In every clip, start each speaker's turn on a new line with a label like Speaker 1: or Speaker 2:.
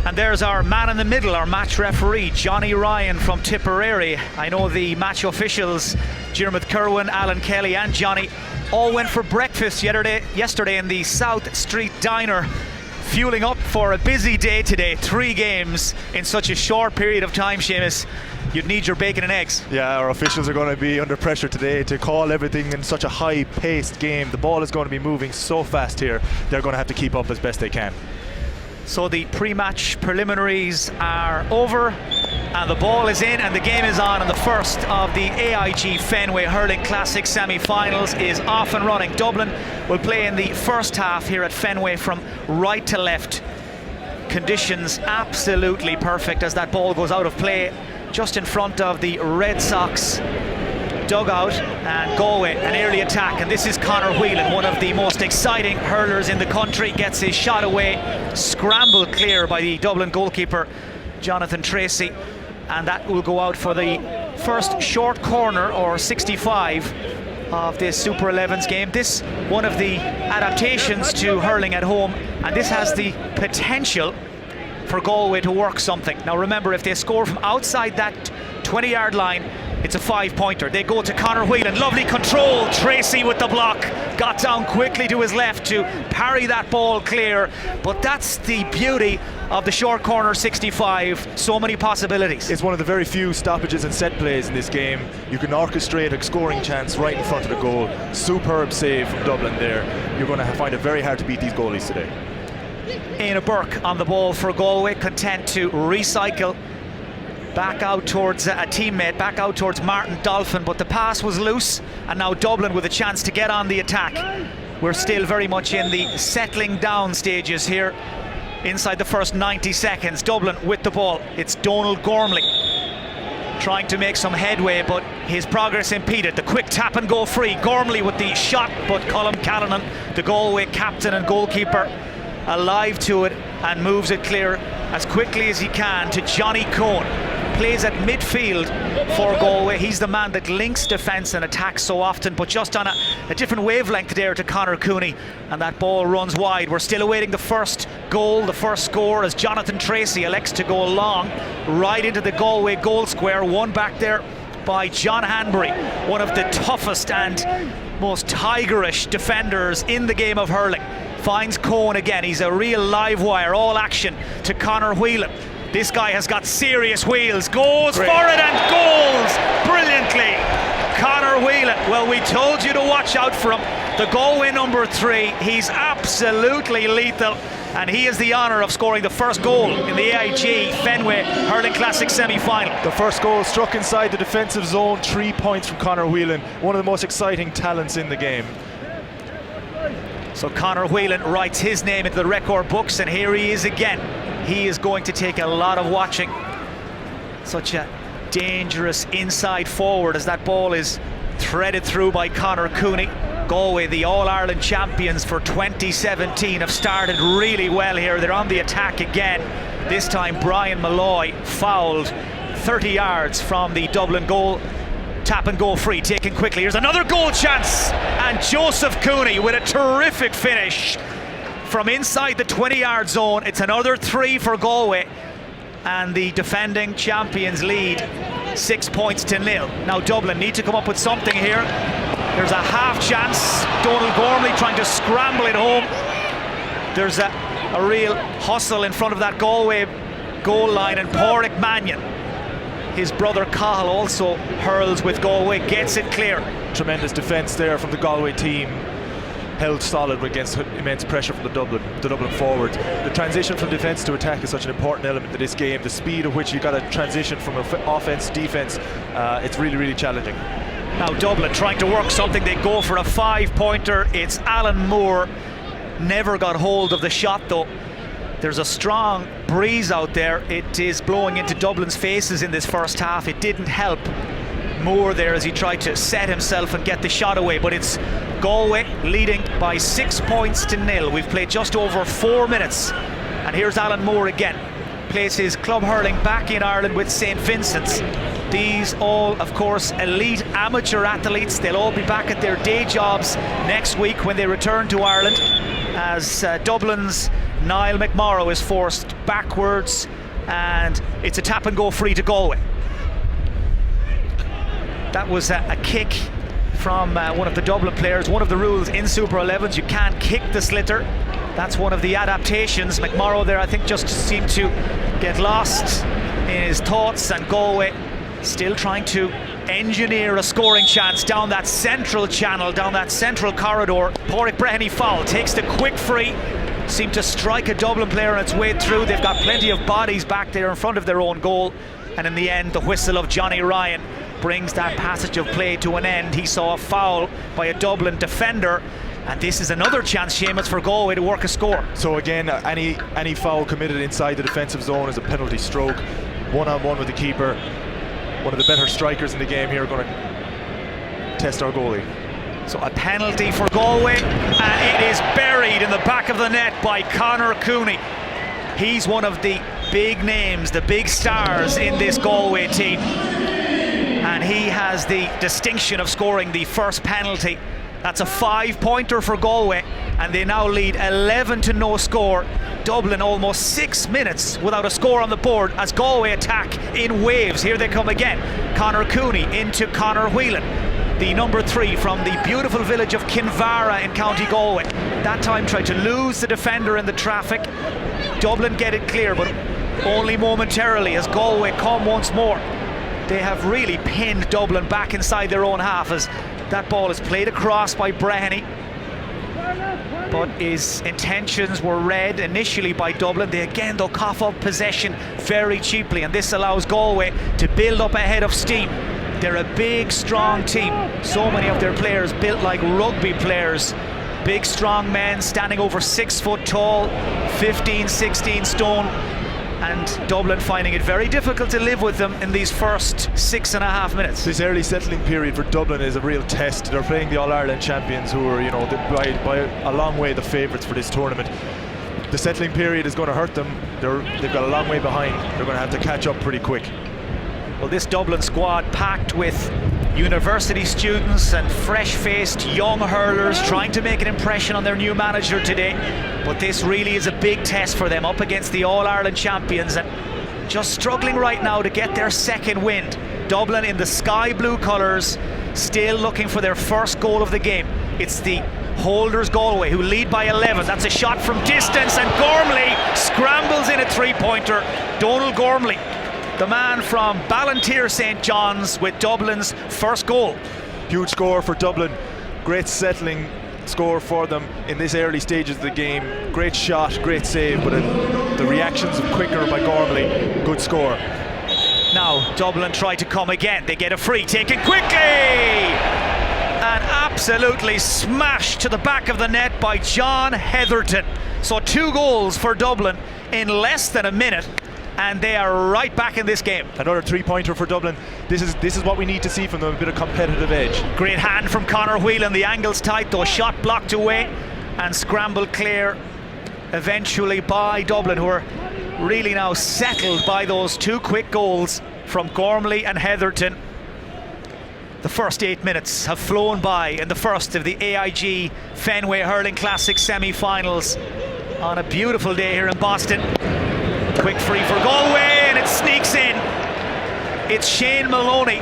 Speaker 1: And there's our man in the middle, our match referee, Johnny Ryan from Tipperary. I know the match officials, Diarmuid Kerwin, Alan Kelly and Johnny, all went for breakfast yesterday in the South Street Diner, fueling up for a busy day today. 3 games in such a short period of time, Seamus. You'd need your bacon and eggs.
Speaker 2: Yeah, our officials are going to be under pressure today to call everything in such a high-paced game. The ball is going to be moving so fast here. They're going to have to keep up as best they can.
Speaker 1: So the pre-match preliminaries are over and the ball is in and the game is on, and the first of the AIG Fenway Hurling Classic semi-finals is off and running. Dublin will play in the first half here at Fenway from right to left. Conditions absolutely perfect as that ball goes out of play just in front of the Red Sox dugout, and Galway an early attack, and this is Conor Whelan, one of the most exciting hurlers in the country, gets his shot away, scrambled clear by the Dublin goalkeeper Jonathan Tracy, and that will go out for the first short corner, or 65 of this Super 11s game. This one of the adaptations to hurling at home, and this has the potential for Galway to work something. Now remember, if they score from outside that 20-yard line, it's a 5-pointer. They go to Conor Whelan, lovely control, Tracy with the block, got down quickly to his left to parry that ball clear, but that's the beauty of the short corner 65, so many possibilities.
Speaker 2: It's one of the very few stoppages and set plays in this game. You can orchestrate a scoring chance right in front of the goal. Superb save from Dublin there. You're going to find it very hard to beat these goalies today.
Speaker 1: Éanna Burke on the ball for Galway, content to recycle back out towards a teammate, back out towards Martin Dolphin, but the pass was loose, and now Dublin with a chance to get on the attack. We're still very much in the settling down stages here inside the first 90 seconds. Dublin with the ball, it's Donald Gormley trying to make some headway, but his progress impeded. The quick tap and go free, Gormley with the shot, but Colm Callanan, the Galway captain and goalkeeper, alive to it and moves it clear as quickly as he can to Johnny Cohn. Plays at midfield for Galway. He's the man that links defence and attacks so often, but just on a different wavelength there to Conor Cooney, and that ball runs wide. We're still awaiting the first goal, the first score, as Jonathan Tracy elects to go long right into the Galway goal square. One back there by John Hanbury, one of the toughest and most tigerish defenders in the game of hurling. Finds Cohn again. He's a real live wire, all action to Conor Whelan. This guy has got serious wheels, goes for it and goals brilliantly. Conor Whelan, well, we told you to watch out for him. The Galway number 3, he's absolutely lethal, and he has the honour of scoring the first goal in the AIG Fenway Hurling Classic semi-final.
Speaker 2: The first goal struck inside the defensive zone, 3 points from Conor Whelan, one of the most exciting talents in the game.
Speaker 1: So Conor Whelan writes his name into the record books, and here he is again. He is going to take a lot of watching. Such a dangerous inside forward as that ball is threaded through by Conor Cooney. Galway, the All-Ireland champions for 2017, have started really well here. They're on the attack again. This time Brian Malloy fouled 30 yards from the Dublin goal. Tap and go free, taken quickly. Here's another goal chance, and Joseph Cooney with a terrific finish from inside the 20-yard zone. It's another 3 for Galway, and the defending champions lead 6 points to 0. Now Dublin need to come up with something here. There's a half chance. Donald Gormley trying to scramble it home. There's a real hustle in front of that Galway goal line, and Porrik Mannion, his brother Cahill, also hurls with Galway, gets it clear.
Speaker 2: Tremendous defence there from the Galway team. Held solid against immense pressure from the Dublin forward. The transition from defence to attack is such an important element to this game. The speed at which you got to transition from offence to defence, it's really, really challenging.
Speaker 1: Now Dublin trying to work something. They go for a 5-pointer. It's Alan Moore. Never got hold of the shot though. There's a strong breeze out there. It is blowing into Dublin's faces in this first half. It didn't help Moore there as he tried to set himself and get the shot away, but it's Galway leading by 6 points to 0. We've played just over 4 minutes, and here's Alan Moore again. Plays his club hurling back in Ireland with St. Vincent's. These all, of course, elite amateur athletes. They'll all be back at their day jobs next week when they return to Ireland, as Dublin's Niall Mcgraw is forced backwards, and it's a tap and go free to Galway. That was a kick from one of the Dublin players. One of the rules in Super 11s, you can't kick the slitter. That's one of the adaptations. Mcgraw there, I think, just seemed to get lost in his thoughts, and Galway still trying to engineer a scoring chance down that central channel, down that central corridor. Porrik Mannion foul, takes the quick free, seemed to strike a Dublin player on its way through. They've got plenty of bodies back there in front of their own goal, and in the end the whistle of Johnny Ryan brings that passage of play to an end. He saw a foul by a Dublin defender, and this is another chance, Seamus, for Galway to work a score.
Speaker 2: So again, any foul committed inside the defensive zone is a penalty stroke. One-on-one with the keeper. One of the better strikers in the game here, going to test our goalie.
Speaker 1: So a penalty for Galway, and it is buried in the back of the net by Conor Cooney. He's one of the big names, the big stars in this Galway team, and he has the distinction of scoring the first penalty. That's a 5-pointer for Galway, and they now lead 11 to no score. Dublin almost 6 minutes without a score on the board as Galway attack in waves. Here they come again. Conor Cooney into Conor Weiland, the number 3 from the beautiful village of Kinvara in County Galway. That time tried to lose the defender in the traffic. Dublin get it clear, but only momentarily as Galway come once more. They have really pinned Dublin back inside their own half as that ball is played across by Breheny, but his intentions were read initially by Dublin. They again, though, cough up possession very cheaply, and this allows Galway to build up ahead of steam. They're a big, strong team. So many of their players built like rugby players. Big, strong men standing over 6 foot tall, 15, 16 stone. And Dublin finding it very difficult to live with them in these first 6.5 minutes.
Speaker 2: This early settling period for Dublin is a real test. They're playing the All-Ireland champions, who are, by a long way the favourites for this tournament. The settling period is going to hurt them. They've got a long way behind. They're going to have to catch up pretty quick.
Speaker 1: Well, this Dublin squad packed with university students and fresh-faced young hurlers trying to make an impression on their new manager today. But this really is a big test for them up against the All-Ireland champions, and just struggling right now to get their second wind. Dublin in the sky blue colours, still looking for their first goal of the game. It's the holders Galway who lead by 11. That's a shot from distance, and Gormley scrambles in a 3-pointer. Donald Gormley, the man from Ballantyre St John's, with Dublin's first goal.
Speaker 2: Huge score for Dublin. Great settling score for them in this early stages of the game. Great shot, great save, but the reactions are quicker by Gormley. Good score.
Speaker 1: Now Dublin try to come again. They get a free taken quickly, and absolutely smashed to the back of the net by John Heatherton. So 2 goals for Dublin in less than a minute, and they are right back in this game.
Speaker 2: Another 3-pointer for Dublin. This is what we need to see from them, a bit of competitive edge.
Speaker 1: Great hand from Conor Weiland. The angle's tight though, shot blocked away and scrambled clear eventually by Dublin, who are really now settled by those 2 quick goals from Gormley and Heatherton. The first 8 minutes have flown by in the first of the AIG Fenway Hurling Classic semi-finals on a beautiful day here in Boston. Quick free for Galway, and it sneaks in. It's Shane Maloney,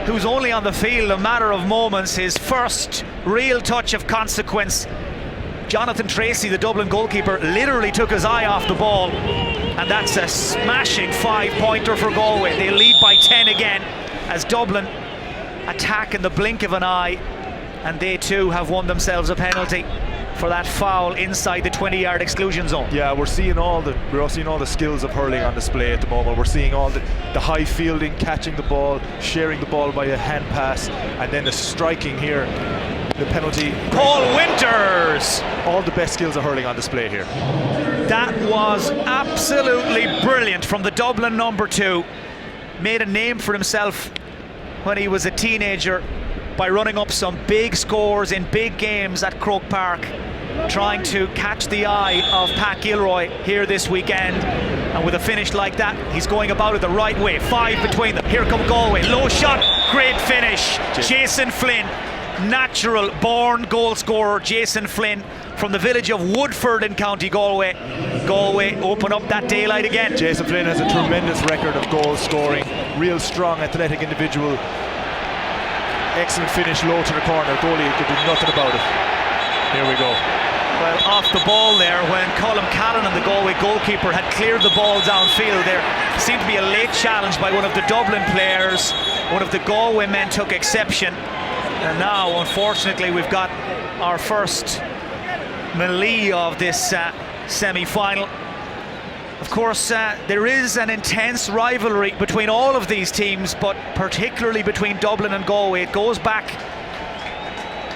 Speaker 1: who's only on the field a matter of moments. His first real touch of consequence. Jonathan Tracy, the Dublin goalkeeper, literally took his eye off the ball, and that's a smashing 5-pointer for Galway. They lead by 10 again as Dublin attack in the blink of an eye, and they too have won themselves a penalty for that foul inside the 20-yard exclusion zone.
Speaker 2: Yeah, we're seeing all the skills of hurling on display at the moment. We're seeing all the high fielding, catching the ball, sharing the ball by a hand pass, and then the striking here, the penalty.
Speaker 1: Paul Winters!
Speaker 2: All the best skills of hurling on display here.
Speaker 1: That was absolutely brilliant from the Dublin number 2. Made a name for himself when he was a teenager by running up some big scores in big games at Croke Park, trying to catch the eye of Pat Gilroy here this weekend. And with a finish like that, he's going about it the right way. 5 between them. Here come Galway. Low shot, great finish. Jason Flynn, natural born goal scorer Jason Flynn from the village of Woodford in County Galway. Galway open up that daylight again.
Speaker 2: Jason Flynn has a tremendous record of goal scoring, real strong athletic individual, excellent finish low to the corner. Goalie could do nothing about it. Here we go.
Speaker 1: Well, off the ball there when Colm Callan, the Galway goalkeeper, had cleared the ball downfield. There seemed to be a late challenge by one of the Dublin players. One of the Galway men took exception, and now unfortunately we've got our first melee of this semi-final. Of course, there is an intense rivalry between all of these teams, but particularly between Dublin and Galway. It goes back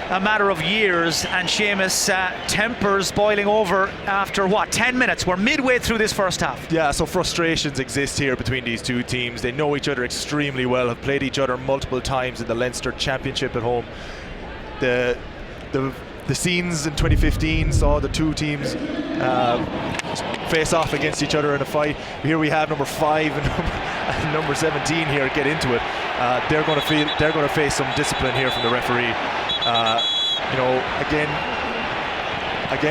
Speaker 1: a matter of years, and Seamus, tempers boiling over after what, 10 minutes? We're midway through this first half.
Speaker 2: Yeah, so frustrations exist here between these two teams. They know each other extremely well, have played each other multiple times in the Leinster Championship at home. The scenes in 2015 saw the two teams face off against each other in a fight. Here we have number 5 and number 17 here get into it. They're going to face some discipline here from the referee. You know, again,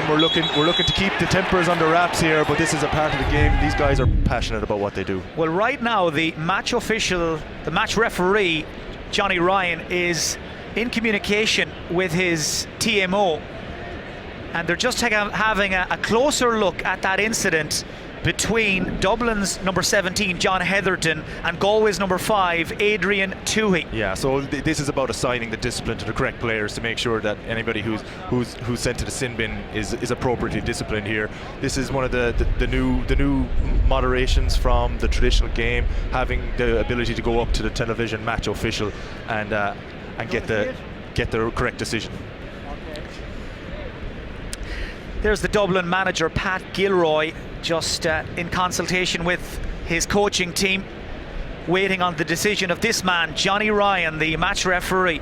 Speaker 2: we're looking to keep the tempers under wraps here, but this is a part of the game. These guys are passionate about what they do.
Speaker 1: Well, right now the match referee, Johnny Ryan, is in communication with his TMO, and they're just having a closer look at that incident between Dublin's number 17, John Heatherton, and Galway's number 5, Adrian Toohey.
Speaker 2: Yeah, so this is about assigning the discipline to the correct players to make sure that anybody who's sent to the sin bin is appropriately disciplined here. This is one of the new moderations from the traditional game, having the ability to go up to the television match official and get the correct decision.
Speaker 1: There's the Dublin manager, Pat Gilroy, just in consultation with his coaching team, waiting on the decision of this man, Johnny Ryan, the match referee.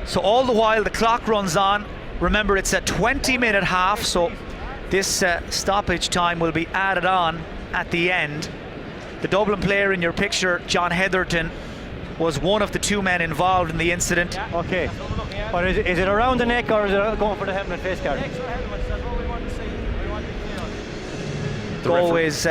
Speaker 1: So all the while the clock runs on. Remember, it's a 20-minute half, so this stoppage time will be added on at the end. The Dublin player in your picture, John Heatherton, was one of the 2 men involved in the incident.
Speaker 3: Okay, but is it around the neck or is it going for the helmet face guard?
Speaker 1: Galway's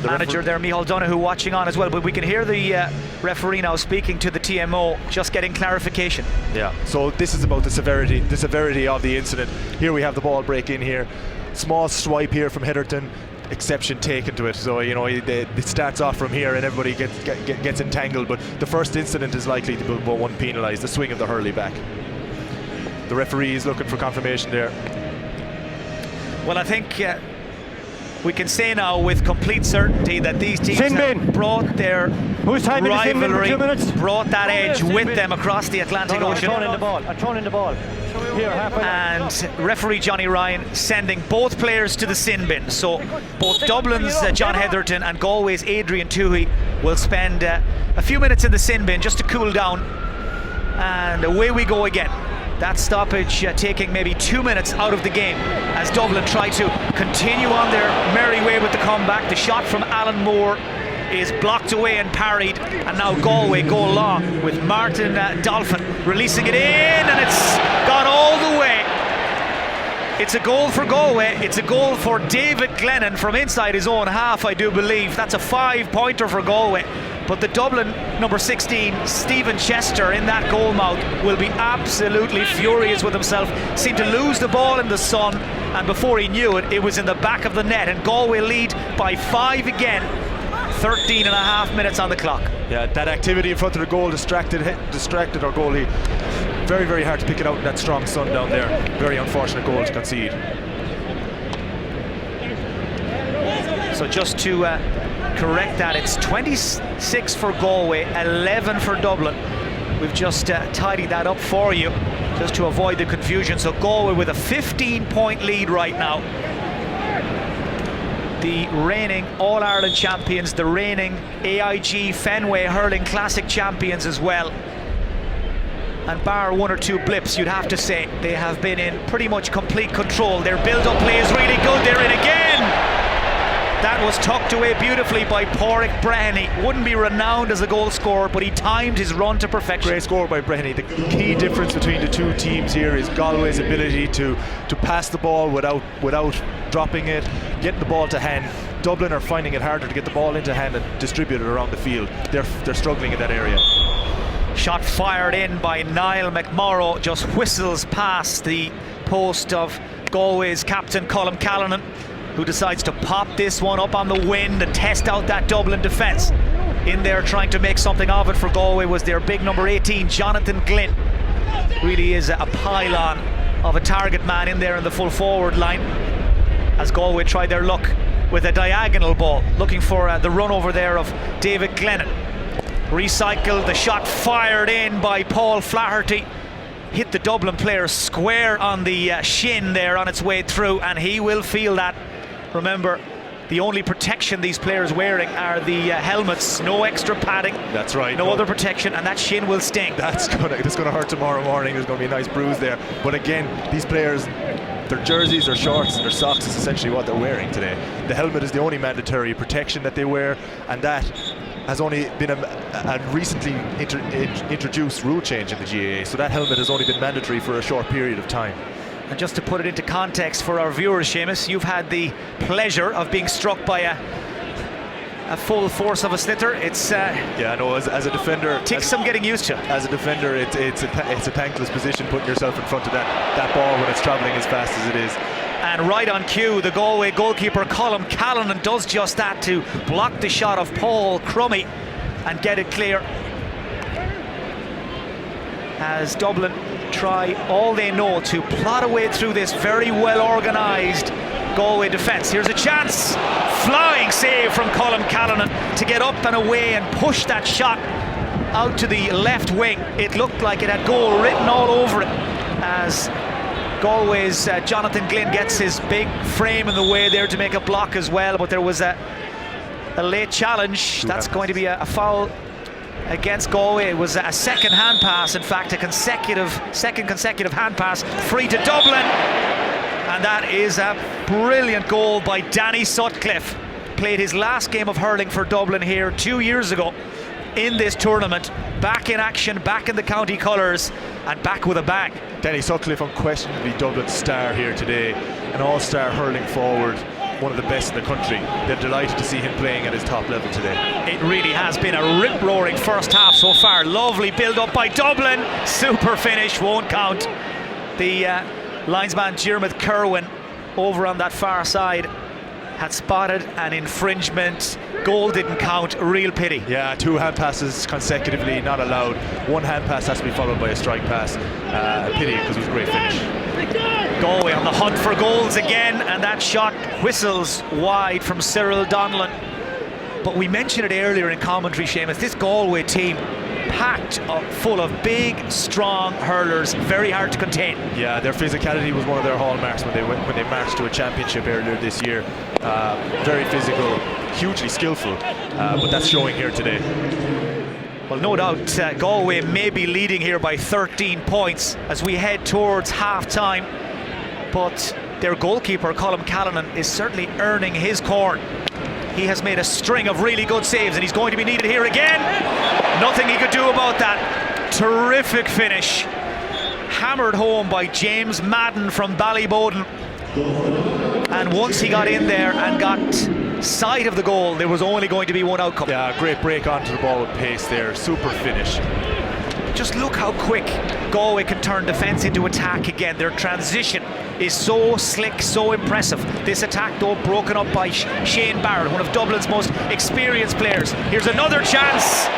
Speaker 1: manager there, Micheál Donoghue, watching on as well, but we can hear the referee now speaking to the TMO, just getting clarification.
Speaker 2: Yeah, so this is about the severity of the incident. Here we have the ball break in here, small swipe here from Heatherton, exception taken to it, so you know it starts off from here and everybody gets entangled, but the first incident is likely to be one penalised, the swing of the hurley back. The referee is looking for confirmation there.
Speaker 1: Well, I think we can say now with complete certainty that these teams have brought their rivalry, brought that edge with them across the Atlantic Ocean.
Speaker 3: I'm throwing in the ball. Here,
Speaker 1: and referee Johnny Ryan sending both players to the sin bin. So both Dublin's John Heatherton and Galway's Adrian Toohey will spend a few minutes in the sin bin just to cool down, and away we go again. That stoppage taking maybe 2 minutes out of the game as Dublin try to continue on their merry way with the comeback. The shot from Alan Moore is blocked away and parried, and now Galway go long with Martin Dolphin releasing it in, and it's gone all the way. It's a goal for Galway. It's a goal for David Glennon from inside his own half, I do believe. That's a 5-pointer for Galway. But the Dublin number 16, Stephen Chester, in that goal mouth will be absolutely furious with himself. Seemed to lose the ball in the sun, and before he knew it, it was in the back of the net, and Galway lead by 5 again. 13 and a half minutes on the clock.
Speaker 2: Yeah, that activity in front of the goal distracted our goalie. Very, very hard to pick it out in that strong sun down there. Very unfortunate goal to concede.
Speaker 1: So just to correct that, it's 26 for Galway, 11 for Dublin. We've just tidied that up for you just to avoid the confusion. So Galway with a 15-point lead right now. The reigning All-Ireland champions, the reigning AIG Fenway Hurling Classic champions as well. And bar 1 or 2 blips, you'd have to say they have been in pretty much complete control. Their build-up play is really good. They're in again. That was tucked away beautifully by Porrik Mannion. Wouldn't be renowned as a goal scorer, but he timed his run to perfection.
Speaker 2: Great score by Mannion. The key difference between the two teams here is Galway's ability to pass the ball without dropping it, getting the ball to hand. Dublin are finding it harder to get the ball into hand and distribute it around the field. They're struggling in that area.
Speaker 1: Shot fired in by Niall Mcgraw, just whistles past the post of Galway's captain Colm Callanan, who decides to pop this one up on the wind and test out that Dublin defence. In there trying to make something of it for Galway was their big number 18, Jonathan Glynn. Really is a pylon of a target man in there in the full forward line, as Galway tried their luck with a diagonal ball, looking for the run over there of David Glennon. Recycled, the shot fired in by Paul Flaherty, hit the Dublin player square on the shin there on its way through, and he will feel that. Remember, the only protection these players wearing are the helmets, no extra padding.
Speaker 2: That's right.
Speaker 1: No other protection, and that shin will sting.
Speaker 2: That's gonna hurt tomorrow morning. There's gonna be a nice bruise there. But again, these players, their jerseys, their shorts, and their socks is essentially what they're wearing today. The helmet is the only mandatory protection that they wear, and that has only been a recently introduced rule change in the GAA. So that helmet has only been mandatory for a short period of time.
Speaker 1: And just to put it into context for our viewers, Seamus, you've had the pleasure of being struck by a full force of a sliotar. It's
Speaker 2: yeah, no. As a defender,
Speaker 1: takes some getting used to.
Speaker 2: As a defender, it's a thankless position, putting yourself in front of that ball when it's travelling as fast as it is.
Speaker 1: And right on cue, the Galway goalkeeper Colm Callanan does just that to block the shot of Paul Crummy and get it clear. As Dublin try all they know to plot a way through this very well organised Galway defence. Here's a chance, flying save from Colm Callanan to get up and away and push that shot out to the left wing. It looked like it had goal written all over it, as Galway's Jonathan Glynn gets his big frame in the way there to make a block as well, but there was a late challenge. That's going to be a foul against Galway. It was a second hand pass, in fact, second consecutive hand pass, free to Dublin, and that is a brilliant goal by Danny Sutcliffe. Played his last game of hurling for Dublin here 2 years ago in this tournament, back in action, back in the county colours, and back with a bang.
Speaker 2: Danny Sutcliffe, unquestionably Dublin's star here today, an all-star hurling forward, one of the best in the country. They're delighted to see him playing at his top level today.
Speaker 1: It really has been a rip-roaring first half so far. Lovely build-up by Dublin, super finish, won't count. The linesman Diarmuid Kerwin over on that far side had spotted an infringement. Goal didn't count, real pity.
Speaker 2: Yeah, 2 hand passes consecutively not allowed. 1 hand pass has to be followed by a strike pass. Pity, because it was a great finish.
Speaker 1: Galway on the hunt for goals again, and that shot whistles wide from Cyril Donlan. But we mentioned it earlier in commentary, Seamus, this Galway team packed up full of big, strong hurlers, very hard to contain.
Speaker 2: Yeah, their physicality was one of their hallmarks when they marched to a championship earlier this year. Very physical, hugely skillful, but that's showing here today.
Speaker 1: Well, no doubt Galway may be leading here by 13 points as we head towards half-time, but their goalkeeper, Colm Callanan, is certainly earning his corn. He has made a string of really good saves, and he's going to be needed here again. Nothing he could do about that. Terrific finish. Hammered home by James Madden from Ballyboden. And once he got in there and got sight of the goal, there was only going to be one outcome.
Speaker 2: Yeah, great break onto the ball with pace there. Super finish.
Speaker 1: Just look how quick Galway can turn defence into attack again. Their transition is so slick, so impressive. This attack, though, broken up by Shane Barrett, one of Dublin's most experienced players. Here's another chance.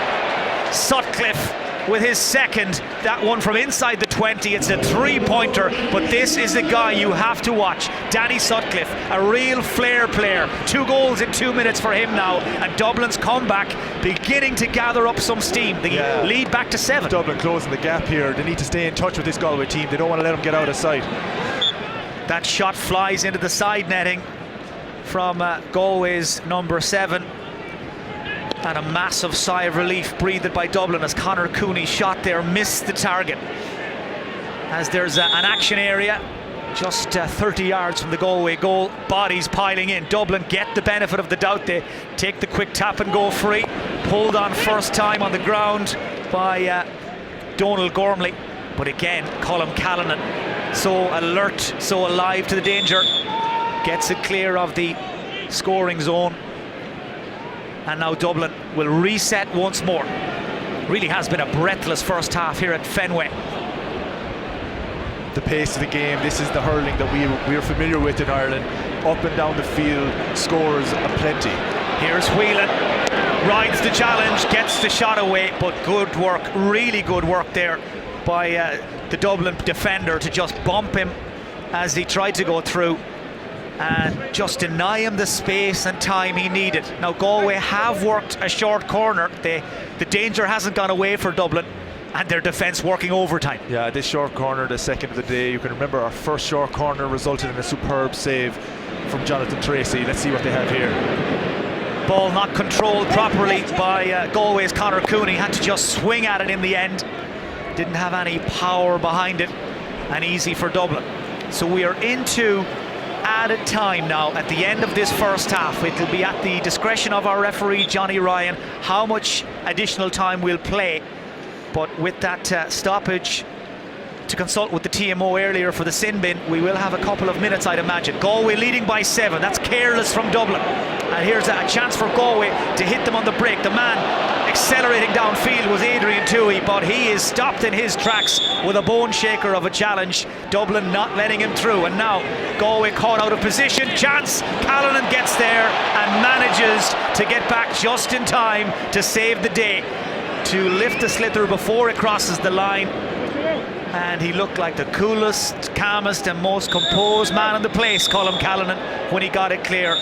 Speaker 1: Sutcliffe with his second, that one from inside the 20. It's a 3-pointer, but this is the guy you have to watch. Danny Sutcliffe, a real flair player. 2 goals in 2 minutes for him now, and Dublin's comeback beginning to gather up some steam. The lead back to 7.
Speaker 2: Dublin closing the gap here. They need to stay in touch with this Galway team. They don't want to let them get out of sight.
Speaker 1: That shot flies into the side netting from Galway's number 7. And a massive sigh of relief breathed by Dublin as Cooney shot there missed the target. As there's an action area just 30 yards from the Galway goal. Bodies piling in. Dublin get the benefit of the doubt. They take the quick tap and go free. Pulled on first time on the ground by Donald Gormley. But again, Colm Callanan, so alert, so alive to the danger. Gets it clear of the scoring zone. And now Dublin will reset once more. Really has been a breathless first half here at Fenway.
Speaker 2: The pace of the game, this is the hurling that we are familiar with in Ireland. Up and down the field, scores aplenty.
Speaker 1: Here's Weiland, rides the challenge, gets the shot away, but good work, really good work there by the Dublin defender to just bump him as he tried to go through and just deny him the space and time he needed. Now Galway have worked a short corner. The danger hasn't gone away for Dublin, and their defence working overtime.
Speaker 2: Yeah, this short corner, the second of the day. You can remember our first short corner resulted in a superb save from Jonathan Tracy. Let's see what they have here.
Speaker 1: Ball not controlled properly by Galway's Conor Cooney. Had to just swing at it in the end. Didn't have any power behind it, and easy for Dublin. So we are into added time now at the end of this first half. It will be at the discretion of our referee Johnny Ryan how much additional time we'll play. But with that stoppage to consult with the TMO earlier for the sin bin, we will have a couple of minutes, I'd imagine. Galway leading by 7. That's careless from Dublin. And here's a chance for Galway to hit them on the break. The man accelerating downfield was Adrian Toohey, but he is stopped in his tracks with a bone shaker of a challenge. Dublin not letting him through, and now Galway caught out of position. Chance, Callanan gets there and manages to get back just in time to save the day, to lift the sliotar before it crosses the line. And he looked like the coolest, calmest and most composed man in the place, Colm Callanan, when he got it clear.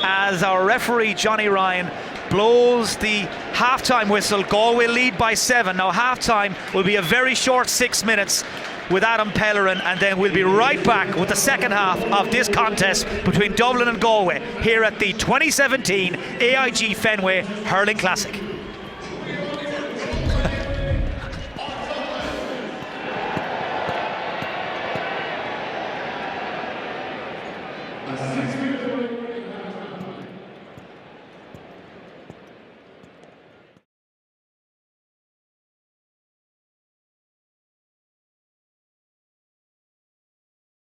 Speaker 1: As our referee Johnny Ryan blows the half-time whistle, Galway lead by 7. Now half-time will be a very short 6 minutes with Adam Pellerin, and then we'll be right back with the second half of this contest between Dublin and Galway here at the 2017 AIG Fenway Hurling Classic.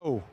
Speaker 2: Oh.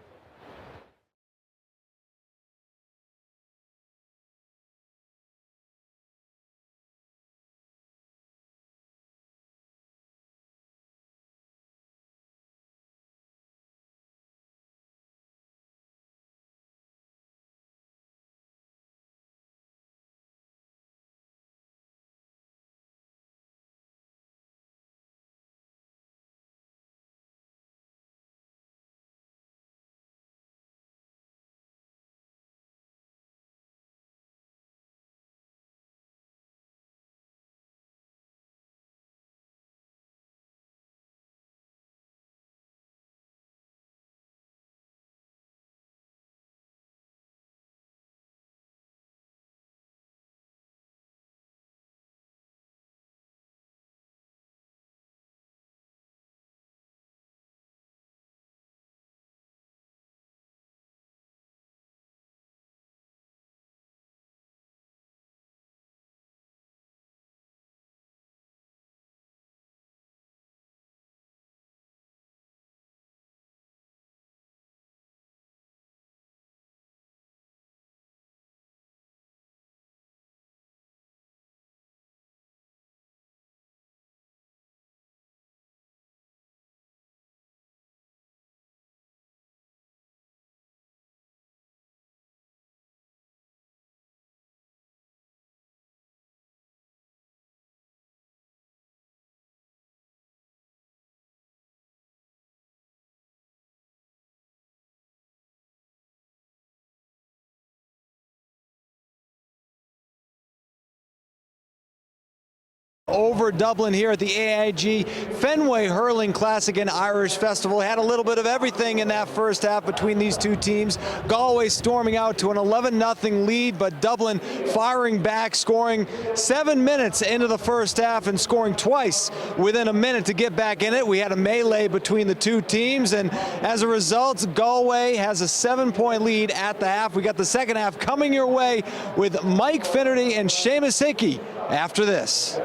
Speaker 4: Over Dublin here at the AIG Fenway Hurling Classic and Irish Festival. Had a little bit of everything in that first half between these two teams. Galway storming out to an 11-0 lead, but Dublin firing back, scoring 7 minutes into the first half and scoring twice within a minute to get back in it. We had a melee between the two teams, and as a result, Galway has a 7-point lead at the half. We got the second half coming your way with Mike Finnerty and Seamus Hickey after this.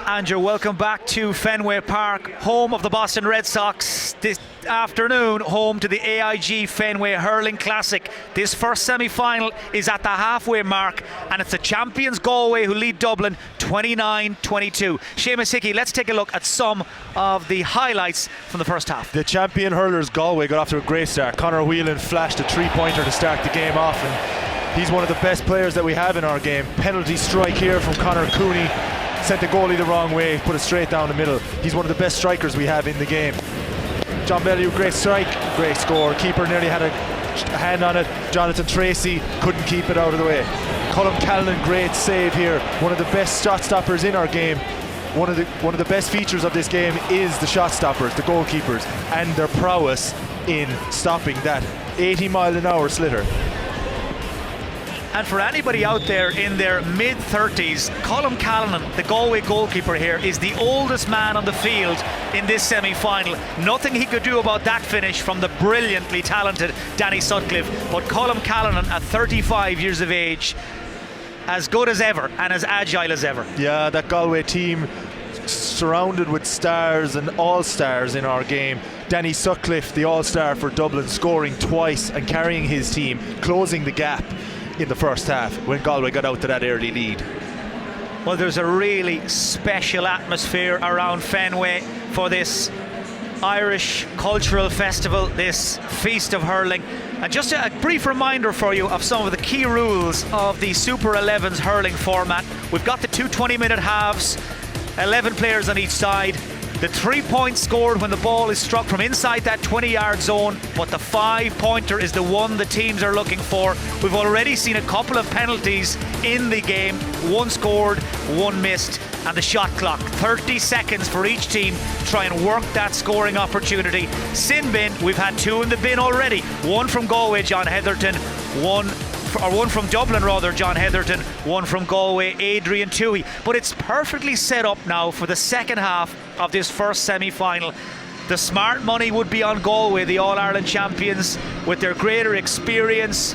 Speaker 1: Andrew, welcome back to Fenway Park, home of the Boston Red Sox. This afternoon, home to the AIG Fenway Hurling Classic. This first semi-final is at the halfway mark, and it's the champions Galway who lead Dublin 29-22. Seamus Hickey, let's take a look at some of the highlights from the first half.
Speaker 2: The champion hurlers Galway got off to a great start. Weiland flashed a three-pointer to start the game off, and he's one of the best players that we have in our game. Penalty strike here from Cooney. Sent the goalie the wrong way, put it straight down the middle. He's one of the best strikers we have in the game. John Bellew, great strike, great score. Keeper nearly had a hand on it. Jonathan Tracy couldn't keep it out of the way. Colm Callanan, great save here. One of the best shot stoppers in our game. One of the best features of this game is the shot stoppers, the goalkeepers, and their prowess in stopping that 80-mile-an-hour slitter.
Speaker 1: And for anybody out there in their mid-30s, Colm Callanan, the Galway goalkeeper here, is the oldest man on the field in this semi-final. Nothing he could do about that finish from the brilliantly talented Danny Sutcliffe. But Colm Callanan, at 35 years of age, as good as ever and as agile as ever.
Speaker 2: Yeah, that Galway team surrounded with stars and all-stars in our game. Danny Sutcliffe, the all-star for Dublin, scoring twice and carrying his team, closing the gap in the first half when Galway got out to that early lead.
Speaker 1: Well, there's a really special atmosphere around Fenway for this Irish cultural festival, this feast of hurling. And just a brief reminder for you of some of the key rules of the Super 11's hurling format. We've got the two 20-minute halves, 11 players on each side. The 3 points scored when the ball is struck from inside that 20-yard zone, but the 5-pointer is the one the teams are looking for. We've already seen a couple of penalties in the game, one scored, one missed, and the shot clock, 30 seconds for each team to try and work that scoring opportunity. Sin bin, we've had two in the bin already, one from Galway, John Heatherton, one from Dublin rather, John Heatherton, one from Galway, Adrian Toohey. But it's perfectly set up now for the second half of this first semi-final. The smart money would be on Galway, the All-Ireland champions, with their greater experience,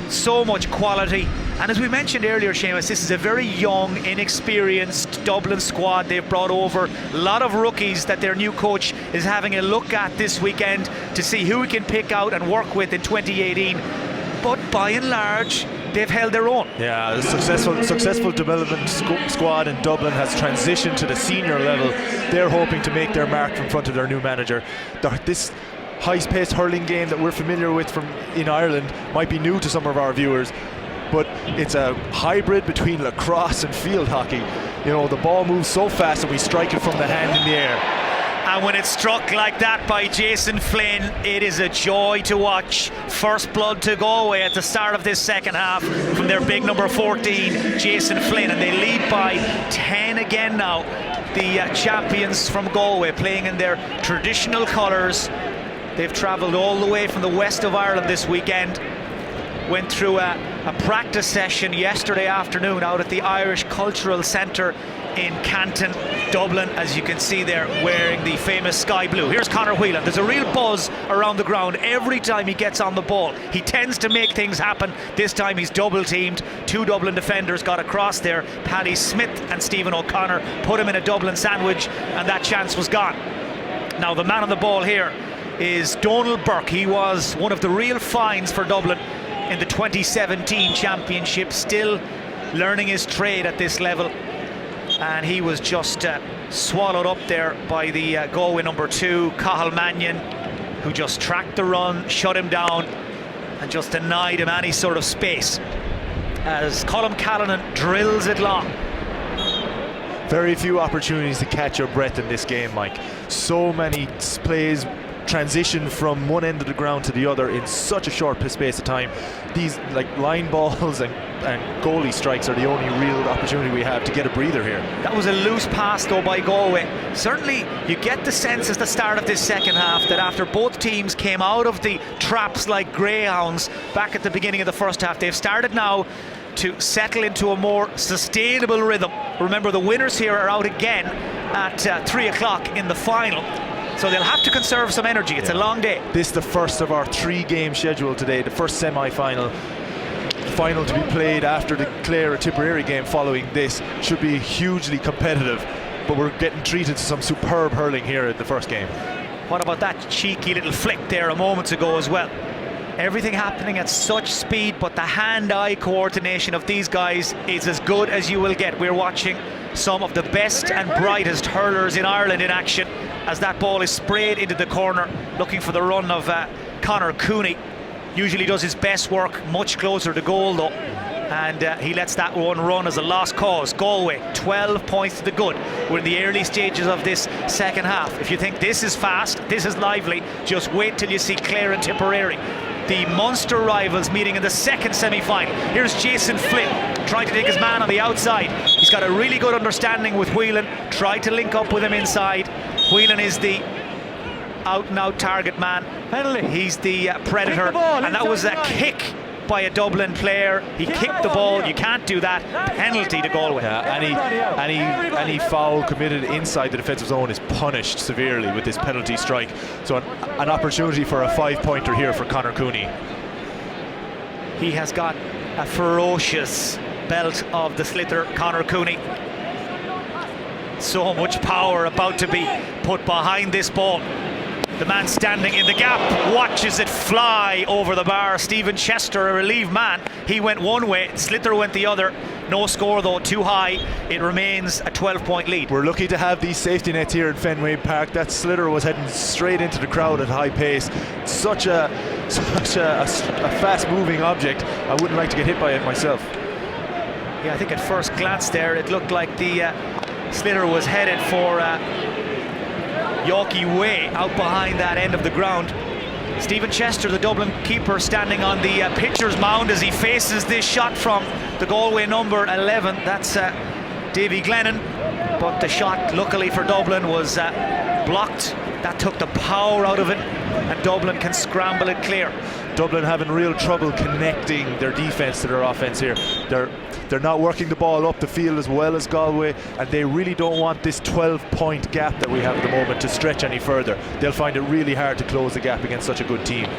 Speaker 1: so much quality. And as we mentioned earlier, Seamus, this is a very young, inexperienced Dublin squad they've brought over. A lot of rookies that their new coach is having a look at this weekend to see who he can pick out and work with in 2018. But by and large, they've held their own.
Speaker 2: Yeah, the successful development squad in Dublin has transitioned to the senior level. They're hoping to make their mark in front of their new manager. This high-paced hurling game that we're familiar with from in Ireland might be new to some of our viewers, but it's a hybrid between lacrosse and field hockey. You know, the ball moves so fast and we strike it from the hand in the air.
Speaker 1: And when it's struck like that by Jason Flynn, it is a joy to watch. First blood to Galway at the start of this second half from their big number 14, Jason Flynn, and they lead by 10 again now. The champions from Galway playing in their traditional colours. They've travelled all the way from the west of Ireland this weekend. Went through a practice session yesterday afternoon out at the Irish Cultural Centre in Canton, Dublin, as you can see there, wearing the famous sky blue. Here's Conor Whelan. There's a real buzz around the ground every time he gets on the ball. He tends to make things happen. This time he's double teamed. Two Dublin defenders got across there. Paddy Smith and Stephen O'Connor put him in a Dublin sandwich, and that chance was gone. Now the man on the ball here is Donal Burke. He was one of the real finds for Dublin in the 2017 championship, still learning his trade at this level, and he was just swallowed up there by the Galway number 2, Porrik Mannion, who just tracked the run, shut him down and just denied him any sort of space as Colm Callanan drills it long.
Speaker 2: Very few opportunities to catch your breath in this game, Mike. So many plays transition from one end of the ground to the other in such a short space of time. These like line balls and goalie strikes are the only real opportunity we have to get a breather here.
Speaker 1: That was a loose pass though by Galway. Certainly you get the sense at the start of this second half that after both teams came out of the traps like greyhounds back at the beginning of the first half, they've started now to settle into a more sustainable rhythm. Remember, the winners here are out again at 3 o'clock in the final. So they'll have to conserve some energy. It's a long day.
Speaker 2: This is the first of our 3-game schedule today, the first semi-final. Final to be played after the Clare or Tipperary game following this. Should be hugely competitive, but we're getting treated to some superb hurling here in the first game.
Speaker 1: What about that cheeky little flick there a moment ago as well? Everything happening at such speed, but the hand-eye coordination of these guys is as good as you will get. We're watching some of the best and brightest hurlers in Ireland in action as that ball is sprayed into the corner, looking for the run of Conor Cooney. Usually does his best work much closer to goal though, and he lets that one run as a lost cause. Galway 12 points to the good. We're in the early stages of this second half. If you think this is fast, this is lively, just wait till you see Clare and Tipperary, the Munster rivals, meeting in the second semi-final. Here's Jason Flynn trying to take his man on the outside. He's got a really good understanding with Weiland, tried to link up with him inside. Weiland is the out-and-out target man.
Speaker 3: Penalty.
Speaker 1: He's the predator, and that was a kick by a Dublin player. He kicked the ball. You can't do that. Penalty to Galway.
Speaker 2: Yeah, any foul committed inside the defensive zone is punished severely with this penalty strike. So an opportunity for a 5-pointer here for Conor Cooney.
Speaker 1: He has got a ferocious belt of the sliotar, Conor Cooney. So much power about to be put behind this ball. The man standing in the gap watches it fly over the bar. Stephen Chester, a relieved man, he went one way, Sliotar went the other. No score though, too high. It remains a 12-point lead.
Speaker 2: We're lucky to have these safety nets here at Fenway Park. That Sliotar was heading straight into the crowd at high pace. Such a fast-moving object. I wouldn't like to get hit by it myself.
Speaker 1: Yeah, I think at first glance there, it looked like the Sliotar was headed for Yorkie Way out behind that end of the ground. Stephen Chester, the Dublin keeper, standing on the pitcher's mound as he faces this shot from the Galway number 11. That's Davy Glennon, but the shot, luckily for Dublin, was blocked. That took the power out of it. and Dublin can scramble it clear.
Speaker 2: Dublin having real trouble connecting their defence to their offence here. They're not working the ball up the field as well as Galway, and they really don't want this 12-point gap that we have at the moment to stretch any further. They'll find it really hard to close the gap against such a good team.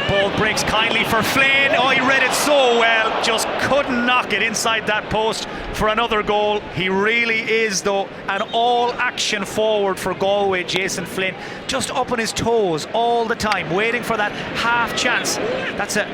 Speaker 1: Ball breaks kindly for Flynn. Oh, he read it so well, just couldn't knock it inside that post for another goal. He really is, though, an all-action forward for Galway, Jason Flynn. Just up on his toes all the time, waiting for that half chance. That's a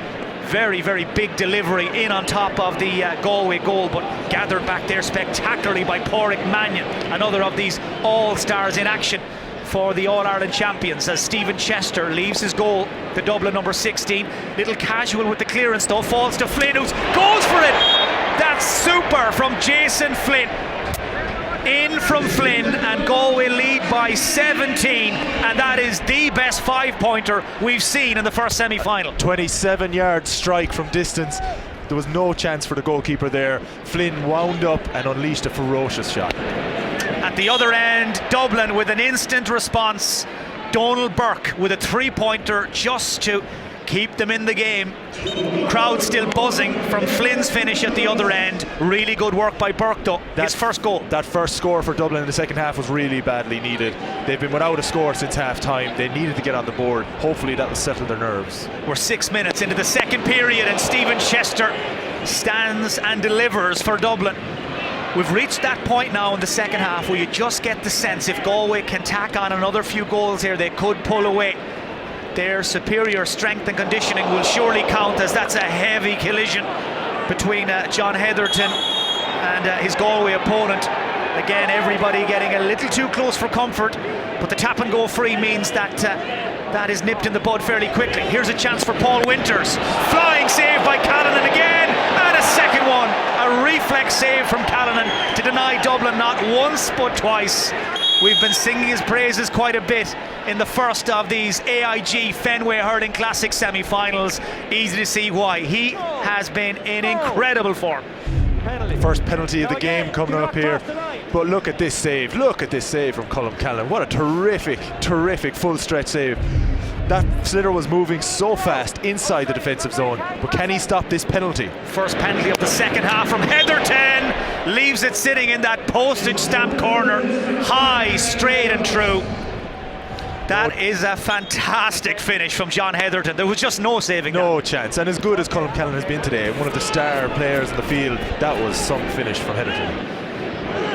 Speaker 1: very, very big delivery in on top of the Galway goal, but gathered back there spectacularly by Porrik Mannion, another of these all-stars in action for the All-Ireland champions, as Stephen Chester leaves his goal, the Dublin number 16. Little casual with the clearance though, falls to Flynn, who goes for it. That's super from Jason Flynn. In from Flynn, and Galway lead by 17, and that is the best 5-pointer we've seen in the first semi-final.
Speaker 2: 27-yard strike from distance. There was no chance for the goalkeeper there. Flynn wound up and unleashed a ferocious shot.
Speaker 1: At the other end, Dublin with an instant response. Donald Burke with a 3-pointer just to keep them in the game. Crowd still buzzing from Flynn's finish at the other end. Really good work by Burke though, his first goal.
Speaker 2: That first score for Dublin in the second half was really badly needed. They've been without a score since half time. They needed to get on the board. Hopefully that will settle their nerves.
Speaker 1: We're 6 minutes into the second period, and Stephen Chester stands and delivers for Dublin. We've reached that point now in the second half where you just get the sense if Galway can tack on another few goals here, they could pull away. Their superior strength and conditioning will surely count, as that's a heavy collision between John Heatherton and his Galway opponent. Again, everybody getting a little too close for comfort, but the tap and go free means that that is nipped in the bud fairly quickly. Here's a chance for Paul Winters. Flying save by Callanan again, and a second one. A reflex save from Callanan to deny Dublin not once but twice. We've been singing his praises quite a bit in the first of these AIG Fenway Hurling Classic semi-finals. Easy to see why. He has been in incredible form.
Speaker 2: First penalty of the game coming up here. But look at this save. Look at this save from Colm Callanan. What a terrific full stretch save. That sliotar was moving so fast inside the defensive zone, but can he stop this penalty?
Speaker 1: First penalty of the second half from Heatherton. Leaves it sitting in that postage stamp corner. High, straight and true. That is a fantastic finish from John Heatherton. There was just no saving that.
Speaker 2: No chance. And as good as Colm Callanan has been today, one of the star players in the field, that was some finish from Heatherton.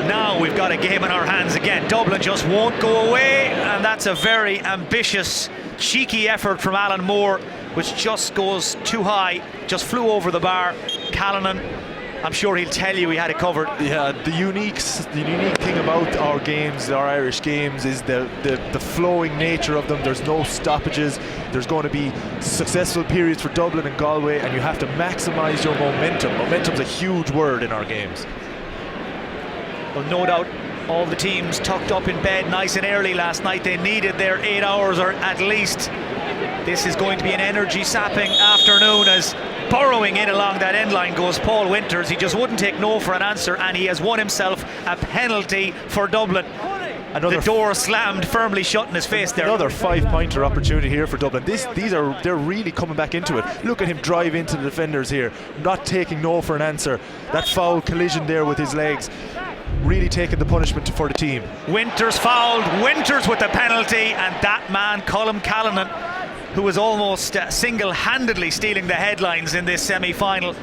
Speaker 1: Now we've got a game in our hands again. Dublin just won't go away, and that's a very ambitious, cheeky effort from Alan Moore, which just goes too high, just flew over the bar. Callanan, I'm sure he'll tell you he had it covered.
Speaker 2: Yeah, the unique thing about our games, our Irish games, is the flowing nature of them. There's no stoppages. There's going to be successful periods for Dublin and Galway, and you have to maximise your momentum. Momentum's a huge word in our games.
Speaker 1: Well, no doubt all the teams tucked up in bed nice and early last night. They needed their 8 hours, or at least. This is going to be an energy-sapping afternoon, as burrowing in along that end line goes Paul Winters. He just wouldn't take no for an answer, and he has won himself a penalty for Dublin. The door slammed firmly shut in his face there.
Speaker 2: Another 5-pointer opportunity here for Dublin. They're really coming back into it. Look at him drive into the defenders here, not taking no for an answer. That foul collision there with his legs, really taking the punishment for the team.
Speaker 1: Winters fouled, Winters with the penalty, and that man, Colm Callanan, who was almost single-handedly stealing the headlines in this semi-final,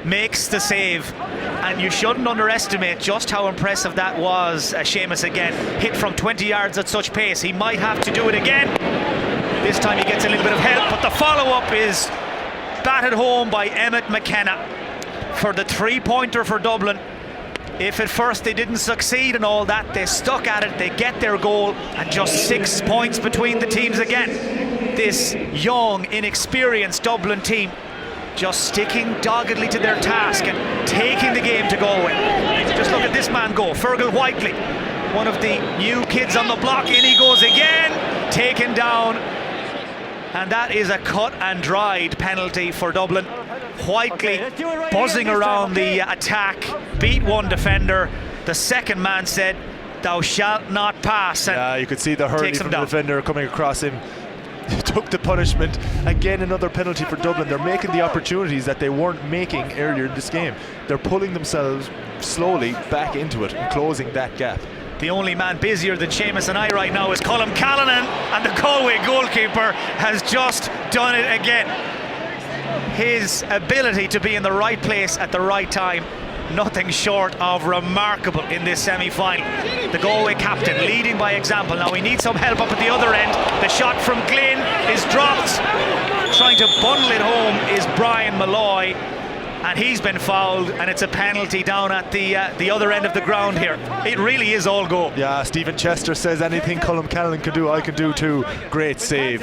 Speaker 1: makes the save. And you shouldn't underestimate just how impressive that was. Seamus again, hit from 20 yards at such pace. He might have to do it again. This time he gets a little bit of help, but the follow-up is batted home by Emmett McKenna for the 3-pointer for Dublin. If at first they didn't succeed and all that, they stuck at it, they get their goal, and just 6 points between the teams again. This young, inexperienced Dublin team just sticking doggedly to their task and taking the game to Galway. Just look at this man go, Fergal Whiteley, one of the new kids on the block. In he goes again, taken down, and that is a cut and dried penalty for Dublin. Whiteley buzzing around the attack, beat one defender. The second man said, "Thou shalt not pass." And
Speaker 2: yeah, you could see the hurley from the defender coming across him. took the punishment. Again, another penalty for Dublin. They're making the opportunities that they weren't making earlier in this game. They're pulling themselves slowly back into it and closing that gap.
Speaker 1: The only man busier than Seamus and I right now is Colm Callanan, and the Galway goalkeeper has just done it again. His ability to be in the right place at the right time, nothing short of remarkable in this semi-final. The Galway captain leading by example. Now we need some help up at the other end. The shot from Glynn is dropped. Trying to bundle it home is Brian Malloy, and he's been fouled, and it's a penalty down at the other end of the ground here. It really is all go.
Speaker 2: Yeah, Stephen Chester says anything Colm Callanan can do, I can do too. Great save.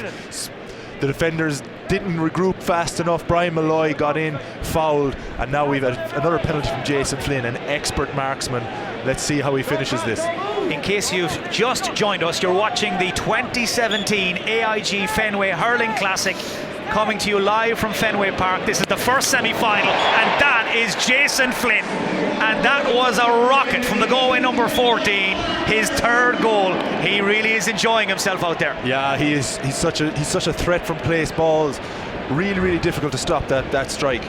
Speaker 2: The defenders didn't regroup fast enough. Brian Malloy got in, fouled, and now we've had another penalty from Jason Flynn, an expert marksman. Let's see how he finishes this.
Speaker 1: In case you've just joined us, you're watching the 2017 AIG Fenway Hurling Classic, coming to you live from Fenway Park. This is the first semi-final, and that is Jason Flynn, and that was a rocket from the Galway number 14, his third goal. He really is enjoying himself out there.
Speaker 2: Yeah, he's such a threat from place balls. Really difficult to stop that strike.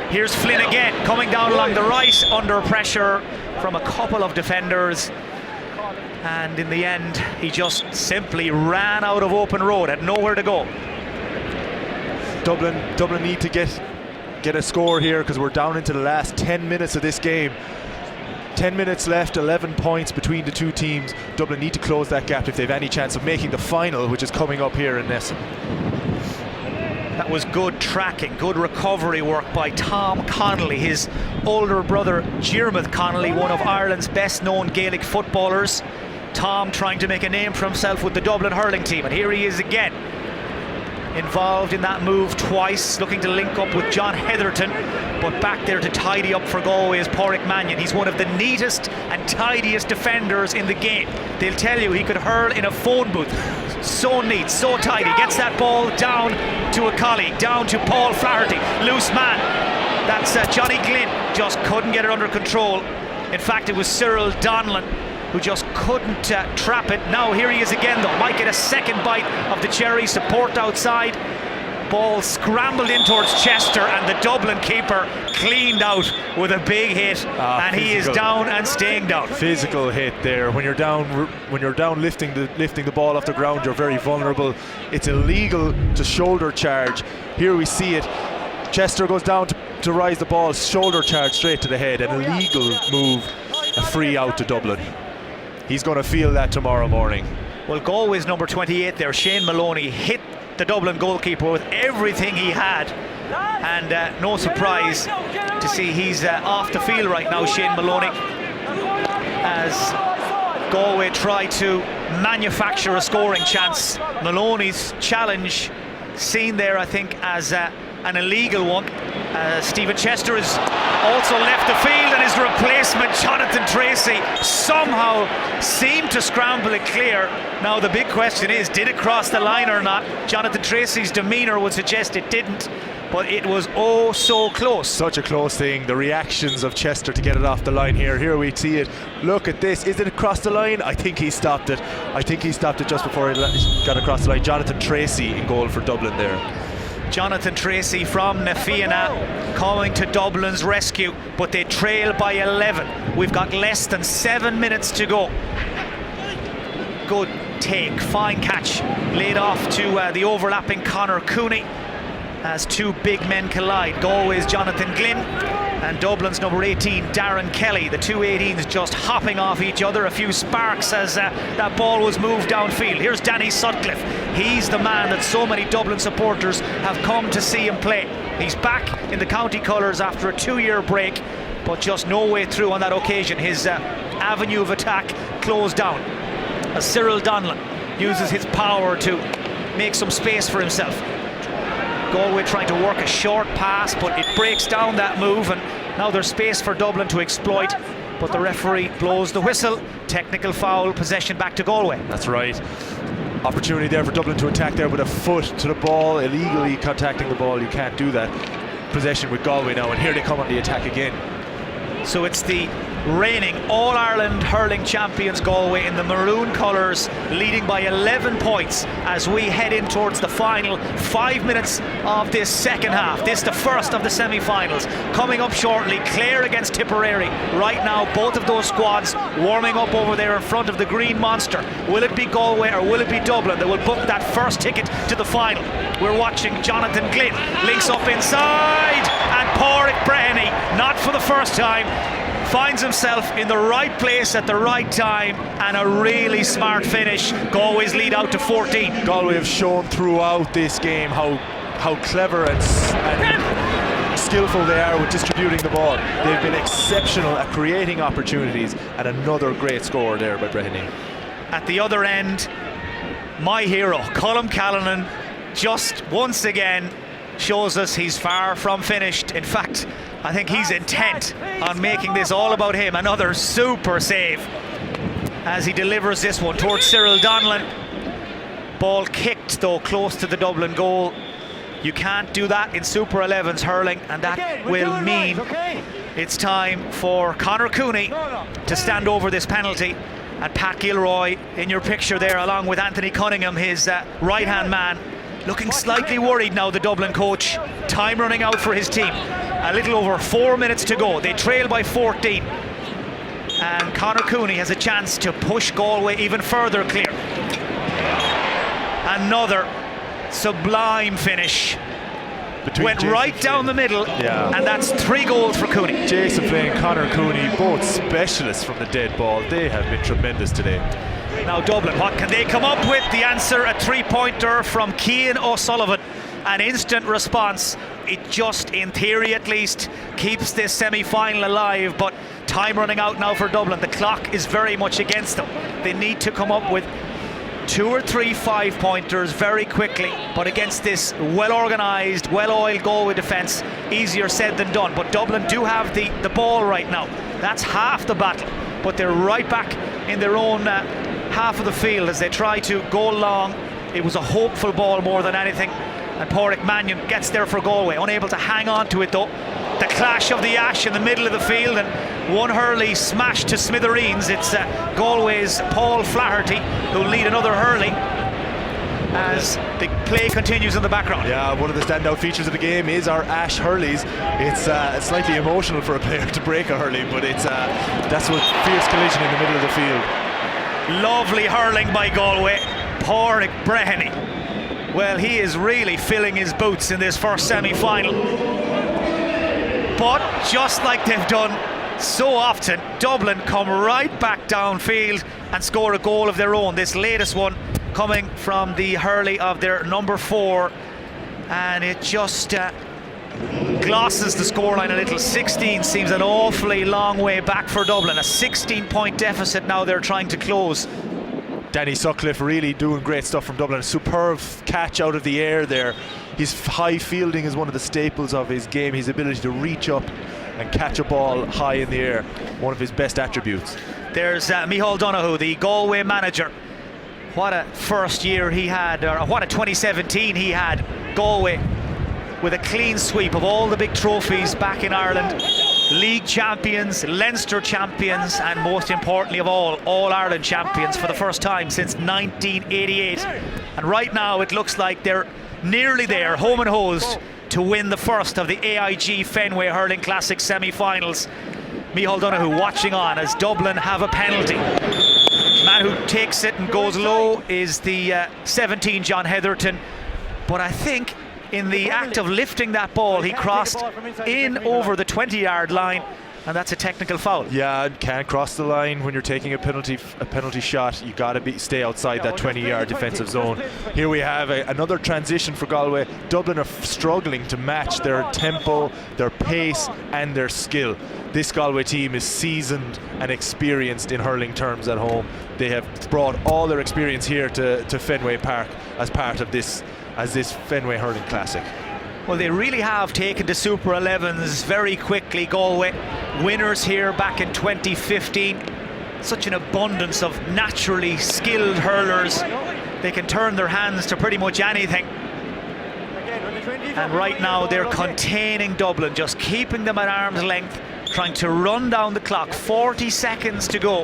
Speaker 1: Here's Flynn again, coming down along the right under pressure from a couple of defenders. And in the end, he just simply ran out of open road, had nowhere to go.
Speaker 2: Dublin need to get a score here, because we're down into the last 10 minutes of this game. 10 minutes left, 11 points between the two teams. Dublin need to close that gap if they've any chance of making the final, which is coming up here in Nesson.
Speaker 1: That was good tracking, good recovery work by Tom Connolly, his older brother Diarmuid Connolly, one of Ireland's best known Gaelic footballers. Tom trying to make a name for himself with the Dublin hurling team, and here he is again, involved in that move twice, looking to link up with John Heatherton, but back there to tidy up for Galway is Porrik Mannion. He's one of the neatest and tidiest defenders in the game. They'll tell you he could hurl in a phone booth. So neat, so tidy. Gets that ball down to a colleague, down to Paul Flaherty, loose man. That's Johnny Glynn, just couldn't get it under control. In fact, it was Cyril Donlan who just couldn't trap it. Now here he is again though, might get a second bite of the cherry. Support outside, ball scrambled in towards Chester, and the Dublin keeper cleaned out with a big hit, and he is down and staying down.
Speaker 2: Physical hit there. When you're down lifting the ball off the ground, you're very vulnerable. It's illegal to shoulder charge. Here we see it. Chester goes down to rise the ball, shoulder charge straight to the head, an illegal move, a free out to Dublin. He's going to feel that tomorrow morning.
Speaker 1: Well, Galway's number 28 there, Shane Maloney, hit the Dublin goalkeeper with everything he had, and no surprise to see he's off the field right now, Shane Maloney, as Galway try to manufacture a scoring chance. Maloney's challenge seen there, I think, as an illegal one. Stephen Chester has also left the field, and his replacement, Jonathan Tracy, somehow seemed to scramble it clear. Now the big question is, did it cross the line or not? Jonathan Tracy's demeanour would suggest it didn't, but it was oh so close. Such
Speaker 2: a close thing. The reactions of Chester to get it off the line here. Here we see it. Look at this. Is it across the line? I think he stopped it. I think he stopped it just before it got across the line. Jonathan Tracy in goal for Dublin there.
Speaker 1: Jonathan Tracy from Na Fianna coming to Dublin's rescue, but they trail by 11. We've got less than 7 minutes to go. Good take, fine catch, laid off to the overlapping Conor Cooney as two big men collide. Galway's Jonathan Glynn and Dublin's number 18, Darren Kelly. The two 18s just hopping off each other. A few sparks as that ball was moved downfield. Here's Danny Sutcliffe. He's the man that so many Dublin supporters have come to see him play. He's back in the county colours after a 2-year break, but just no way through on that occasion. His avenue of attack closed down as Cyril Donlan uses his power to make some space for himself. Galway trying to work a short pass, but it breaks down that move, and now there's space for Dublin to exploit, but the referee blows the whistle. Technical foul, possession back to Galway.
Speaker 2: That's right. Opportunity there for Dublin to attack there with a foot to the ball, illegally contacting the ball. You can't do that. Possession with Galway now, and here they come on the attack again.
Speaker 1: So it's the reigning All-Ireland hurling champions Galway in the maroon colours, leading by 11 points as we head in towards the final 5 minutes of this second half. This the first of the semi-finals. Coming up shortly, Clare against Tipperary. Right now, both of those squads warming up over there in front of the Green Monster. Will it be Galway or will it be Dublin that will book that first ticket to the final? We're watching Jonathan Glynn, links up inside, and Porrik Mannion, not for the first time, finds himself in the right place at the right time, and a really smart finish. Galway's lead out to 14.
Speaker 2: Galway have shown throughout this game how clever and skillful they are with distributing the ball. They've been exceptional at creating opportunities, and another great score there by Breheny.
Speaker 1: At the other end, my hero, Colm Callanan, just once again shows us he's far from finished. In fact, I think he's intent on making this all about him. Another super save as he delivers this one towards Cyril Donlan. Ball kicked though close to the Dublin goal. You can't do that in Super 11s hurling, and that will mean it's time for Conor Cooney to stand over this penalty. And Pat Gilroy in your picture there, along with Anthony Cunningham, his right-hand man, looking slightly worried now, the Dublin coach. Time running out for his team. A little over 4 minutes to go. They trail by 14. And Conor Cooney has a chance to push Galway even further clear. Another sublime finish. Went
Speaker 2: Jason
Speaker 1: right
Speaker 2: Flynn
Speaker 1: down the middle, and that's 3 goals for Cooney.
Speaker 2: Jason Flynn, Conor Cooney, both specialists from the dead ball. They have been tremendous today.
Speaker 1: Now Dublin, what can they come up with? The answer, a 3-pointer from Cian O'Sullivan. An instant response. It just, in theory at least, keeps this semi-final alive, but time running out now for Dublin. The clock is very much against them. They need to come up with 2 or 3 5-pointers very quickly, but against this well-organised, well-oiled Galway defence, easier said than done. But Dublin do have the ball right now. That's half the battle, but they're right back in their own half of the field as they try to go long. It was a hopeful ball more than anything, and Porrik Mannion gets there for Galway, unable to hang on to it though. The clash of the ash in the middle of the field, and one hurley smashed to smithereens. It's Galway's Paul Flaherty who'll lead another hurley as the play continues in the background.
Speaker 2: Yeah, one of the standout features of the game is our ash hurleys. It's slightly emotional for a player to break a hurley, but that's what fierce collision in the middle of the field.
Speaker 1: Lovely hurling by Galway. Porrik Mannion, well, he is really filling his boots in this first semi-final. But just like they've done so often, Dublin come right back downfield and score a goal of their own. This latest one coming from the hurley of their number 4, and it just glosses the scoreline a little. 16 seems an awfully long way back for Dublin. A 16-point deficit now they're trying to close.
Speaker 2: Danny Sutcliffe really doing great stuff from Dublin. A superb catch out of the air there. His high fielding is one of the staples of his game. His ability to reach up and catch a ball high in the air, one of his best attributes.
Speaker 1: There's Micheál Donoghue, the Galway manager. What a first year he had, or what a 2017 he had. Galway with a clean sweep of all the big trophies back in Ireland. League champions, Leinster champions, and most importantly of all Ireland champions for the first time since 1988. And right now it looks like they're nearly there, home and hosed, to win the first of the AIG Fenway Hurling Classic semi-finals. Micheál Donoghue watching on as Dublin have a penalty. Man who takes it and goes low is the 17, John Heatherton. But I think in the act of lifting that ball, he crossed in over the 20-yard line, and that's a technical foul.
Speaker 2: Yeah, can't cross the line when you're taking a penalty shot. You got to stay outside that 20-yard defensive zone. Here we have another transition for Galway. Dublin are struggling to match their tempo, their pace, and their skill. This Galway team is seasoned and experienced in hurling terms at home. They have brought all their experience here to Fenway Park as part of this Fenway Hurling Classic.
Speaker 1: Well, they really have taken to Super 11s very quickly, Galway. Winners here back in 2015. Such an abundance of naturally skilled hurlers. They can turn their hands to pretty much anything. And right now they're containing Dublin, just keeping them at arm's length, trying to run down the clock. 40 seconds to go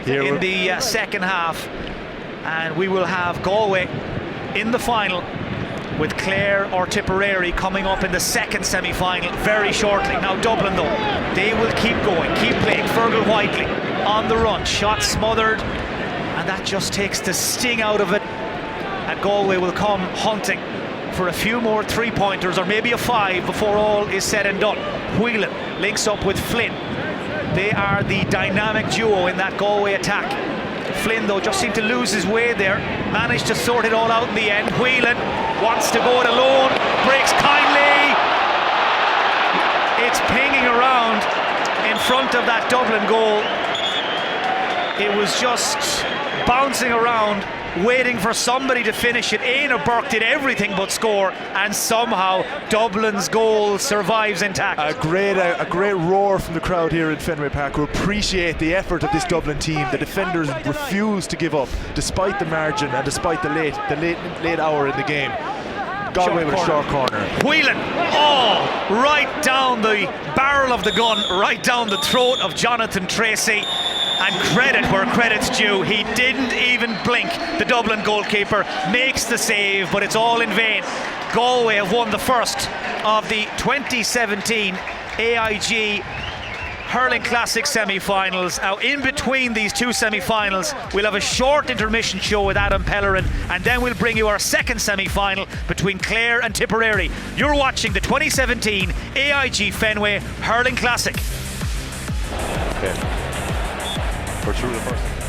Speaker 1: in the second half, and we will have Galway in the final with Clare or Tipperary coming up in the second semi-final very shortly. Now Dublin though, they will keep going, keep playing. Fergal Whiteley on the run, shot smothered, and that just takes the sting out of it, and Galway will come hunting for a few more three-pointers or maybe a 5 before all is said and done. Weiland links up with Flynn. They are the dynamic duo in that Galway attack. Flynn though just seemed to lose his way there, managed to sort it all out in the end. Weiland wants to go it alone, breaks kindly. It's pinging around in front of that Dublin goal. It was just bouncing around, waiting for somebody to finish it. Éanna Burke did everything but score, and somehow Dublin's goal survives intact.
Speaker 2: A great roar from the crowd here in Fenway Park, who appreciate the effort of this Dublin team. The defenders refuse to give up despite the margin and despite the late hour in the game. Galway with a short corner.
Speaker 1: Weiland, right down the barrel of the gun, right down the throat of Jonathan Tracy. And credit where credit's due, he didn't even blink. The Dublin goalkeeper makes the save, but it's all in vain. Galway have won the first of the 2017 AIG Hurling Classic semi-finals. Now in between these two semi-finals we'll have a short intermission show with Adam Pellerin, and then we'll bring you our second semi-final between Clare and Tipperary. You're watching the 2017 AIG Fenway Hurling Classic.
Speaker 2: Okay. We're through the first.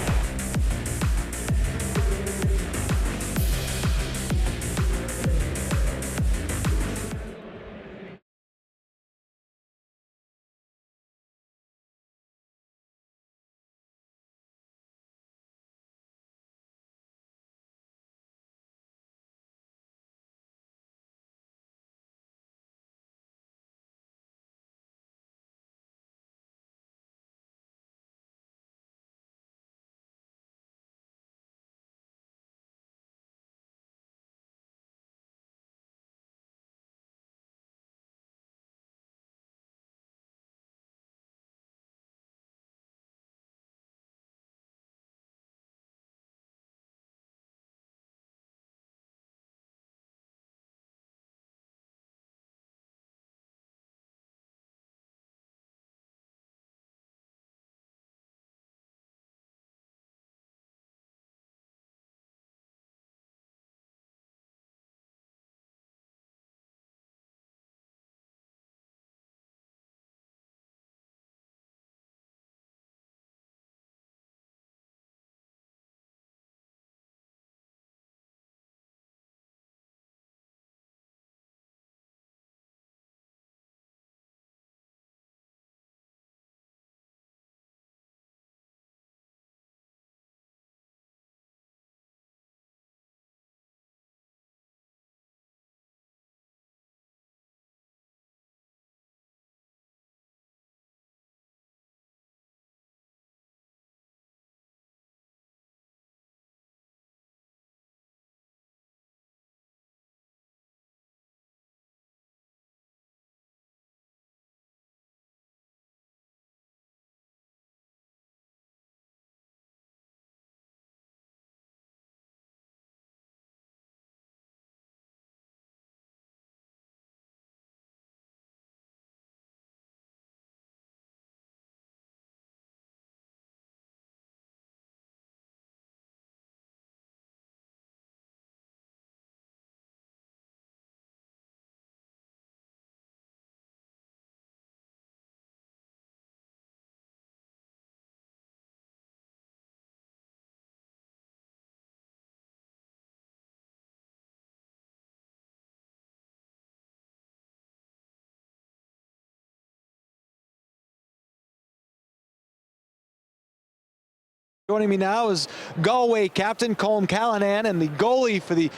Speaker 4: Joining me now is Galway captain Colm Callanan and the goalie for the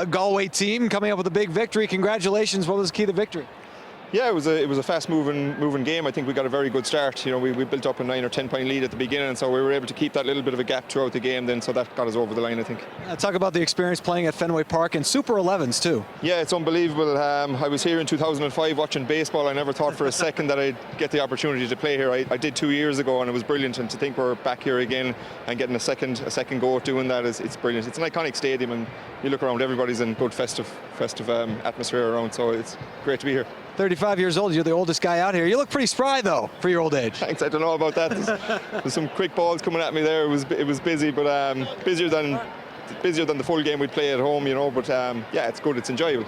Speaker 4: Galway team, coming up with a big victory. Congratulations. What was the key to victory?
Speaker 5: Yeah, it was a fast-moving game. I think we got a very good start. You know, we built up a 9 or 10 point lead at the beginning, and so we were able to keep that little bit of a gap throughout the game. Then, so that got us over the line, I think.
Speaker 4: Talk about the experience playing at Fenway Park and Super 11s too.
Speaker 5: Yeah, it's unbelievable. I was here in 2005 watching baseball. I never thought for a second that I'd get the opportunity to play here. I did 2 years ago, and it was brilliant. And to think we're back here again and getting a second go at doing that it's brilliant. It's an iconic stadium, and you look around, everybody's in good festive atmosphere around. So it's great to be here.
Speaker 4: 35 years old, you're the oldest guy out here. You look pretty spry though for your old age.
Speaker 5: Thanks, I don't know about that. There's some quick balls coming at me there. It was busy, but busier than the full game we'd play at home, you know. But yeah, it's good. It's enjoyable.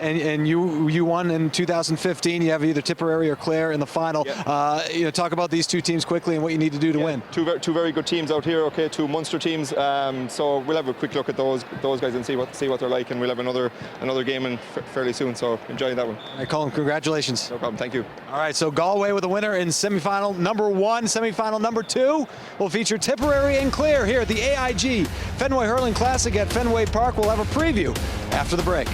Speaker 4: And you won in 2015. You have either Tipperary or Clare in the final.
Speaker 5: Yeah.
Speaker 4: You know, talk about these two teams quickly and what you need to do to win.
Speaker 5: Two very good teams out here. Okay, two Munster teams. So we'll have a quick look at those guys and see what they're like, and we'll have another game in fairly soon. So enjoy that one.
Speaker 4: All right, Colin, congratulations.
Speaker 5: No problem. Thank you.
Speaker 4: All right, so Galway with a winner in semi-final number 1. Semi-final number 2 will feature Tipperary and Clare here at the AIG Fenway Hurling Classic at Fenway Park. We'll have a preview after the break.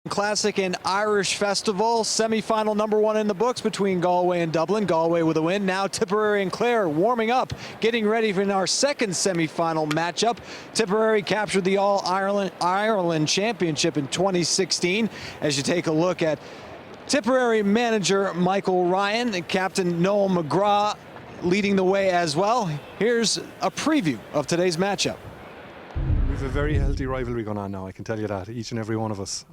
Speaker 4: Classic and Irish Festival, semi-final number 1 in the books between Galway and Dublin. Galway with a win. Now Tipperary and Clare warming up, getting ready for our second semi-final matchup. Tipperary captured the All-Ireland Championship in 2016. As you take a look at Tipperary manager Michael Ryan and captain Noel Mcgraw leading the way as well. Here's a preview of today's matchup.
Speaker 6: We've a very healthy rivalry going on now, I can tell you that, each and every one of us.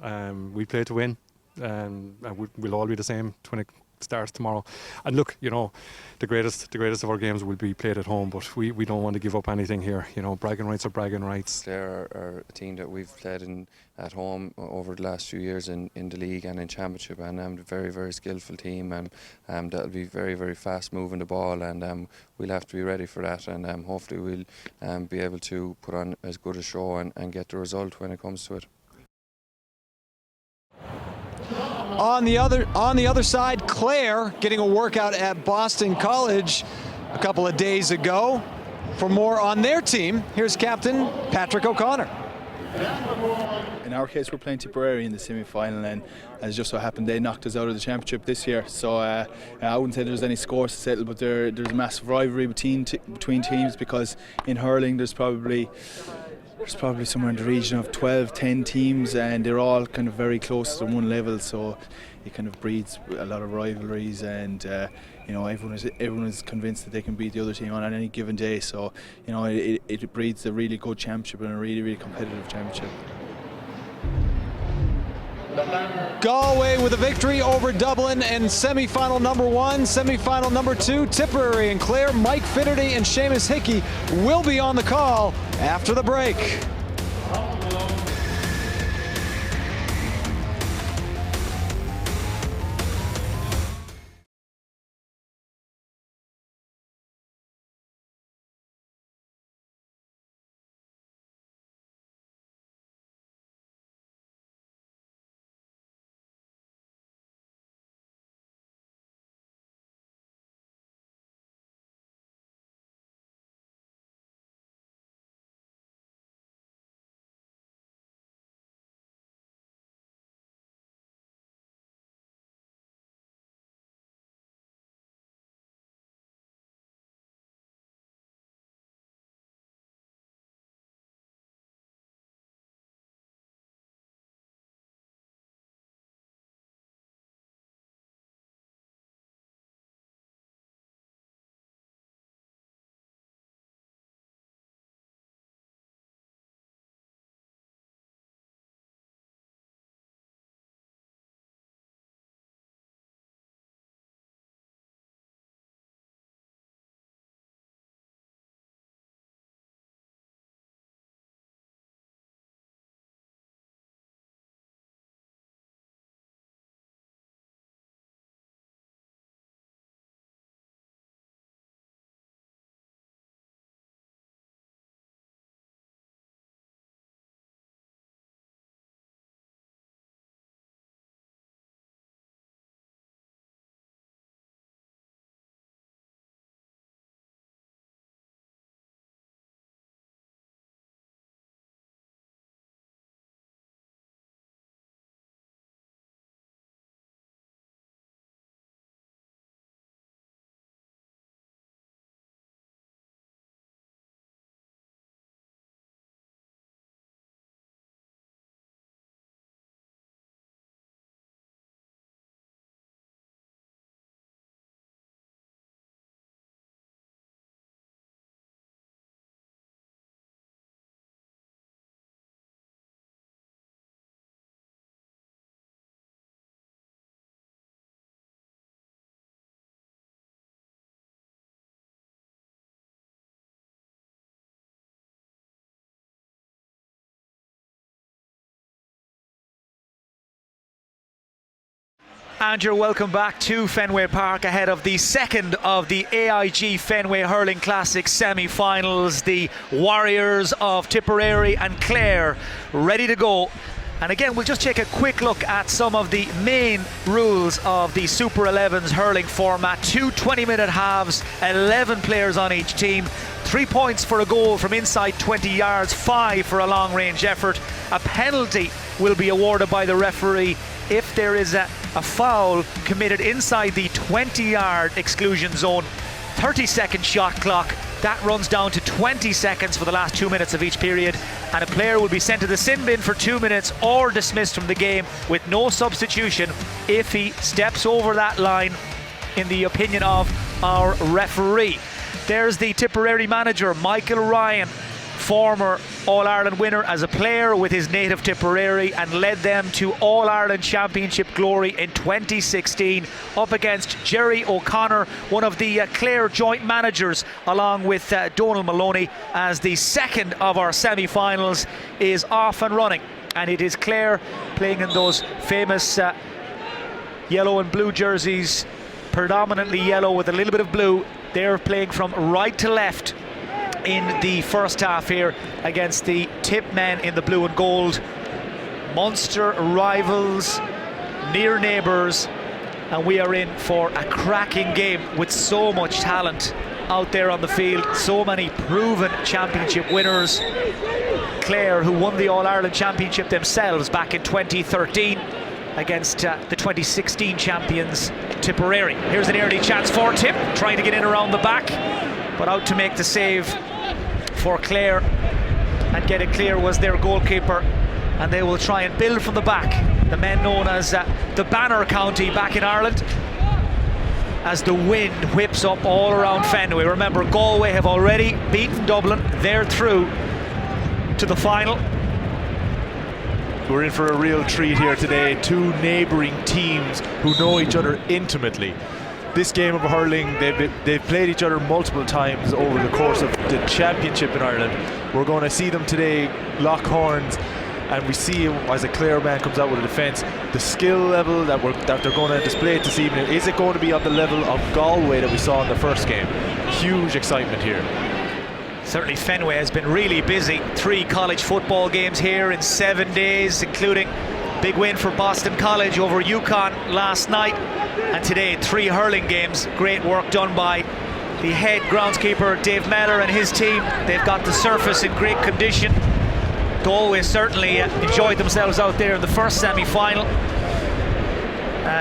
Speaker 6: We play to win, and we'll all be the same when it starts tomorrow. And look, you know, the greatest of our games will be played at home, but we don't want to give up anything here. You know, bragging rights are bragging rights.
Speaker 7: They're a team that we've played at home over the last few years in the league and in championship, and a very, very skillful team, and that'll be very, very fast moving the ball, and we'll have to be ready for that, and hopefully we'll be able to put on as good a show and get the result when it comes to it.
Speaker 4: On the other side, Clare getting a workout at Boston College a couple of days ago. For more on their team, here's Captain Patrick O'Connor.
Speaker 8: In our case, we're playing Tipperary in the semi-final, and as just so happened, they knocked us out of the championship this year. So I wouldn't say there's any scores to settle, but there's a massive rivalry between teams, because in hurling there's probably somewhere in the region of 10 teams, and they're all kind of very close to one level, so it kind of breeds a lot of rivalries, and you know, everyone is convinced that they can beat the other team on any given day, so you know, it breeds a really good championship and a really, really competitive championship.
Speaker 4: Galway with a victory over Dublin in semi-final number 1. Semi-final number 2, Tipperary and Clare. Mike Finnerty and Seamus Hickey will be on the call after the break.
Speaker 1: And you're welcome back to Fenway Park ahead of the second of the AIG Fenway Hurling Classic semi-finals. The Warriors of Tipperary and Clare ready to go. And again, we'll just take a quick look at some of the main rules of the Super 11s hurling format. 2 20-minute halves, 11 players on each team, 3 points for a goal from inside 20 yards, 5 for a long-range effort. A penalty will be awarded by the referee if there is a foul committed inside the 20-yard exclusion zone. 30-second shot clock. That runs down to 20 seconds for the last 2 minutes of each period, and a player will be sent to the sin bin for 2 minutes or dismissed from the game with no substitution if he steps over that line, in the opinion of our referee. There's the Tipperary manager, Michael Ryan. former All-Ireland winner as a player with his native Tipperary and led them to All-Ireland Championship glory in 2016 up against Jerry O'Connor, one of the Clare joint managers, along with Donal Maloney, as the second of our semi-finals is off and running. And it is Clare playing in those famous yellow and blue jerseys, predominantly yellow with a little bit of blue. They're playing from right to left in the first half here against the Tip men in the blue and gold. Munster rivals, near neighbours, and we are in for a cracking game with so much talent out there on the field, so many proven championship winners. Clare, who won the All-Ireland Championship themselves back in 2013 against the 2016 champions Tipperary. Here's an early chance for Tip, trying to get in around the back, but out to make the save for Clare and get it clear was their goalkeeper, and they will try and build from the back. The men known as the Banner County back in Ireland, as the wind whips up all around Fenway. Remember, Galway have already beaten Dublin. They're through to the final.
Speaker 2: We're in for a real treat here today. Two neighbouring teams who know each other intimately. This game of hurling, they've played each other multiple times over the course of the championship in Ireland. We're going to see them today lock horns, and we see as a Clare man comes out with a defence, the skill level that they're going to display this evening. Is it going to be on the level of Galway that we saw in the first game? Huge excitement here.
Speaker 1: Certainly Fenway has been really busy. 3 college football games here in 7 days, including big win for Boston College over Yukon last night, and today 3 hurling games. Great work done by the head groundskeeper Dave Mellor and his team. They've got the surface in great condition. Galway certainly enjoyed themselves out there in the first semi-final.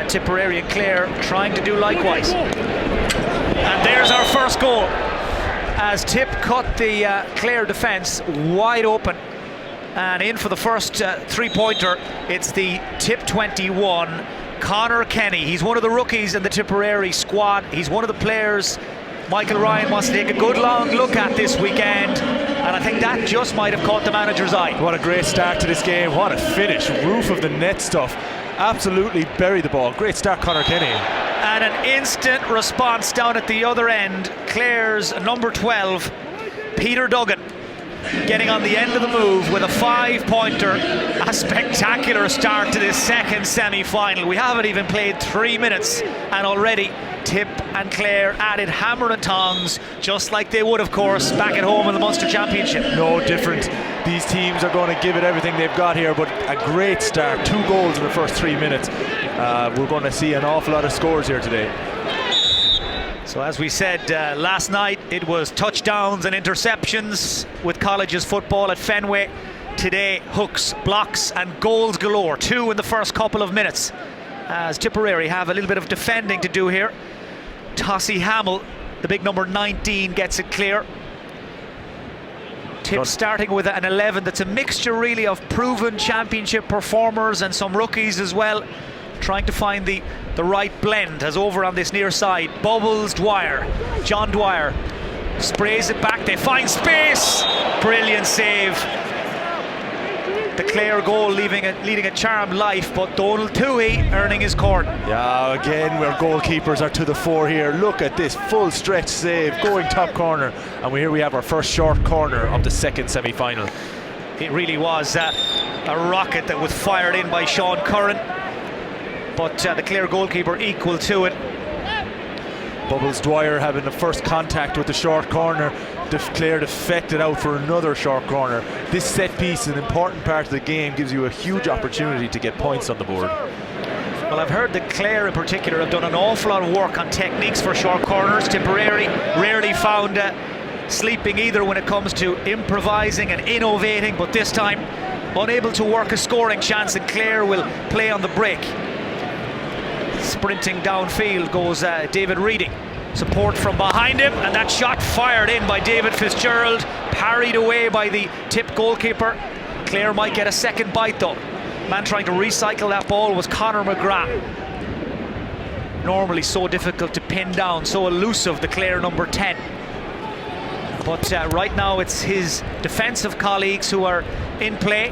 Speaker 1: Tipperary and Clare trying to do likewise. And there's our first goal, as Tip cut the Clare defence wide open, and in for the first 3-pointer. It's the Tip 21, Conor Kenney. He's one of the rookies in the Tipperary squad. He's one of the players Michael Ryan wants to take a good long look at this weekend, and I think that just might have caught the manager's eye.
Speaker 2: What a great start to this game. What a finish. Roof of the net stuff. Absolutely buried the ball. Great start, Conor Kenney.
Speaker 1: And an instant response down at the other end. Clare's number 12, Peter Duggan, getting on the end of the move with a 5-pointer. A spectacular start to this second semi-final. We haven't even played 3 minutes, and already Tip and Clare added hammer and tongs, just like they would, of course, back at home in the Munster Championship.
Speaker 2: No different. These teams are going to give it everything they've got here, but a great start. 2 goals in the first 3 minutes. We're going to see an awful lot of scores here today.
Speaker 1: So as we said last night, it was touchdowns and interceptions with colleges football at Fenway. Today, hooks, blocks and goals galore. 2 in the first couple of minutes, as Tipperary have a little bit of defending to do here. Tossie Hamill, the big number 19, gets it clear. Tip starting with an 11 that's a mixture really of proven championship performers and some rookies as well, trying to find the right blend. As over on this near side, Bubbles Dwyer, John Dwyer sprays it back, they find space, brilliant save. The Clare goal leading a charmed life, but Donald Toohey earning his corner.
Speaker 2: Yeah, again, where goalkeepers are to the fore here. Look at this full stretch save, going top corner, and here we have our first short corner of the second semi-final.
Speaker 1: It really was a rocket that was fired in by Sean Curran, but the Clare goalkeeper equal to it.
Speaker 2: Bubbles Dwyer having the first contact with the short corner. Clare deflected out for another short corner. This set piece is an important part of the game, gives you a huge opportunity to get points on the board.
Speaker 1: Well, I've heard that Clare in particular have done an awful lot of work on techniques for short corners. Tipperary rarely found sleeping either when it comes to improvising and innovating, but this time unable to work a scoring chance, and Clare will play on the break. Sprinting downfield goes David Reading. Support from behind him, and that shot fired in by David Fitzgerald, parried away by the Tip goalkeeper. Clare might get a second bite though. Man trying to recycle that ball was Conor Mcgraw. Normally so difficult to pin down, so elusive, the Clare number 10. But right now it's his defensive colleagues who are in play,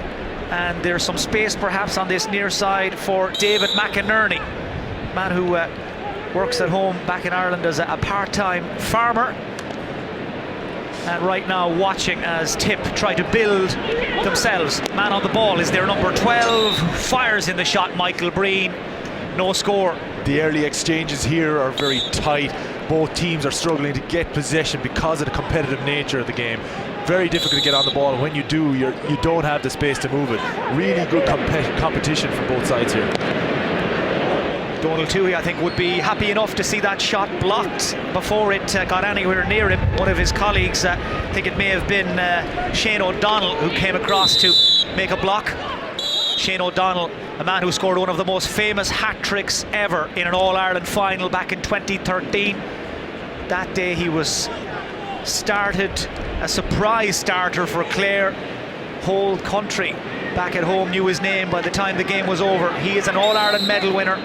Speaker 1: and there's some space perhaps on this near side for David McInerney, man who works at home back in Ireland as a part-time farmer, and right now watching as Tip try to build themselves. Man on the ball is their number 12, fires in the shot, Michael Breen. No score.
Speaker 2: The early exchanges here are very tight. Both teams are struggling to get possession because of the competitive nature of the game. Very difficult to get on the ball, and when you do, you don't have the space to move it. Really good competition from both sides here.
Speaker 1: Donald Toohey, I think, would be happy enough to see that shot blocked before it got anywhere near him. One of his colleagues, I think it may have been Shane O'Donnell, who came across to make a block. Shane O'Donnell, a man who scored one of the most famous hat-tricks ever in an All-Ireland final back in 2013. That day he was started, a surprise starter for Clare. Whole country back at home knew his name by the time the game was over. He is an All-Ireland medal winner,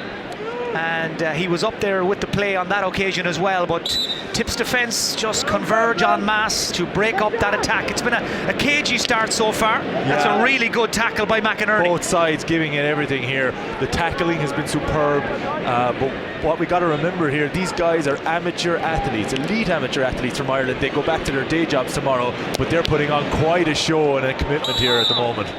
Speaker 1: and he was up there with the play on that occasion as well, but Tip's defence just converge en masse to break up that attack. It's been a cagey start so far. That's a really good tackle by McInerney.
Speaker 2: Both sides giving it everything here. The tackling has been superb, but what we got to remember here, these guys are amateur athletes, elite amateur athletes from Ireland. They go back to their day jobs tomorrow, but they're putting on quite a show and a commitment here at the moment.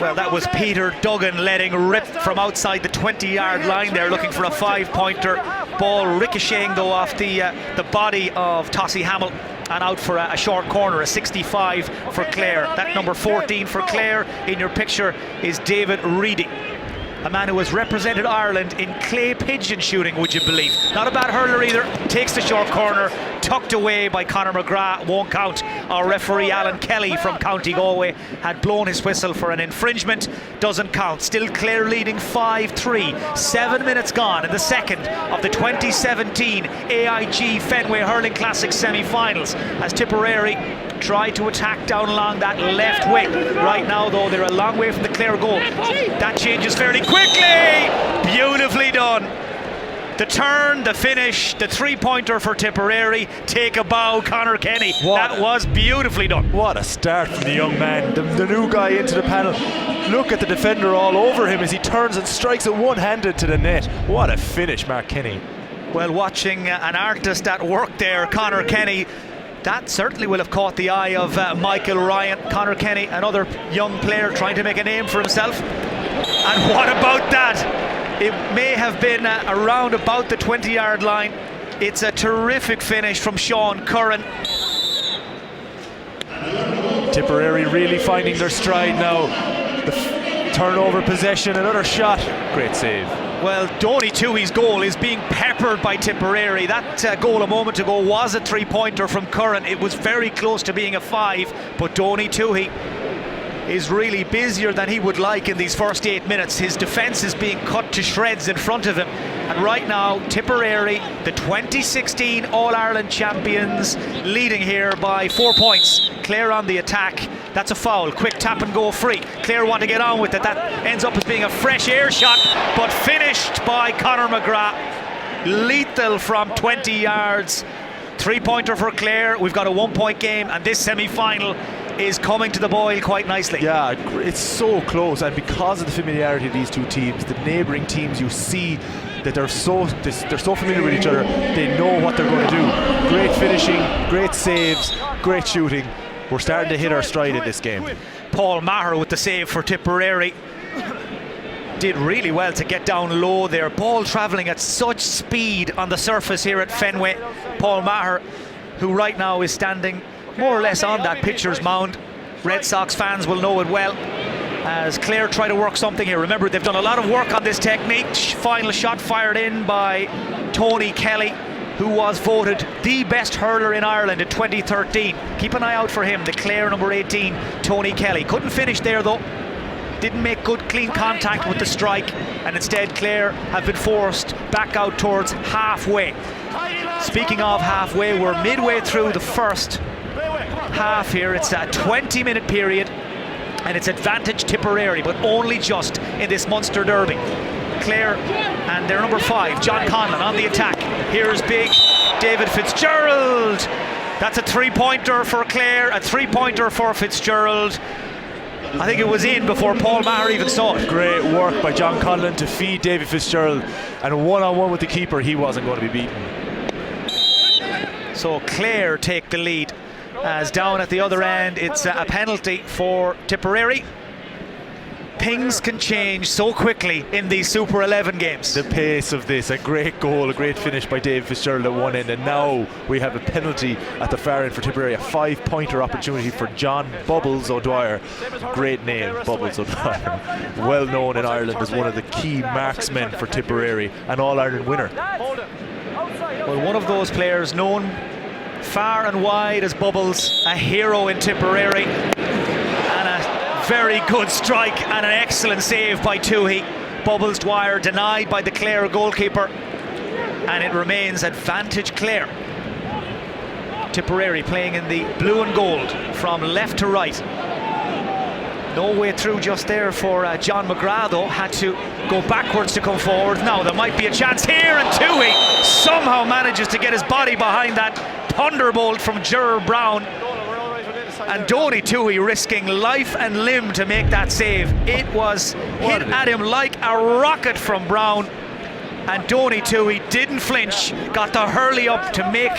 Speaker 1: Well, that was Peter Duggan letting rip from outside the 20-yard line there, looking for a 5-pointer. Ball ricocheting though off the body of Tossie Hamill and out for a short corner, a 65 for Clare. That number 14 for Clare in your picture is David Reedy, a man who has represented Ireland in clay pigeon shooting, would you believe? Not a bad hurler either. Takes the short corner, tucked away by Conor Mcgraw, won't count. Our referee Alan Kelly from County Galway had blown his whistle for an infringement, doesn't count. Still Clare leading 5-3, 7 minutes gone in the second of the 2017 AIG Fenway Hurling Classic semi-finals, as Tipperary tried to attack down along that left wing. Right now though, they're a long way from the Clare goal. That changes fairly quickly. Beautifully done. The turn, the finish, the 3-pointer for Tipperary. Take a bow, Conor Kenney. That was beautifully done.
Speaker 2: What a start from the young man. The new guy into the panel. Look at the defender all over him as he turns and strikes it one-handed to the net. What a finish, Mark Kenney.
Speaker 1: Well, watching an artist at work there, Conor Kenney, that certainly will have caught the eye of Michael Ryan. Conor Kenney, another young player trying to make a name for himself. And what about that? It may have been around about the 20-yard line. It's a terrific finish from Sean Curran.
Speaker 2: Tipperary really finding their stride now. The turnover possession, another shot. Great save.
Speaker 1: Well, Donny Toohey's goal is being peppered by Tipperary. That goal a moment ago was a 3-pointer from Curran. It was very close to being a 5, but Donny Toohey is really busier than he would like in these first 8 minutes. His defence is being cut to shreds in front of him. And right now, Tipperary, the 2016 All-Ireland champions, leading here by 4 points. Clare on the attack. That's a foul. Quick tap and go free. Clare want to get on with it. That ends up as being a fresh air shot, but finished by Conor Mcgraw. Lethal from 20 yards. 3-pointer for Clare. We've got a 1-point game, and this semi-final is coming to the boil quite nicely.
Speaker 2: Yeah, it's so close, and because of the familiarity of these two teams, the neighbouring teams, you see that they're so familiar with each other. They know what they're going to do. Great finishing, great saves, great shooting. We're starting to hit our stride in this game.
Speaker 1: Paul Maher with the save for Tipperary. Did really well to get down low there. Ball travelling at such speed on the surface here at Fenway. Paul Maher, who right now is standing more or less on that pitcher's mound. Red Sox fans will know it well, as Clare try to work something here. Remember, they've done a lot of work on this technique. Final shot fired in by Tony Kelly, who was voted the best hurler in Ireland in 2013. Keep an eye out for him, the Clare number 18, Tony Kelly. Couldn't finish there though. Didn't make good clean contact with the strike, and instead Clare have been forced back out towards halfway. Speaking of halfway, we're midway through the first half here. It's a 20-minute period, and it's advantage Tipperary, but only just in this Munster derby. Clare and their number 5, John Conlon, on the attack. Here's big David Fitzgerald. That's a three-pointer for Clare, a three-pointer for Fitzgerald. I think it was in before Paul Maher even saw it.
Speaker 2: Great work by John Connolly to feed Davy Fitzgerald, and one-on-one with the keeper, he wasn't going to be beaten.
Speaker 1: So Clare take the lead, as down at the other end it's a penalty for Tipperary. Things can change so quickly in these Super 11 games.
Speaker 2: The pace of this, a great goal, a great finish by Dave Fitzgerald at one end, and now we have a penalty at the far end for Tipperary, a 5-pointer opportunity for John Bubbles O'Dwyer. Great name, Bubbles O'Dwyer. Well known in Ireland as one of the key marksmen for Tipperary, an All-Ireland winner.
Speaker 1: Well, one of those players known far and wide as Bubbles, a hero in Tipperary, and a very good strike and an excellent save by Toohey. Bubbles Dwyer denied by the Clare goalkeeper, and it remains advantage Clare. Tipperary playing in the blue and gold from left to right. No way through just there for John Mcgraw, though. Had to go backwards to come forward. Now there might be a chance here, and Toohey somehow manages to get his body behind that thunderbolt from Ger Brown. And Donny Toohey risking life and limb to make that save. It was hit at him like a rocket from Brown, and Donny Toohey didn't flinch, got the hurley up to make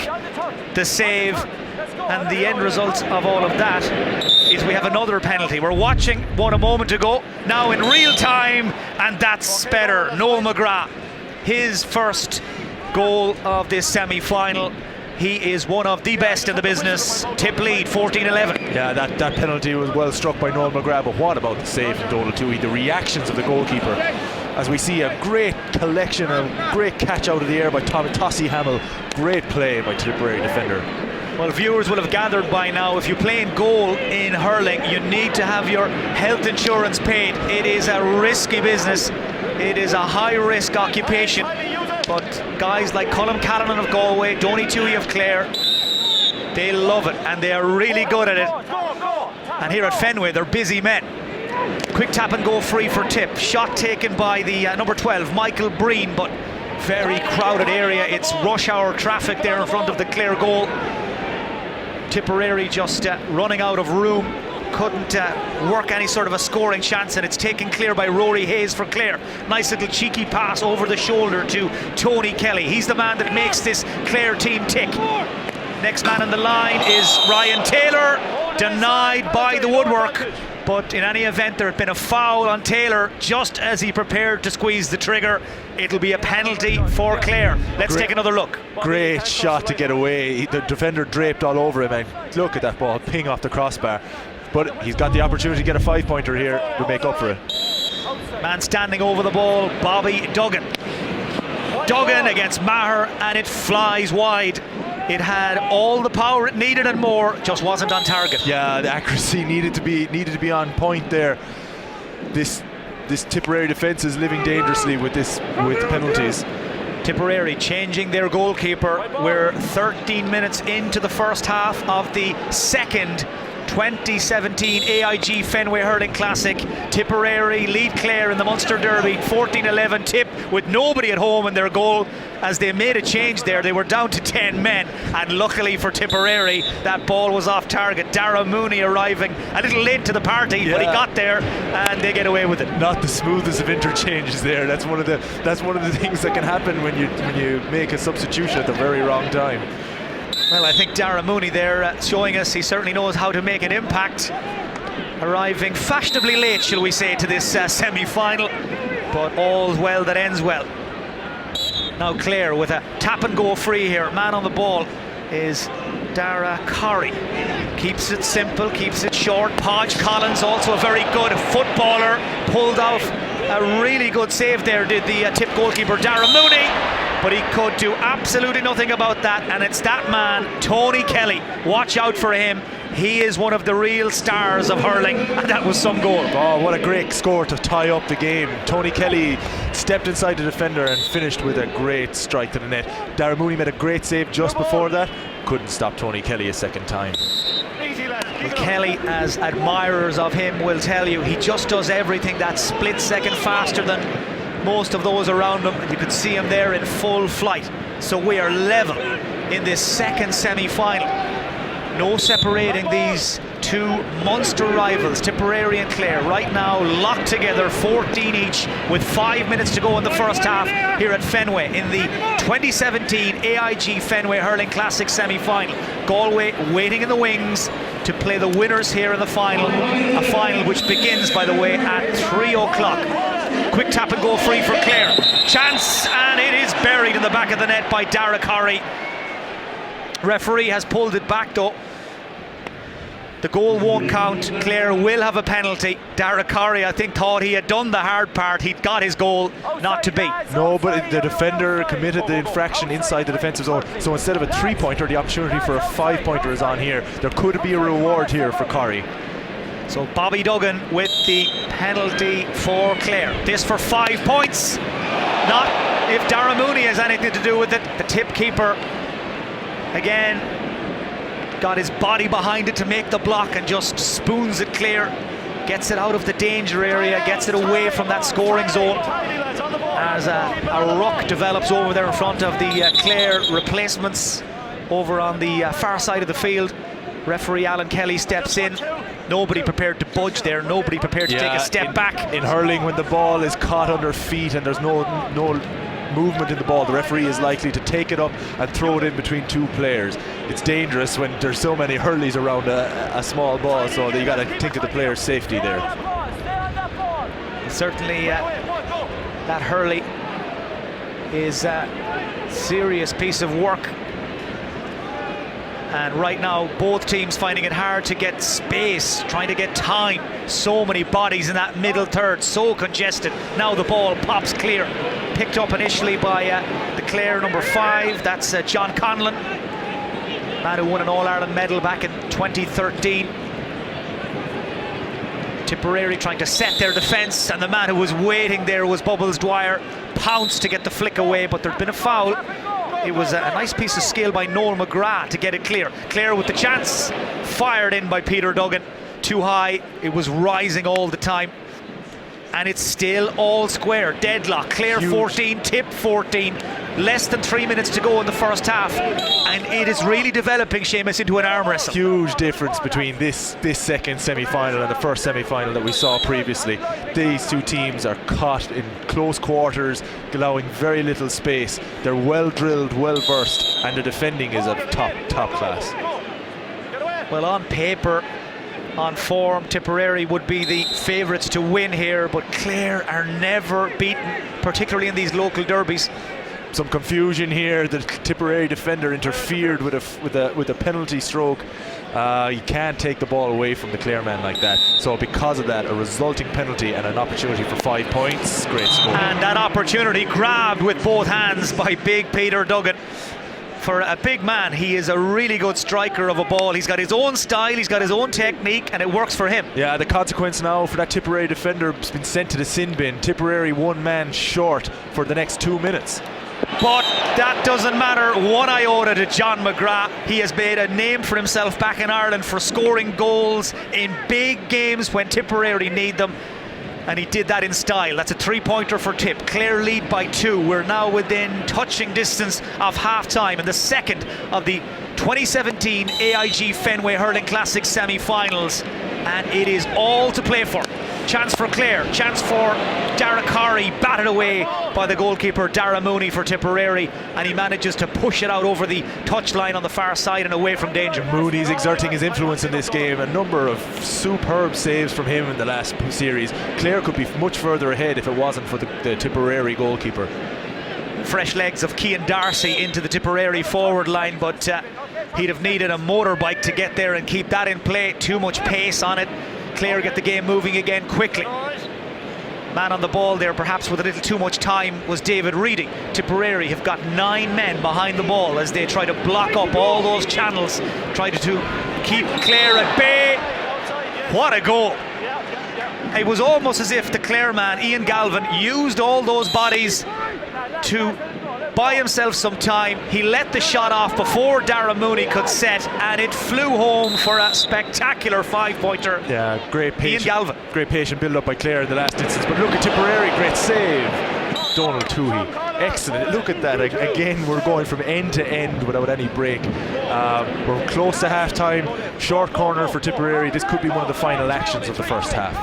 Speaker 1: the save, and the end result of all of that is we have another penalty. We're watching one a moment ago, now in real time, and that's better. Noel Mcgraw, his first goal of this semi-final. He is one of the best in the business. Tip lead, 14-11.
Speaker 2: Yeah, that penalty was well struck by Noel Mcgraw, but what about the save from Donald Toohey? The reactions of the goalkeeper, as we see a great collection, a great catch out of the air by Tossie Hamill. Great play by Tipperary defender.
Speaker 1: Well, viewers will have gathered by now, if you play in goal in hurling, you need to have your health insurance paid. It is a risky business. It is a high-risk occupation. But guys like Colm Callanan of Galway, Donny Toohey of Clare, they love it and they are really good at it. And here at Fenway, they're busy men. Quick tap and go free for Tip. Shot taken by the number 12, Michael Breen, but very crowded area. It's rush hour traffic there in front of the Clare goal. Tipperary just running out of room. Couldn't work any sort of a scoring chance, and it's taken clear by Rory Hayes for Clare. Nice little cheeky pass over the shoulder to Tony Kelly. He's the man that makes this Clare team tick. Next man in the line is Ryan Taylor, denied by the woodwork, but in any event there had been a foul on Taylor just as he prepared to squeeze the trigger. It'll be a penalty for Clare. Let's take another look.
Speaker 2: Great shot to get away. The defender draped all over him, and look at that ball ping off the crossbar. But he's got the opportunity to get a 5-pointer here to make up for it.
Speaker 1: Man standing over the ball, Bobby Duggan. Duggan against Maher, and it flies wide. It had all the power it needed and more, just wasn't on target.
Speaker 2: Yeah, the accuracy needed to be on point there. This Tipperary defence is living dangerously with penalties.
Speaker 1: Tipperary changing their goalkeeper. We're 13 minutes into the first half of the second 2017 AIG Fenway Hurling Classic. Tipperary lead Clare in the Munster Derby, 14-11. Tip with nobody at home in their goal. As they made a change there, they were down to 10 men, and luckily for Tipperary, that ball was off target. Dara Mooney arriving a little late to the party, but he got there, and they get away with it.
Speaker 2: Not the smoothest of interchanges there. That's one of the things that can happen when you make a substitution at the very wrong time.
Speaker 1: Well, I think Dara Mooney there showing us he certainly knows how to make an impact. Arriving fashionably late, shall we say, to this semi-final, but all's well that ends well. Now Clare with a tap and go free here. Man on the ball is Dara Corrie. Keeps it simple, keeps it short. Podge Collins, also a very good footballer, pulled out a really good save there, did the Tip goalkeeper Dara Mooney. But he could do absolutely nothing about that, and it's that man, Tony Kelly. Watch out for him. He is one of the real stars of hurling, and that was some goal.
Speaker 2: Oh, what a great score to tie up the game. Tony Kelly stepped inside the defender and finished with a great strike to the net. Dara Mooney made a great save just before that. Couldn't stop Tony Kelly a second time.
Speaker 1: Well, Kelly, as admirers of him will tell you, he just does everything that split second faster than most of those around him. You could see him there in full flight. So we are level in this second semi-final. No separating these two monster rivals, Tipperary and Clare, right now locked together, 14 each, with 5 minutes to go in the first half here at Fenway in the 2017 AIG Fenway Hurling Classic semi-final. Galway waiting in the wings to play the winners here in the final, a final which begins, by the way, at 3 o'clock. Quick tap and go free for Clare. Chance, and it is buried in the back of the net by Dara Corrie. Referee has pulled it back though. The goal won't count. Clare will have a penalty. Dara Corrie, I think, thought he had done the hard part. He'd got his goal, not to be.
Speaker 2: No, but the defender committed the infraction inside the defensive zone. So instead of a 3-pointer, the opportunity for a 5-pointer is on here. There could be a reward here for Corrie.
Speaker 1: So Bobby Duggan with the penalty for Clare. This for 5 points. Not if Dara Mooney has anything to do with it. The tip keeper again got his body behind it to make the block and just spoons it clear, gets it out of the danger area, gets it away from that scoring zone as a ruck develops over there in front of the Clare replacements over on the far side of the field. Referee Alan Kelly steps in. Nobody prepared to budge there, nobody prepared to take a step back.
Speaker 2: In hurling, when the ball is caught under feet and there's no movement in the ball, the referee is likely to take it up and throw it in between two players. It's dangerous when there's so many hurleys around a small ball, so you got to think of the player's safety there.
Speaker 1: Certainly that hurley is a serious piece of work, and right now both teams finding it hard to get space, trying to get time. So many bodies in that middle third, so congested. Now the ball pops clear, picked up initially by the Clare number 5, that's John Connolly, man who won an All-Ireland medal back in 2013. Tipperary trying to set their defence, and the man who was waiting there was Bubbles Dwyer. Pounced to get the flick away, but there'd been a foul. It was a nice piece of skill by Noel Mcgraw to get it clear. Clare with the chance, fired in by Peter Duggan. Too high, it was rising all the time. And it's still all square, deadlock. Clare 14, Tip 14. Less than 3 minutes to go in the first half, and it is really developing, Seamus, into an arm wrestle.
Speaker 2: Huge difference between this second semi-final and the first semi-final that we saw previously. These two teams are caught in close quarters, allowing very little space. They're well drilled, well versed, and the defending is of top class.
Speaker 1: Well, on paper, on form, Tipperary would be the favourites to win here, but Clare are never beaten, particularly in these local derbies.
Speaker 2: Some confusion here. The Tipperary defender interfered with a penalty stroke. You can't take the ball away from the Clare man like that. So because of that, a resulting penalty and an opportunity for 5 points. Great score.
Speaker 1: And that opportunity grabbed with both hands by big Peter Duggan. For a big man, he is a really good striker of a ball. He's got his own style, he's got his own technique, and it works for him.
Speaker 2: Yeah, the consequence now for that Tipperary defender has been sent to the sin bin. Tipperary 1 man short for the next 2 minutes.
Speaker 1: But that doesn't matter one iota to John Mcgraw. He has made a name for himself back in Ireland for scoring goals in big games when Tipperary need them, and he did that in style. That's a 3-pointer for Tip. Clare lead by 2. We're now within touching distance of half-time in the second of the 2017 AIG Fenway Hurling Classic semi-finals, and it is all to play for. Chance for Clare, chance for Dara Corrie, batted away by the goalkeeper Dara Mooney for Tipperary, and he manages to push it out over the touchline on the far side and away from danger.
Speaker 2: Mooney's exerting his influence in this game. A number of superb saves from him in the last series. Clare could be much further ahead if it wasn't for the Tipperary goalkeeper.
Speaker 1: Fresh legs of Cian Darcy into the Tipperary forward line, but he'd have needed a motorbike to get there and keep that in play. Too much pace on it. Clare get the game moving again quickly. Man on the ball there, perhaps with a little too much time, was David Reading. Tipperary have got 9 men behind the ball as they try to block up all those channels, try to keep Clare at bay. What a goal! It was almost as if the Clare man, Ian Galvin, used all those bodies to buy himself some time. He let the shot off before Dara Mooney could set, and it flew home for a spectacular 5-pointer.
Speaker 2: Yeah, great patient.
Speaker 1: Ian Galvin.
Speaker 2: Great patient build up by Clare in the last instance. But look at Tipperary, great save. Donald Toohey. Excellent. Look at that. Again, we're going from end to end without any break. We're close to half-time. Short corner for Tipperary. This could be one of the final actions of the first half.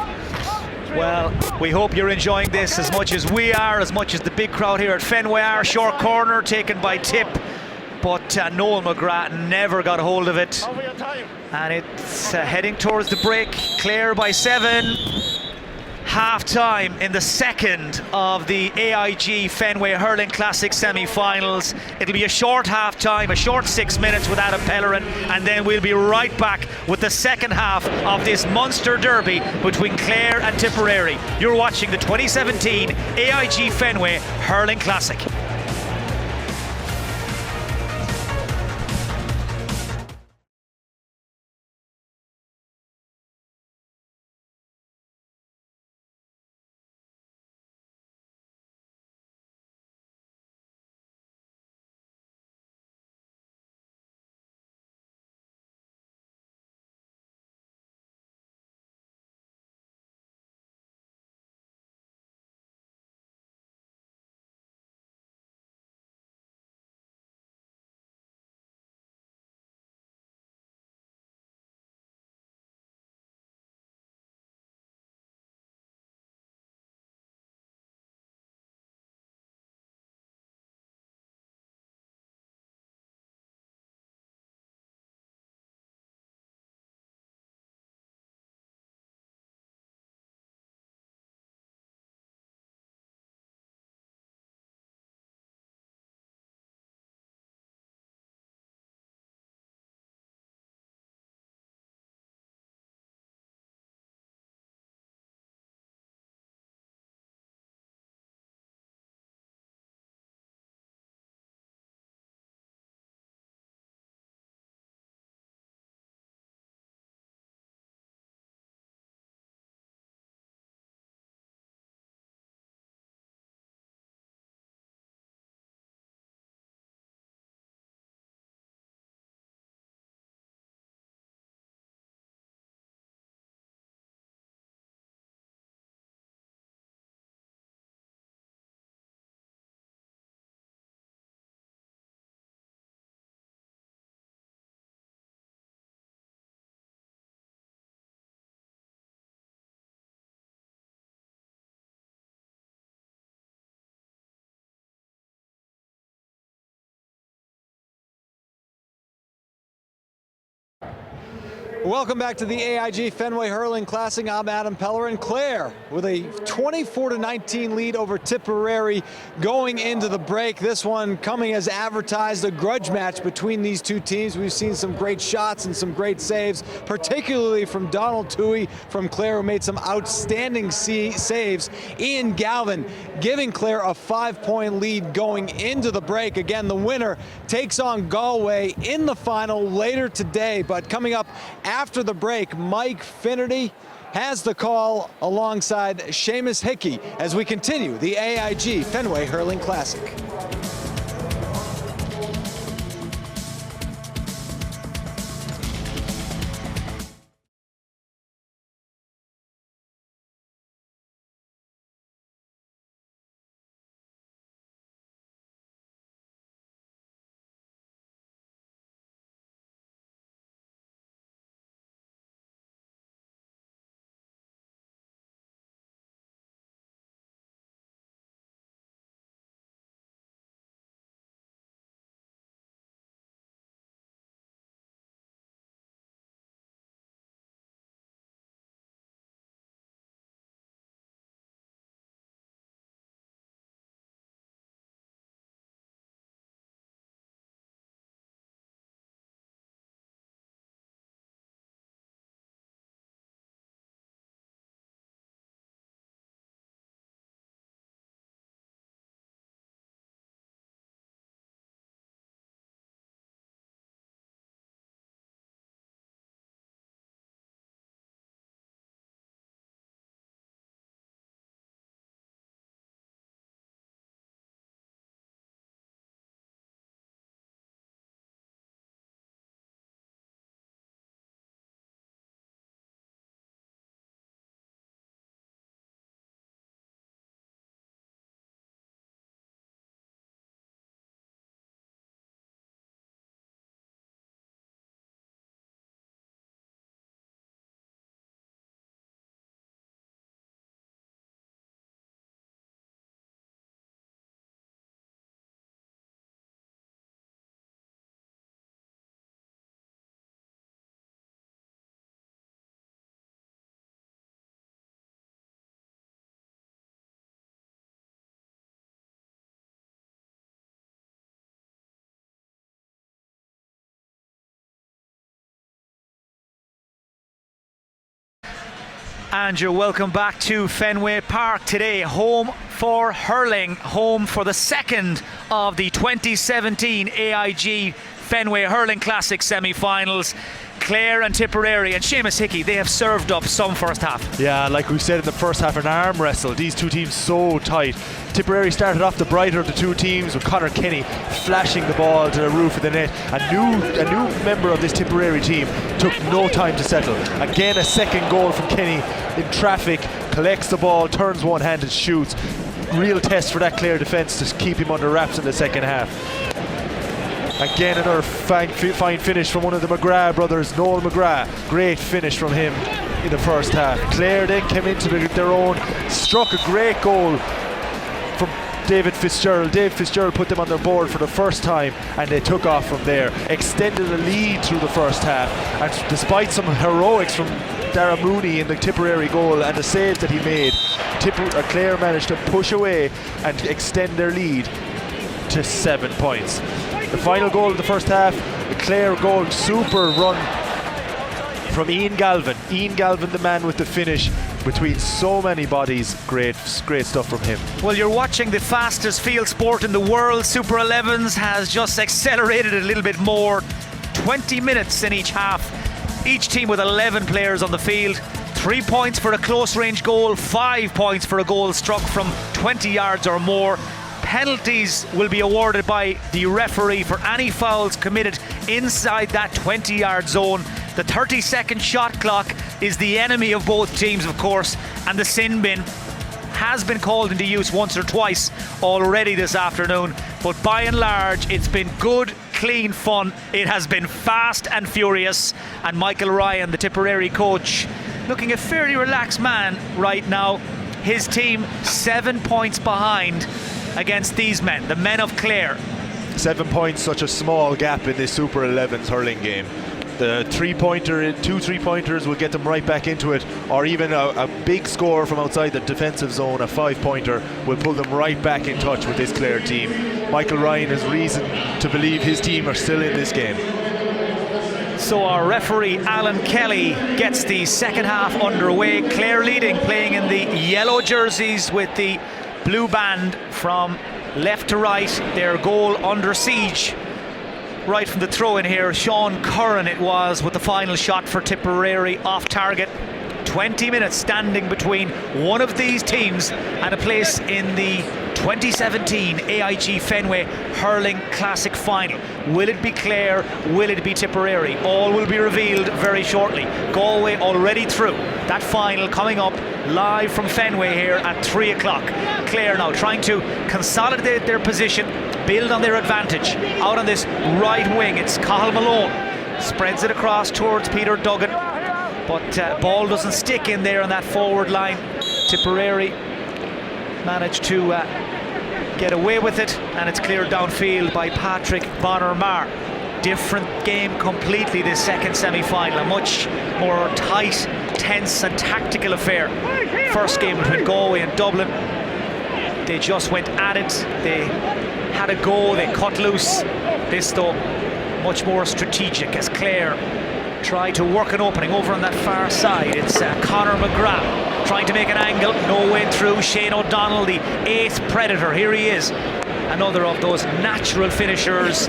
Speaker 1: Well, we hope you're enjoying this as much as we are, as much as the big crowd here at Fenway are. Short corner taken by Tip, but Noel Mcgraw never got hold of it. And it's heading towards the break. Clare by 7. Half-time in the second of the AIG Fenway Hurling Classic semi-finals. It'll be a short half-time, a short 6 minutes with Adam Pellerin, and then we'll be right back with the second half of this Munster derby between Clare and Tipperary. You're watching the 2017 AIG Fenway Hurling Classic.
Speaker 4: Welcome back to the AIG Fenway Hurling Classic. I'm Adam Pellerin. Clare with a 24-19 lead over Tipperary going into the break. This one coming as advertised, a grudge match between these two teams. We've seen some great shots and some great saves, particularly from Donald Toohey from Clare, who made some outstanding saves. Ian Galvin giving Clare a 5-point lead going into the break. Again, the winner takes on Galway in the final later today, but coming up after the break, Mike Finnerty has the call alongside Seamus Hickey as we continue the AIG Fenway Hurling Classic.
Speaker 1: And you're welcome back to Fenway Park today, home for hurling, home for the second of the 2017 AIG Fenway Hurling Classic semi-finals. Clare and Tipperary and Seamus Hickey, they have served up some first half.
Speaker 2: Yeah, like we said in the first half, an arm wrestle. These two teams so tight. Tipperary started off the brighter of the two teams with Kenney flashing the ball to the roof of the net. A new member of this Tipperary team took no time to settle. Again, a second goal from Kenney in traffic, collects the ball, turns one hand and shoots. Real test for that Clare defence to keep him under wraps in the second half. Again, another fine finish from one of the Mcgraw brothers, Noel Mcgraw. Great finish from him in the first half. Clare then came into their own, struck a great goal from David Fitzgerald. Dave Fitzgerald put them on their board for the first time and they took off from there. Extended the lead through the first half, and despite some heroics from Dara Mooney in the Tipperary goal and the saves that he made, Clare managed to push away and extend their lead to 7 points. The final goal of the first half, the Clare goal, super run from Ian Galvin. Ian Galvin, the man with the finish between so many bodies. Great stuff from him.
Speaker 1: Well, you're watching the fastest field sport in the world. Super 11s has just accelerated a little bit more. 20 minutes in each half. Each team with 11 players on the field. 3 points for a close range goal, 5 points for a goal struck from 20 yards or more. Penalties will be awarded by the referee for any fouls committed inside that 20-yard zone. The 30-second shot clock is the enemy of both teams, of course, and the sin bin has been called into use once or twice already this afternoon, but by and large it's been good, clean fun. It has been fast and furious, and Michael Ryan, the Tipperary coach, looking a fairly relaxed man right now. His team 7 points behind against these men, the men of Clare.
Speaker 2: 7 points, such a small gap in this Super 11s hurling game. The two three-pointers will get them right back into it, or even a big score from outside the defensive zone, a 5-pointer, will pull them right back in touch with this Clare team. Michael Ryan has reason to believe his team are still in this game.
Speaker 1: So our referee Alan Kelly gets the second half underway. Clare leading, playing in the yellow jerseys with the blue band from left to right. Their goal under siege right from the throw in here. Sean Curran it was with the final shot for Tipperary, off target. 20 minutes standing between one of these teams and a place in the 2017 AIG Fenway Hurling Classic final. Will it be Clare? Will it be Tipperary? All will be revealed very shortly. Galway already through. That final coming up live from Fenway here at 3 o'clock. Clare now trying to consolidate their position, build on their advantage. Out on this right wing, it's Cathal Malone. Spreads it across towards Peter Duggan, but ball doesn't stick in there on that forward line. Tipperary managed to get away with it, and it's cleared downfield by Patrick Bonner-Marr. Different game completely this second semi-final, a much more tight, tense and tactical affair. First game between Galway and Dublin, they just went at it, they had a go, they cut loose. This though, much more strategic as Clare try to work an opening over on that far side. It's Conor Mcgraw trying to make an angle, no way through. Shane O'Donnell, the 8th predator, here he is. Another of those natural finishers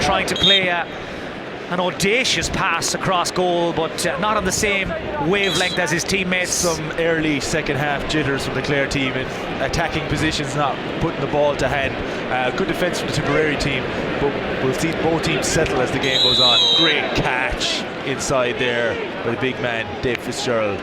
Speaker 1: trying to play an audacious pass across goal, but not on the same wavelength as his teammates.
Speaker 2: Some early second half jitters from the Clare team in attacking positions, not putting the ball to hand. Good defence from the Tipperary team, but we'll see both teams settle as the game goes on. Great catch inside there by the big man, Dave Fitzgerald.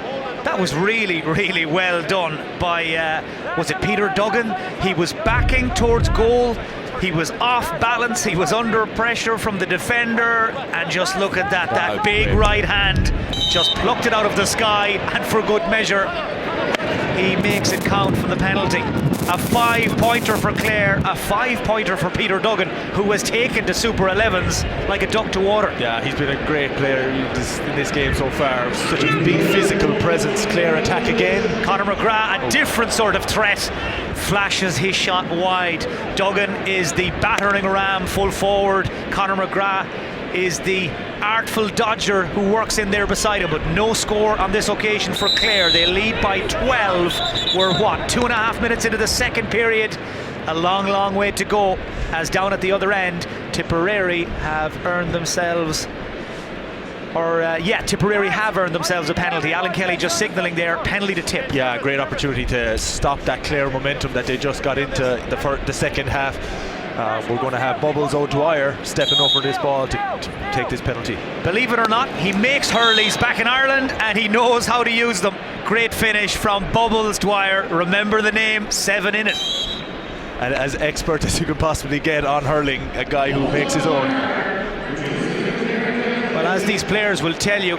Speaker 1: That was really, really well done by, was it Peter Duggan? He was backing towards goal. He was off balance, he was under pressure from the defender, and just look at that, that big right hand just plucked it out of the sky, and for good measure he makes it count from the penalty. A 5-pointer for Clare, a 5-pointer for Peter Duggan, who has taken to Super 11s like a duck to water.
Speaker 2: Yeah, he's been a great player in this game so far. Such a big physical presence. Clare attack again.
Speaker 1: Conor Mcgraw, a different sort of threat, flashes his shot wide. Duggan is the battering ram full forward. Conor Mcgraw is the artful dodger who works in there beside him, but no score on this occasion for Clare. They lead by 12. We're 2.5 minutes into the second period. A long way to go, as down at the other end, Tipperary have earned themselves Tipperary have earned themselves a penalty. Alan Kelly just signalling there, penalty to Tip.
Speaker 2: Yeah, great opportunity to stop that Clare momentum that they just got into the second half. We're going to have Bubbles O'Dwyer stepping over this ball to take this penalty.
Speaker 1: Believe it or not, he makes hurleys back in Ireland and he knows how to use them. Great finish from Bubbles Dwyer. Remember the name, 7 in it.
Speaker 2: And as expert as you can possibly get on hurling, a guy who makes his own.
Speaker 1: Well, as these players will tell you,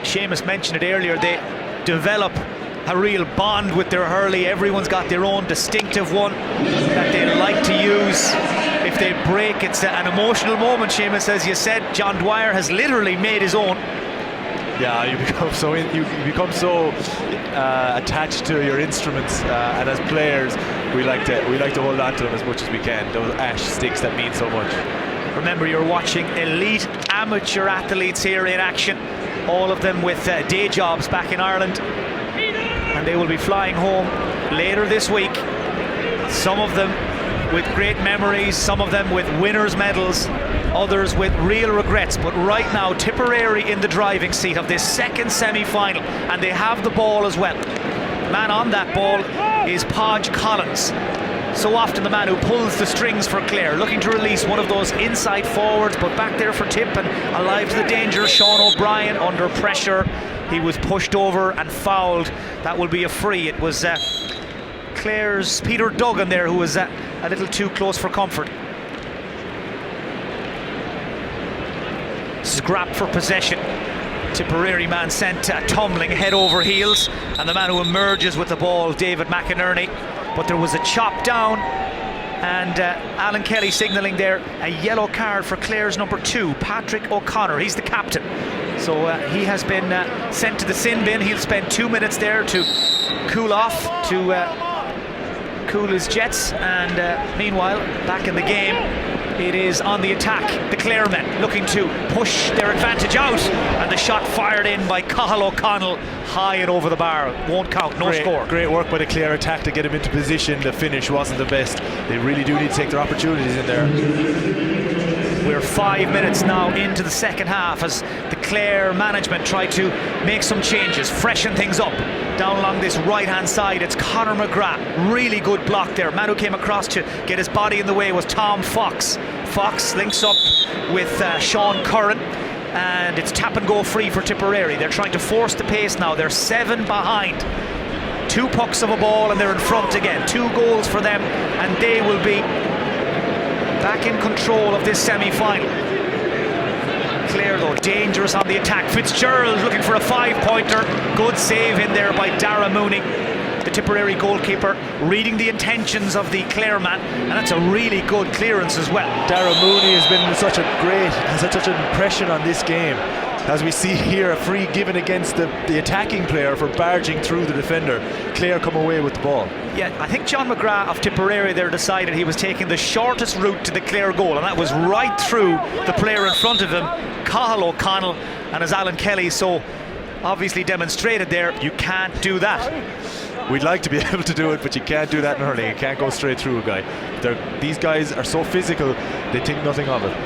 Speaker 1: Seamus mentioned it earlier, they develop a real bond with their hurley. Everyone's got their own distinctive one that they like to use. If they break, it's an emotional moment, Seamus. As you said, John Dwyer has literally made his own.
Speaker 2: Yeah, you become so attached to your instruments, and as players, we like to hold on to them as much as we can. Those ash sticks that mean so much.
Speaker 1: Remember, you're watching elite amateur athletes here in action, all of them with day jobs back in Ireland, and they will be flying home later this week. Some of them with great memories, some of them with winners' medals, others with real regrets. But right now, Tipperary in the driving seat of this second semi-final, and they have the ball as well. Man on that ball is Podge Collins. So often the man who pulls the strings for Clare, looking to release one of those inside forwards, but back there for Tip and alive to the danger. Sean O'Brien under pressure. He was pushed over and fouled. That will be a free. It was Clare's Peter Duggan there who was a little too close for comfort. Scrap for possession. Tipperary man sent tumbling head over heels, and the man who emerges with the ball, David McInerney. But there was a chop down, and Alan Kelly signalling there a yellow card for Clare's number 2, Patrick O'Connor. He's the captain, so he has been sent to the sin bin. He'll spend 2 minutes there to cool off, to cool his jets, and meanwhile, back in the game, it is on the attack. The Clare men looking to push their advantage out, and the shot fired in by Cathal O'Connell, high and over the bar. Won't count, no score.
Speaker 2: Great work by the Clare attack to get him into position. The finish wasn't the best. They really do need to take their opportunities in there.
Speaker 1: We're 5 minutes now into the second half as the Clare management try to make some changes, freshen things up. Down along this right-hand side, it's Conor Mcgraw. Really good block there. Man who came across to get his body in the way was Tom Fox. Fox links up with Sean Curran, and it's tap and go free for Tipperary. They're trying to force the pace now. They're 7 behind. 2 pucks of a ball and they're in front again. 2 goals for them, and they will be back in control of this semi-final. Clare though dangerous on the attack. Fitzgerald looking for a 5-pointer. Good save in there by Dara Mooney, the Tipperary goalkeeper, reading the intentions of the Clare man, and that's a really good clearance as well.
Speaker 2: Dara Mooney has been has had such an impression on this game. As we see here, a free given against the attacking player for barging through the defender. Clare come away with the ball.
Speaker 1: Yeah, I think John Mcgraw of Tipperary there decided he was taking the shortest route to the Clare goal, and that was right through the player in front of him, Cathal O'Connell. And as Alan Kelly so obviously demonstrated there, you can't do that.
Speaker 2: We'd like to be able to do it, but you can't do that in hurling. You can't go straight through a guy. These guys are so physical, they think nothing of it.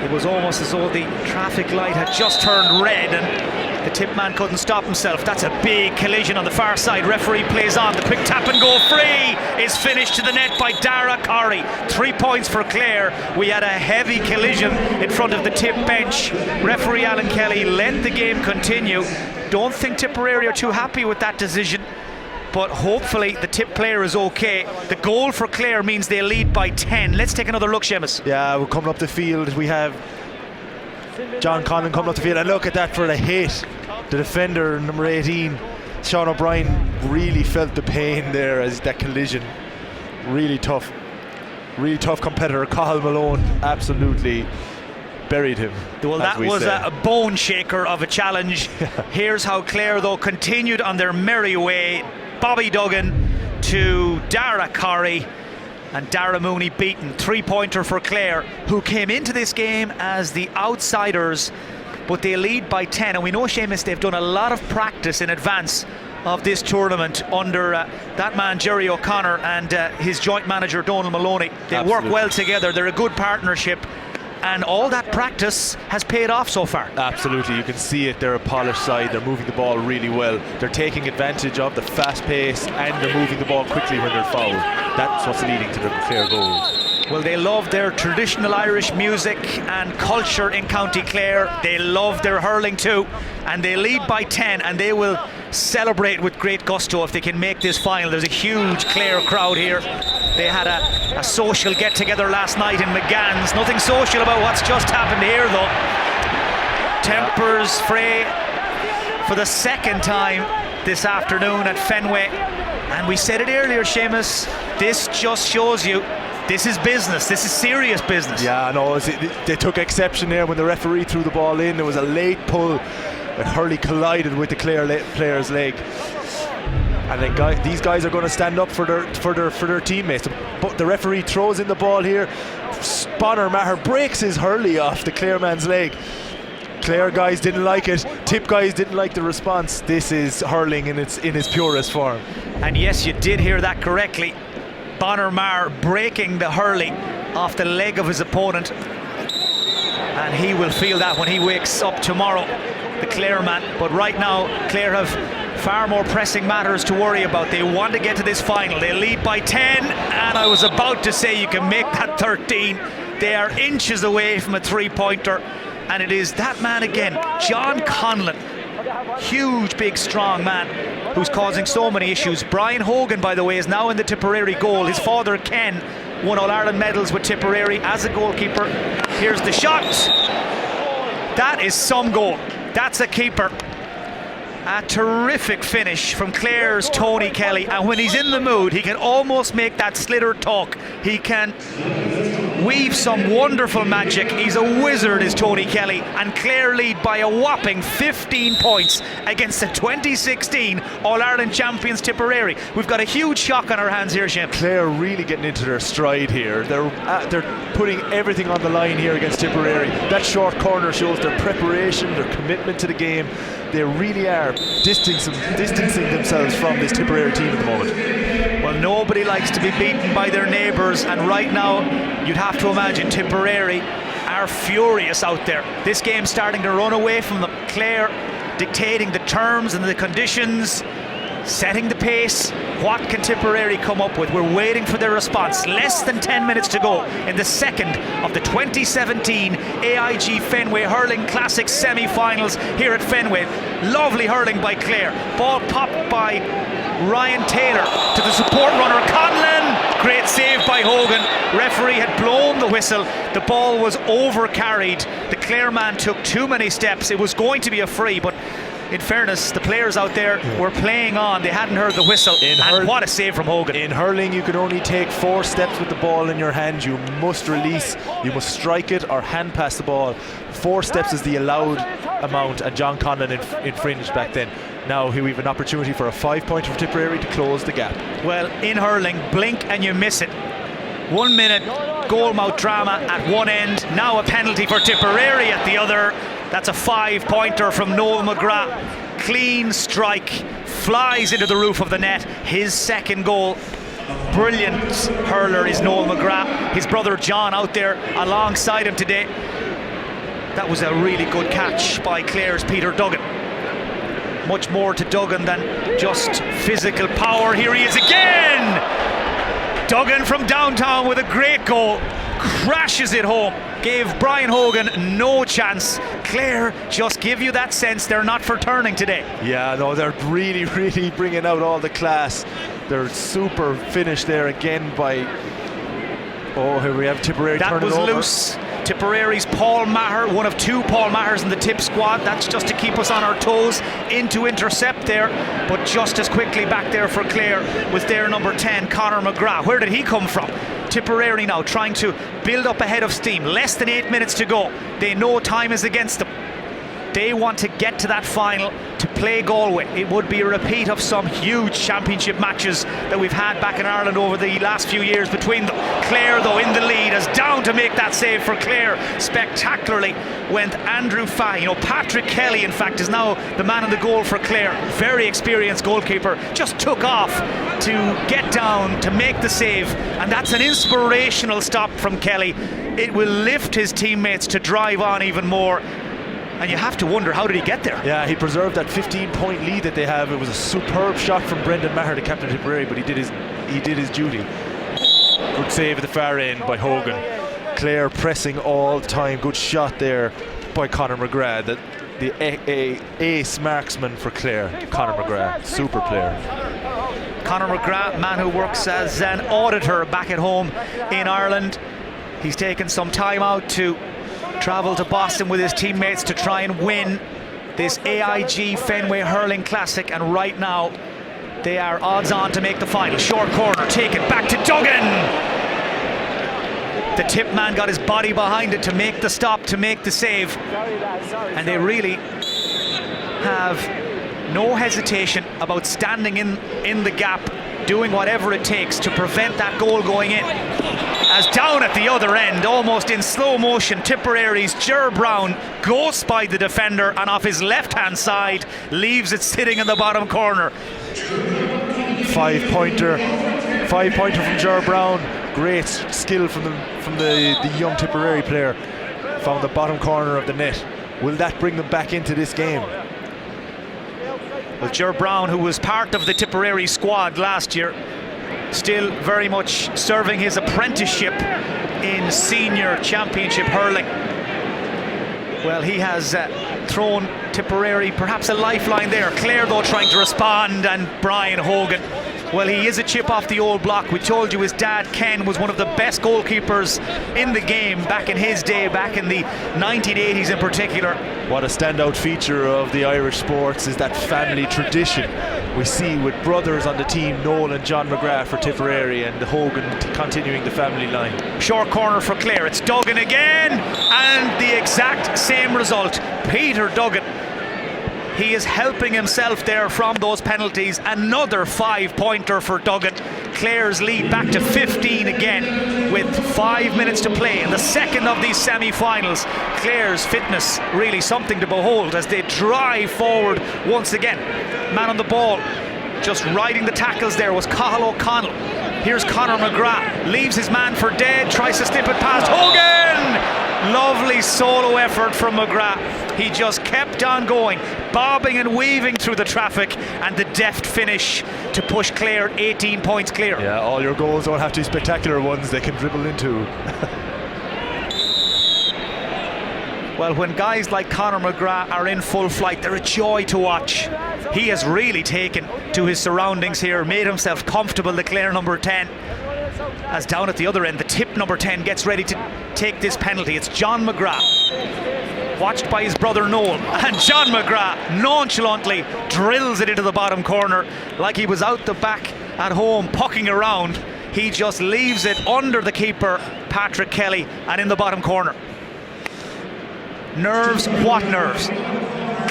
Speaker 1: It was almost as though the traffic light had just turned red and the Tip man couldn't stop himself. That's a big collision on the far side. Referee plays on. The quick tap and go free is finished to the net by Dara Corrie. 3 points for Clare. We had a heavy collision in front of the Tip bench. Referee Alan Kelly let the game continue. Don't think Tipperary are too happy with that decision, but hopefully the Tip player is okay. The goal for Clare means they lead by 10. Let's take another look, Seamus.
Speaker 2: Yeah, we're coming up the field. We have John Conlon coming up the field, and look at that for the hit. The defender, number 18, Sean O'Brien, really felt the pain there as that collision. Really tough competitor. Cathal Malone absolutely buried him.
Speaker 1: Well, that was a bone shaker of a challenge. Here's how Clare though continued on their merry way. Bobby Duggan to Dara Corrie, and Dara Mooney beaten. 3-pointer for Clare, who came into this game as the outsiders, but they lead by 10. And we know, Seamus, they've done a lot of practice in advance of this tournament under that man Jerry O'Connor and his joint manager Donal Maloney. They
Speaker 2: Absolutely.
Speaker 1: work well together. They're a good partnership, and all that practice has paid off so far.
Speaker 2: Absolutely, you can see it. They're a polished side. They're moving the ball really well. They're taking advantage of the fast pace, and they're moving the ball quickly when they're fouled. That's what's leading to the Clare goals.
Speaker 1: Well, they love their traditional Irish music and culture in County Clare. They love their hurling too, and they lead by 10, and they will celebrate with great gusto if they can make this final. There's a huge Clare crowd here. They had a social get-together last night in McGann's. Nothing social about what's just happened here, though. Tempers fray for the second time this afternoon at Fenway, and we said it earlier, Seamus, this just shows you this is business. This is serious business.
Speaker 2: Yeah, no, they took exception there when the referee threw the ball in. There was a late pull, and Hurley collided with the Clare player's leg. And these guys are going to stand up for their teammates. But the referee throws in the ball here. Bonner Maher breaks his Hurley off the Clare man's leg. Clare guys didn't like it. Tip guys didn't like the response. This is hurling in its purest form.
Speaker 1: And yes, you did hear that correctly. Bonner Maher breaking the Hurley off the leg of his opponent, and he will feel that when he wakes up tomorrow, the Clare man. But right now Clare have far more pressing matters to worry about. They want to get to this final. They lead by 10, and I was about to say you can make that 13. They are inches away from a 3-pointer, and it is that man again, John Conlon, huge big strong man who's causing so many issues. Brian Hogan, by the way, is now in the Tipperary goal. His father Ken won All-Ireland medals with Tipperary as a goalkeeper. Here's the shot. That is some goal. That's a keeper. A terrific finish from Clare's Tony Kelly, and when he's in the mood he can almost make that sliotar talk. He can weave some wonderful magic. He's a wizard, is Tony Kelly, and Clare lead by a whopping 15 points against the 2016 All-Ireland champions Tipperary. We've got a huge shock on our hands here, Shane.
Speaker 2: Clare really getting into their stride here. They're putting everything on the line here against Tipperary. That short corner shows their preparation, their commitment to the game. They really are distancing themselves from this Tipperary team at the moment.
Speaker 1: Well, nobody likes to be beaten by their neighbours, and right now you'd have to imagine Tipperary are furious out there. This game's starting to run away from them. Clare dictating the terms and the conditions, setting the pace. What can Tipperary come up with? We're waiting for their response. Less than 10 minutes to go in the second of the 2017 AIG Fenway Hurling Classic semi-finals here at Fenway. Lovely hurling by Clare. Ball popped by Ryan Taylor to the support runner Conlon. Great save by Hogan. Referee had blown the whistle. The ball was over-carried. The Clare man took too many steps. It was going to be a free, but in fairness, the players out there were playing on. They hadn't heard the whistle, and what a save from Hogan.
Speaker 2: In hurling, you can only take 4 steps with the ball in your hand. You must release, you must strike it or hand pass the ball. 4 steps is the allowed amount, and John Conlon infringed back then. Now here we have an opportunity for a 5-pointer for Tipperary to close the gap.
Speaker 1: Well, in hurling, blink and you miss it. 1 minute goal-mouth drama at one end. Now a penalty for Tipperary at the other. That's a 5-pointer from Noel Mcgraw. Clean strike, flies into the roof of the net. His second goal. Brilliant hurler is Noel Mcgraw. His brother John out there alongside him today. That was a really good catch by Clare's Peter Duggan. Much more to Duggan than just physical power. Here he is again! Duggan from downtown with a great goal. Crashes it home. Gave Brian Hogan no chance. Clare just give you that sense they're not for turning today.
Speaker 2: Yeah, no, they're really bringing out all the class. They're super finish there again by... Oh, here we have Tipperary turning over.
Speaker 1: That was loose. Tiperary's Paul Maher, one of 2 Paul Mahers in the tip squad. That's just to keep us on our toes. In to intercept there, but just as quickly back there for Clare was their number 10, Conor Mcgraw. Where did he come from? Tipperary now trying to build up a head of steam. Less than 8 minutes to go. They know time is against them. They want to get to that final to play Galway. It would be a repeat of some huge championship matches that we've had back in Ireland over the last few years between them. Clare, though, in the lead, is down to make that save for Clare. Spectacularly went Andrew Fahey. You know, Patrick Kelly, in fact, is now the man in the goal for Clare. Very experienced goalkeeper. Just took off to get down to make the save, and that's an inspirational stop from Kelly. It will lift his teammates to drive on even more. And you have to wonder, how did he get there?
Speaker 2: Yeah, he preserved that 15-point lead that they have. It was a superb shot from Brendan Maher, the captain of Tipperary, but he did his duty. Good save at the far end by Hogan. Clare pressing all the time. Good shot there by Conor Mcgraw, the ace marksman for Clare. Conor Mcgraw, super player.
Speaker 1: Conor Mcgraw, man who works as an auditor back at home in Ireland. He's taken some time out to travel to Boston with his teammates to try and win this AIG Fenway Hurling Classic, and right now they are odds on to make the final. Short corner taken back to Duggan. The tip man got his body behind it to make the stop, to make the save, and they really have no hesitation about standing in the gap, doing whatever it takes to prevent that goal going in. As down at the other end, almost in slow motion, Tipperary's Ger Brown goes by the defender and off his left-hand side leaves it sitting in the bottom corner.
Speaker 2: Five-pointer from Ger Brown. Great skill from the young Tipperary player. Found the bottom corner of the net. Will that bring them back into this game?
Speaker 1: Well, Ger Brown, who was part of the Tipperary squad last year, still very much serving his apprenticeship in senior championship hurling. Well, he has thrown Tipperary perhaps a lifeline there. Clare, though, trying to respond, and Brian Hogan. Well, he is a chip off the old block. We told you his dad, Ken, was one of the best goalkeepers in the game back in his day, back in the 1980s in particular.
Speaker 2: What a standout feature of the Irish sports is that family tradition we see with brothers on the team, Noel and John Mcgrath for Tipperary, and Hogan continuing the family line.
Speaker 1: Short corner for Clare, it's Duggan again, and the exact same result. Peter Duggan, he is helping himself there from those penalties. Another 5-pointer for Duggan. Clare's lead back to 15 again with 5 minutes to play in the second of these semi-finals. Clare's fitness really something to behold as they drive forward once again. Man on the ball, just riding the tackles there, was Cathal O'Connell. Here's Conor Mcgrath, leaves his man for dead, tries to slip it past Hogan. Lovely solo effort from Mcgrath. He just kept on going, bobbing and weaving through the traffic, and the deft finish to push Clare 18 points clear.
Speaker 2: Yeah, all your goals don't have to be spectacular ones they can dribble into.
Speaker 1: Well, when guys like Conor Mcgrath are in full flight, they're a joy to watch. He has really taken to his surroundings here, made himself comfortable, the Clare number 10. As down at the other end, the tip number 10 gets ready to take this penalty. It's John Mcgrath, watched by his brother Noel, and John Mcgrath nonchalantly drills it into the bottom corner like he was out the back at home pucking around. He just leaves it under the keeper, Patrick Kelly, and in the bottom corner. Nerves, what nerves?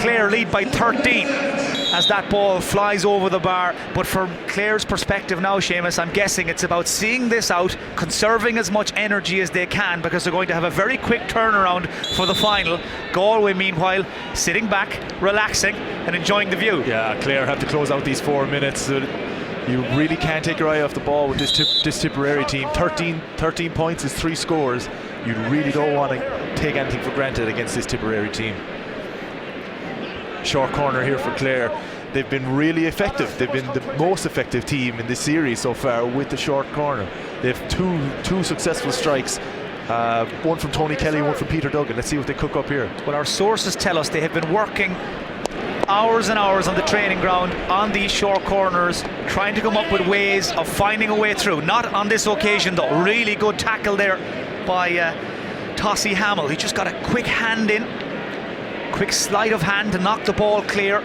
Speaker 1: Clare lead by 13 as that ball flies over the bar. But from Clare's perspective now, Seamus, I'm guessing it's about seeing this out, conserving as much energy as they can, because they're going to have a very quick turnaround for the final. Galway, meanwhile, sitting back, relaxing and enjoying the view.
Speaker 2: Yeah, Clare have to close out these 4 minutes. You really can't take your eye off the ball with this Tipperary team. 13 points is 3 scores. You really don't want to take anything for granted against this Tipperary team. Short corner here for Clare. They've been really effective. They've been the most effective team in this series so far with the short corner. They have two successful strikes. One from Tony Kelly, one from Peter Duggan. Let's see what they cook up here.
Speaker 1: Well, our sources tell us they have been working hours and hours on the training ground on these short corners, trying to come up with ways of finding a way through. Not on this occasion though. Really good tackle there by Tossie Hamill. He just got a quick hand in, quick sleight of hand to knock the ball clear.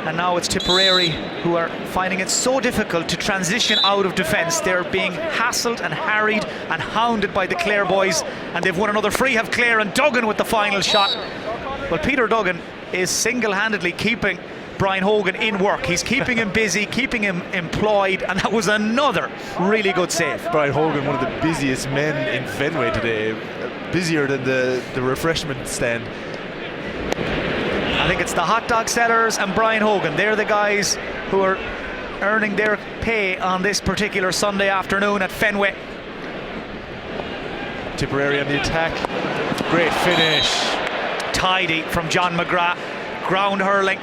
Speaker 1: And now it's Tipperary who are finding it so difficult to transition out of defence. They're being hassled and harried and hounded by the Clare boys, and they've won another free. Have Clare, and Duggan with the final shot. Well, Peter Duggan is single-handedly keeping Brian Hogan in work. He's keeping him busy, keeping him employed, and that was another really good save.
Speaker 2: Brian Hogan, one of the busiest men in Fenway today, busier than the refreshment stand.
Speaker 1: I think it's the hot dog sellers and Brian Hogan. They're the guys who are earning their pay on this particular Sunday afternoon at Fenway.
Speaker 2: Tipperary on the attack. Great finish.
Speaker 1: Tidy from John Mcgraw. Ground hurling.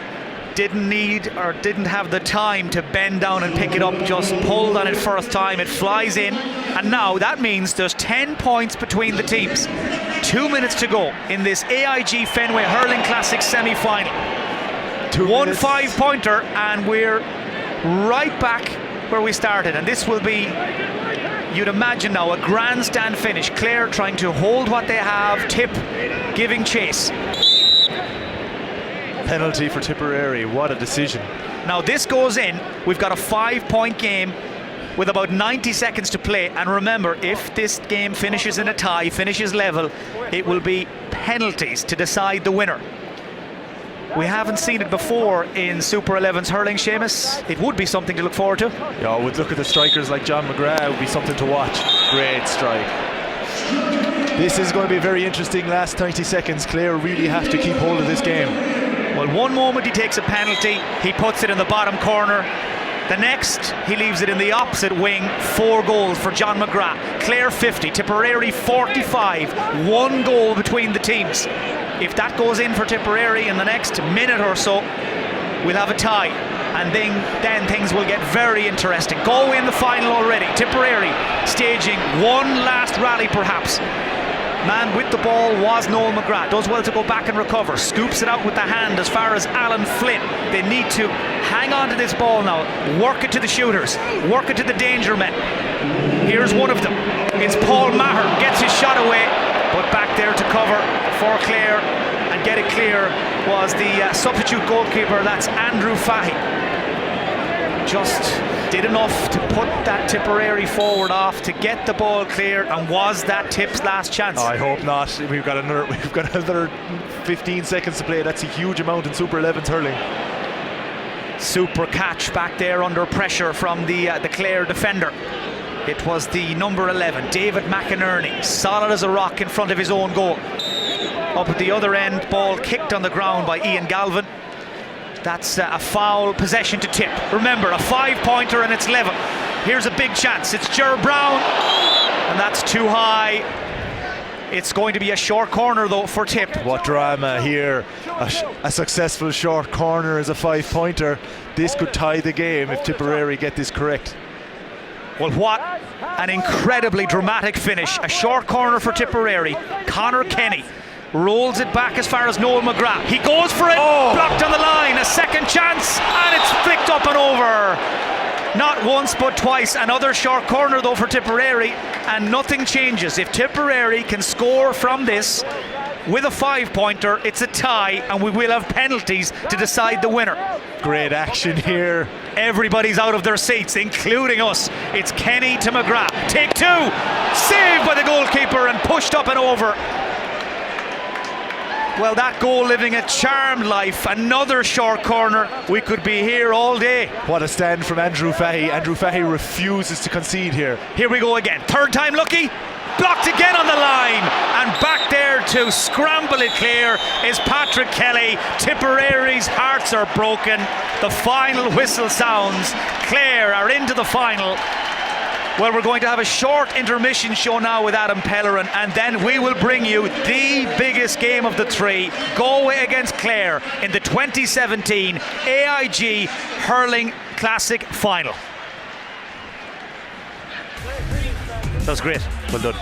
Speaker 1: Didn't have the time to bend down and pick it up, just pulled on it first time. It flies in, and now that means there's 10 points between the teams. 2 minutes to go in this AIG Fenway Hurling Classic semi-final. 1 5-pointer, and we're right back where we started, and this will be, you'd imagine now, a grandstand finish. Clare trying to hold what they have, Tip giving chase.
Speaker 2: Penalty for Tipperary, what a decision.
Speaker 1: Now this goes in, we've got a 5-point game with about 90 seconds to play, and remember, if this game finishes in a tie, finishes level, it will be penalties to decide the winner. We haven't seen it before in Super 11's hurling, Seamus. It would be something to look forward to.
Speaker 2: Yeah, we'd look at the strikers like John Mcgraw, it would be something to watch. Great strike. This is going to be very interesting last 90 seconds. Clare really have to keep hold of this game.
Speaker 1: Well, one moment he takes a penalty, he puts it in the bottom corner. The next, he leaves it in the opposite wing. 4 goals for John Mcgraw. Clare 50, Tipperary 45. 1 goal between the teams. If that goes in for Tipperary in the next minute or so, we'll have a tie. And then things will get very interesting. Galway in the final already. Tipperary staging one last rally perhaps. Man with the ball was Noel Mcgraw. Does well to go back and recover. Scoops it out with the hand as far as Alan Flynn. They need to hang on to this ball now. Work it to the shooters. Work it to the danger men. Here's one of them. It's Paul Maher. Gets his shot away. But back there to cover for Clare and get it clear was the substitute goalkeeper. That's Andrew Fahy. Just did enough to put that Tipperary forward off to get the ball clear, and was that Tip's last chance?
Speaker 2: I hope not. We've got another 15 seconds to play. That's a huge amount in Super 11's hurling.
Speaker 1: Super catch back there under pressure from the Clare defender. It was the number 11, David McInerney, solid as a rock in front of his own goal. Up at the other end, ball kicked on the ground by Ian Galvin. That's a foul, possession to Tip. Remember, a 5-pointer and it's level. Here's a big chance. It's Ger Brown, and that's too high. It's going to be a short corner though for Tip.
Speaker 2: What drama here. A successful short corner is a 5-pointer. This could tie the game if Tipperary get this correct.
Speaker 1: Well, what an incredibly dramatic finish. A short corner for Tipperary. Conor Kenney rolls it back as far as Noel Mcgraw. He goes for it, blocked on the line. A second chance, and it's flicked up and over. Not once but twice. Another short corner though for Tipperary, and nothing changes. If Tipperary can score from this with a 5-pointer, it's a tie, and we will have penalties to decide the winner.
Speaker 2: Great action here.
Speaker 1: Everybody's out of their seats, including us. It's Kenney to Mcgraw. Take 2. Saved by the goalkeeper and pushed up and over. Well, that goal living a charmed life. Another short corner. We could be here all day.
Speaker 2: What a stand from Andrew Fahy. Andrew Fahy refuses to concede here.
Speaker 1: Here we go again. Third time lucky. Blocked again on the line. And back there to scramble it clear is Patrick Kelly. Tipperary's hearts are broken. The final whistle sounds. Clare are into the final. Well, we're going to have a short intermission show now with Adam Pellerin, and then we will bring you the biggest game of the 3, Galway against Clare in the 2017 AIG Hurling Classic Final. That was great.
Speaker 2: Well done.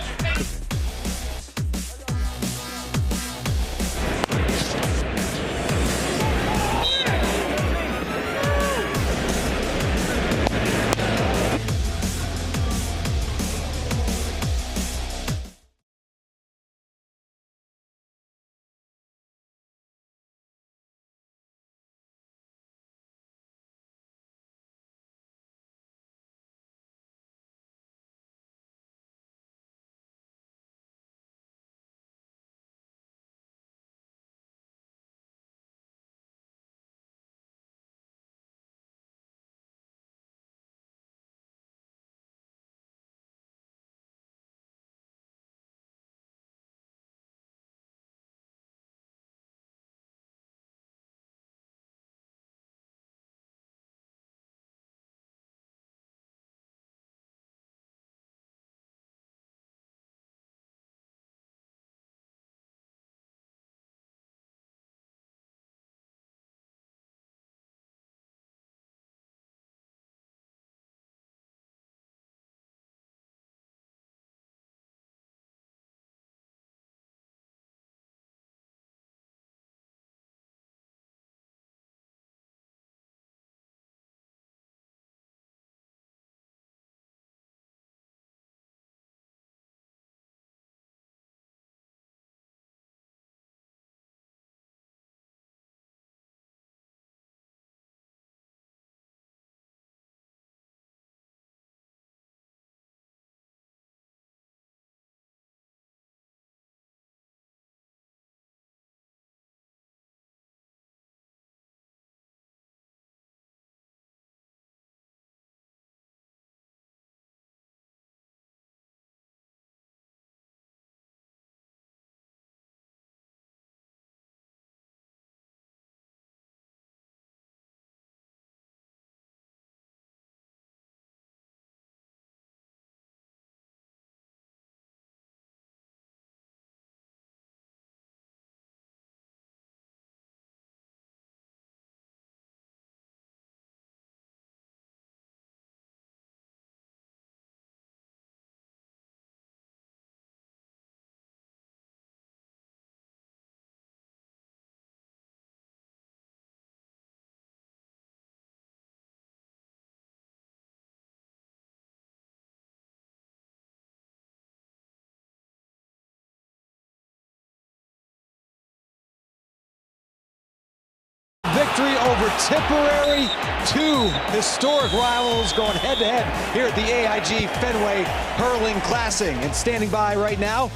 Speaker 4: victory over Tipperary. Two historic rivals going head-to-head here at the AIG Fenway Hurling Classic. And standing by right now,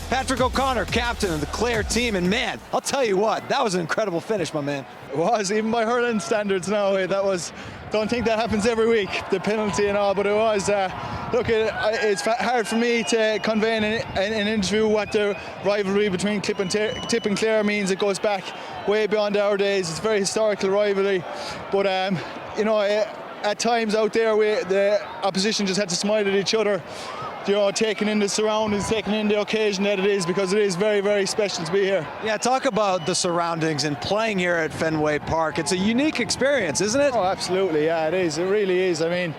Speaker 4: Patrick O'Connor, captain of the Clare team. And man, I'll tell you what, that was an incredible finish, my man.
Speaker 8: It was, even by hurling standards now. That was, don't think that happens every week, the penalty and all, but it was. Look, it's hard for me to convey in an interview what the rivalry between Tip and Clare means. It goes back way beyond our days. It's a very historical rivalry, but you know, at times out there, the opposition just had to smile at each other. You know, taking in the surroundings, taking in the occasion that it is, because it is very, very special to be here.
Speaker 4: Yeah, talk about the surroundings and playing here at Fenway Park. It's a unique experience, isn't it?
Speaker 8: Oh, absolutely, yeah, it is. It really is. I mean,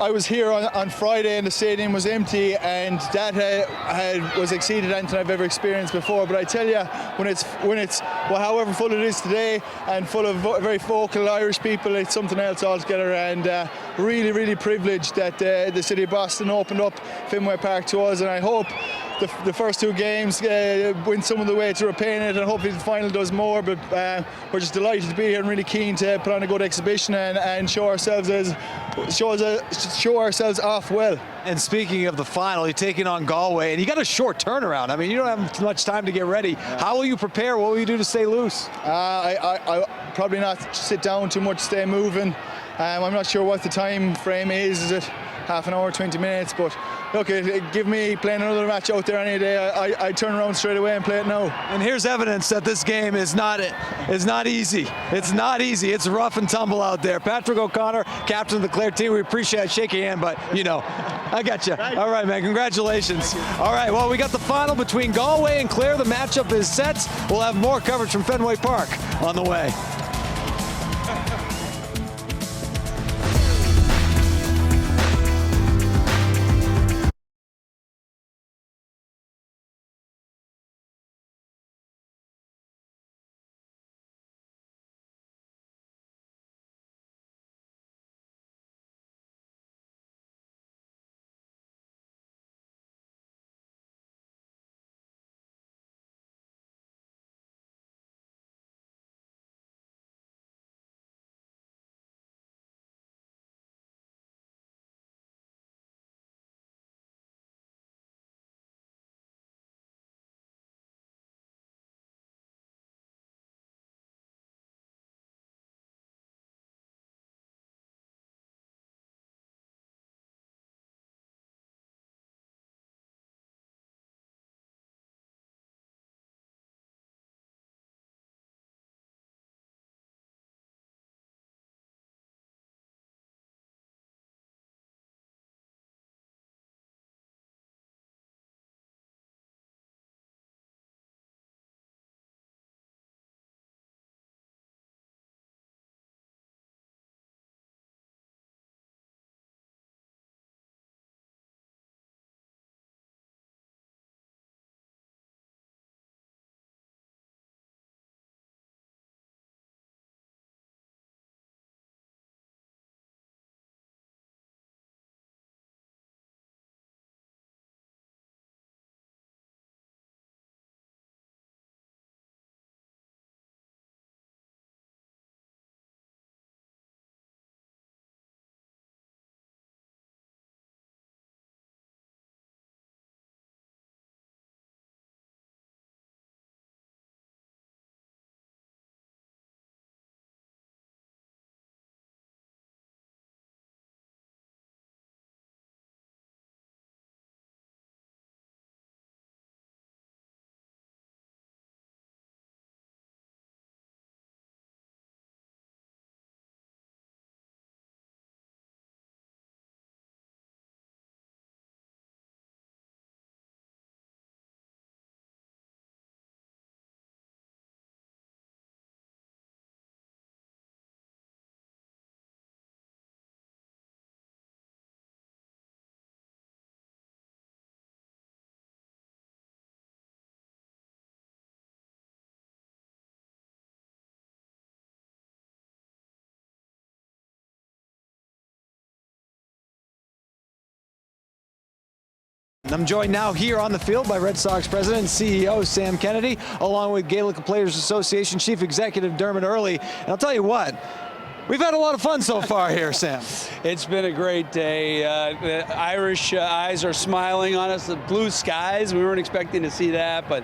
Speaker 8: I was here on Friday and the stadium was empty, and that was exceeded anything I've ever experienced before. But I tell you, when it's well, however full it is today and full of very vocal Irish people, it's something else altogether. And really, really privileged that the city of Boston opened up Fenway Park to us, and I hope the first two games went some of the way to repaying it, and hopefully the final does more. But we're just delighted to be here and really keen to put on a good exhibition and show ourselves off well.
Speaker 4: And speaking of the final, you're taking on Galway, and you got a short turnaround. I mean, you don't have much time to get ready. How will you prepare? What will you do to stay loose?
Speaker 8: I probably not sit down too much, stay moving. I'm not sure what the time frame is. Is it half an hour, 20 minutes? But look, give me playing another match out there any day. I turn around straight away and play it now.
Speaker 4: And here's evidence that this game is not easy. It's not easy. It's rough and tumble out there. Patrick O'Connor, captain of the Clare team. We appreciate it. Shake your hand, but you know, I got you. All right, man. Congratulations. All right. Well, we got the final between Galway and Clare. The matchup is set. We'll have more coverage from Fenway Park on the way. I'm joined now here on the field by Red Sox President and CEO Sam Kennedy, along with Gaelic Players Association Chief Executive Dermot Earley. And I'll tell you what, we've had a lot of fun so far here, Sam.
Speaker 9: It's been a great day. The Irish eyes are smiling on us. The blue skies, we weren't expecting to see that, but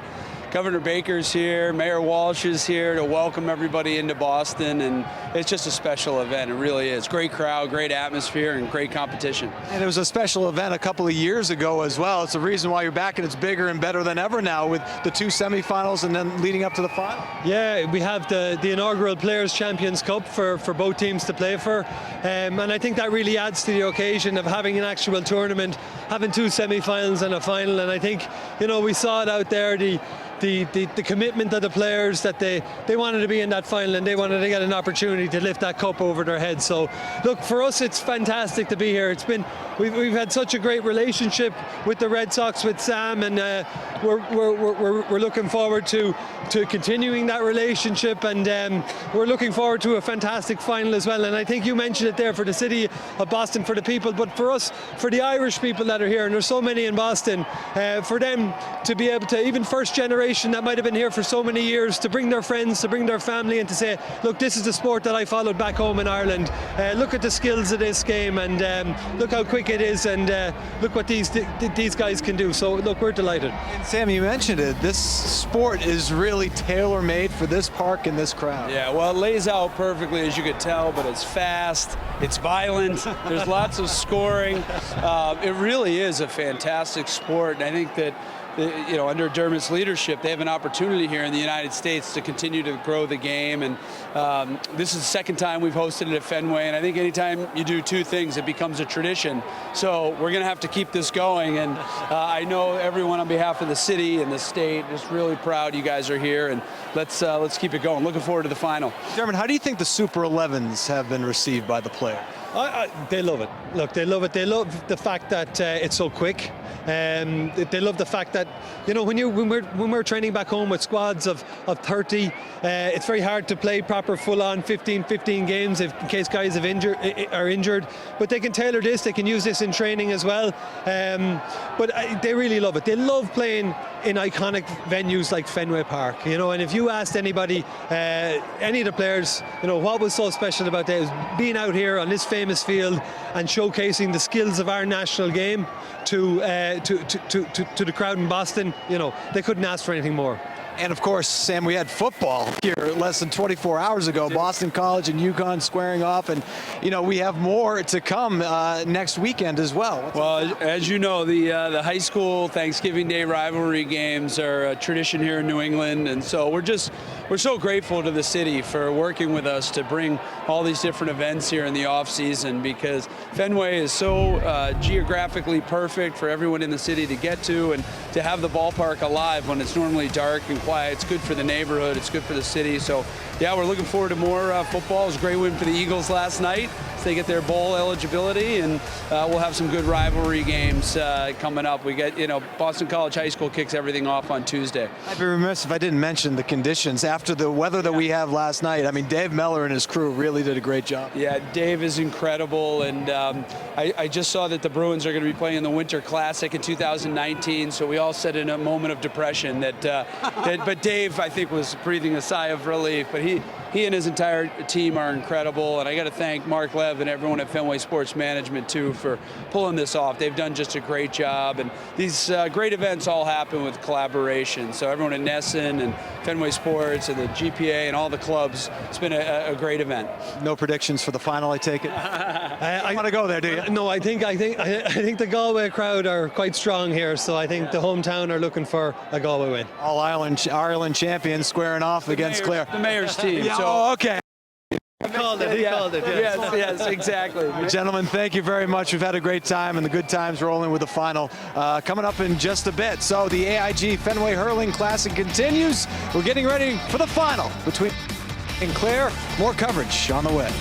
Speaker 9: Governor Baker's here, Mayor Walsh is here to welcome everybody into Boston, and it's just a special event. It really is. Great crowd, great atmosphere, and great competition.
Speaker 4: And it was a special event a couple of years ago as well. It's the reason why you're back, and it's bigger and better than ever now with the 2 semifinals and then leading up to the final.
Speaker 10: Yeah, we have the inaugural Players Champions Cup for both teams to play for, and I think that really adds to the occasion of having an actual tournament, having 2 semifinals and a final. And I think, you know, we saw it out there, the commitment of the players, that they wanted to be in that final and they wanted to get an opportunity to lift that cup over their heads. So look, for us it's fantastic to be here. We've had such a great relationship with the Red Sox, with Sam, and we're looking forward to continuing that relationship, and we're looking forward to a fantastic final as well. And I think you mentioned it there, for the city of Boston, for the people, but for us, for the Irish people that are here, and there's so many in Boston, for them to be able to, even first generation that might have been here for so many years, to bring their friends, to bring their family, and to say, look, this is the sport that I followed back home in Ireland. Look at the skills of this game, and look how quick it is, and look what these guys can do. So look, we're delighted.
Speaker 4: And Sam, you mentioned it, this sport is really tailor-made for this park and this crowd.
Speaker 9: Yeah, well, it lays out perfectly, as you could tell, but it's fast, it's violent, there's lots of scoring. It really is a fantastic sport, and I think that, you know, under Dermot's leadership, they have an opportunity here in the United States to continue to grow the game. And this is the second time we've hosted it at Fenway, and I think anytime you do 2 things, it becomes a tradition. So we're going to have to keep this going, and I know everyone on behalf of the city and the state is really proud you guys are here, and let's keep it going. Looking forward to the final.
Speaker 4: Dermot, how do you think the Super 11s have been received by the players?
Speaker 10: They love it. Look, they love it. They love the fact that it's so quick. They love the fact that, you know, when we're training back home with squads of 30, it's very hard to play proper full-on 15 games in case guys are injured. But they can tailor this. They can use this in training as well. But they really love it. They love playing in iconic venues like Fenway Park, you know. And if you asked anybody, any of the players, you know, what was so special about that, is being out here on this famous field and showcasing the skills of our national game to the crowd in Boston. You know, they couldn't ask for anything more.
Speaker 4: And of course, Sam, we had football here less than 24 hours ago. Boston College and UConn squaring off, and you know, we have more to come next weekend as well.
Speaker 9: Well, as you know, the high school Thanksgiving Day rivalry games are a tradition here in New England, and so we're so grateful to the city for working with us to bring all these different events here in the off season, because Fenway is so geographically perfect for everyone in the city to get to, and to have the ballpark alive when it's normally dark and quiet. It's good for the neighborhood, it's good for the city. So yeah, we're looking forward to more football. It was a great win for the Eagles last night, so they get their bowl eligibility, and we'll have some good rivalry games coming up. We get, you know, Boston College High School kicks everything off on Tuesday.
Speaker 4: I'd be remiss if I didn't mention the conditions after the weather that we have last night. I mean, Dave Meller and his crew really did a great job.
Speaker 9: Yeah, Dave is incredible, and I just saw that the Bruins are going to be playing in the Winter Classic in 2019, so we all said in a moment of depression but Dave, I think, was breathing a sigh of relief. But he and his entire team are incredible, and I got to thank Mark Lev and everyone at Fenway Sports Management too for pulling this off. They've done just a great job, and these great events all happen with collaboration. So everyone at Nesson and Fenway Sports and the GPA and all the clubs, it's been a great event.
Speaker 4: No predictions for the final, I take it? I want to go there, do you?
Speaker 10: No, I think the Galway crowd are quite strong here, so I think the hometown are looking for a Galway win.
Speaker 4: All Ireland champions squaring off against Clare.
Speaker 9: The mayor's team.
Speaker 4: Yeah,
Speaker 9: so.
Speaker 4: okay.
Speaker 10: He called it.
Speaker 9: Yes, exactly.
Speaker 4: Gentlemen, thank you very much. We've had a great time, and the good times rolling with the final coming up in just a bit. So the AIG Fenway Hurling Classic continues. We're getting ready for the final between and Clare. More coverage on the way.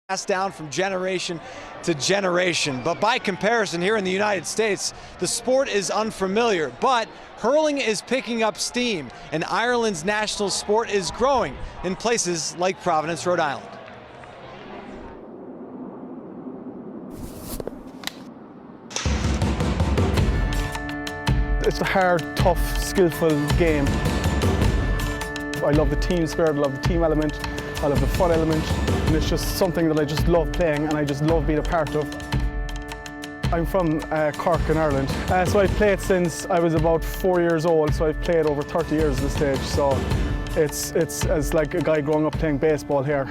Speaker 4: passed down from generation to generation. But by comparison, here in the United States, the sport is unfamiliar, but hurling is picking up steam, and Ireland's national sport is growing in places like Providence, Rhode Island.
Speaker 11: It's a hard, tough, skillful game. I love the team spirit, I love the team element, I love the fun element, and it's just something that I just love playing and I just love being a part of. I'm from Cork in Ireland, so I've played since I was about 4 years old, so I've played over 30 years at this stage, so it's like a guy growing up playing baseball here.